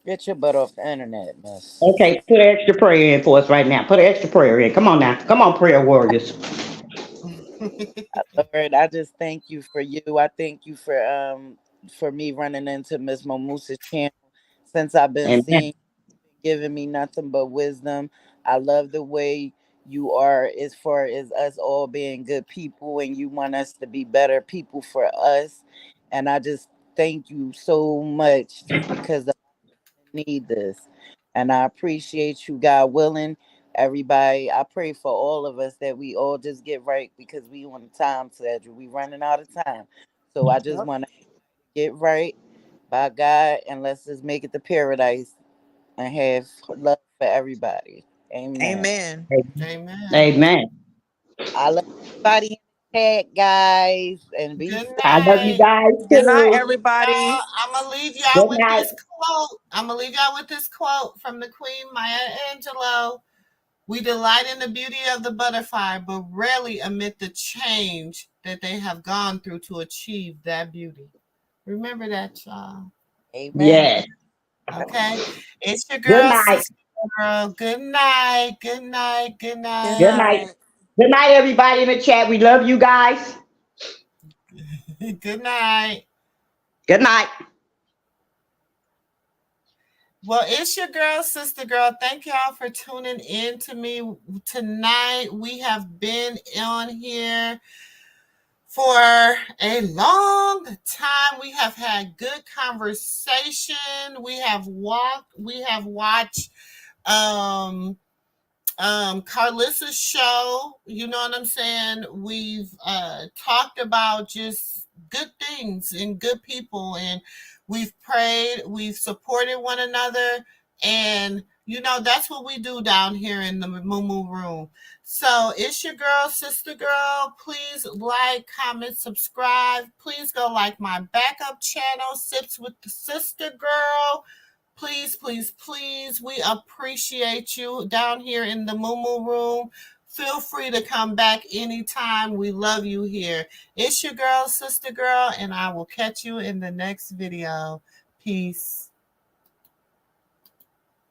Get your butt off the internet, miss. Okay, put an extra prayer in for us right now. Put an extra prayer in. Come on now. Come on, prayer warriors. Lord, I just thank you for you. I thank you for me running into Miss Momusa's channel since I've been seeing, giving me nothing but wisdom. I love the way you are as far as us all being good people and you want us to be better people for us. And I just thank you so much because I need this. And I appreciate you, God willing. Everybody, I pray for all of us that we all just get right because we on a time schedule. We running out of time. So I just want to get right by God and let's just make it to paradise and have love for everybody. Amen. Amen. Amen. Amen. I love everybody in the chat, guys. And be Good safe. I love you night. guys Good night, too. everybody. I'm going to leave y'all Good with night. this quote. I'm going to leave y'all with this quote from the Queen Maya Angelou. We delight in the beauty of the butterfly, but rarely admit the change that they have gone through to achieve that beauty. Remember that, y'all. Amen. Yes. Okay? It's your Good girl, night. sister girl. Good night. Good night. Good Good night. Good night. night. Good night, everybody in the chat. We love you guys. Good night. Good night. Well, it's your girl, sister girl. Thank y'all for tuning in to me tonight. We have been on here for a long time. We have had good conversation. We have watched Carissa's show. You know what I'm saying? We've talked about just good things and good people, and we've prayed, we've supported one another, and that's what we do down here in the MooMoo Room. So it's your girl, sister girl. Please like, comment, subscribe. Please go like my backup channel, Sips with the Sister Girl. Please, please, please. We appreciate you down here in the MooMoo Room. Feel free to come back anytime. We love you here. It's your girl, sister girl, and I will catch you in the next video. Peace.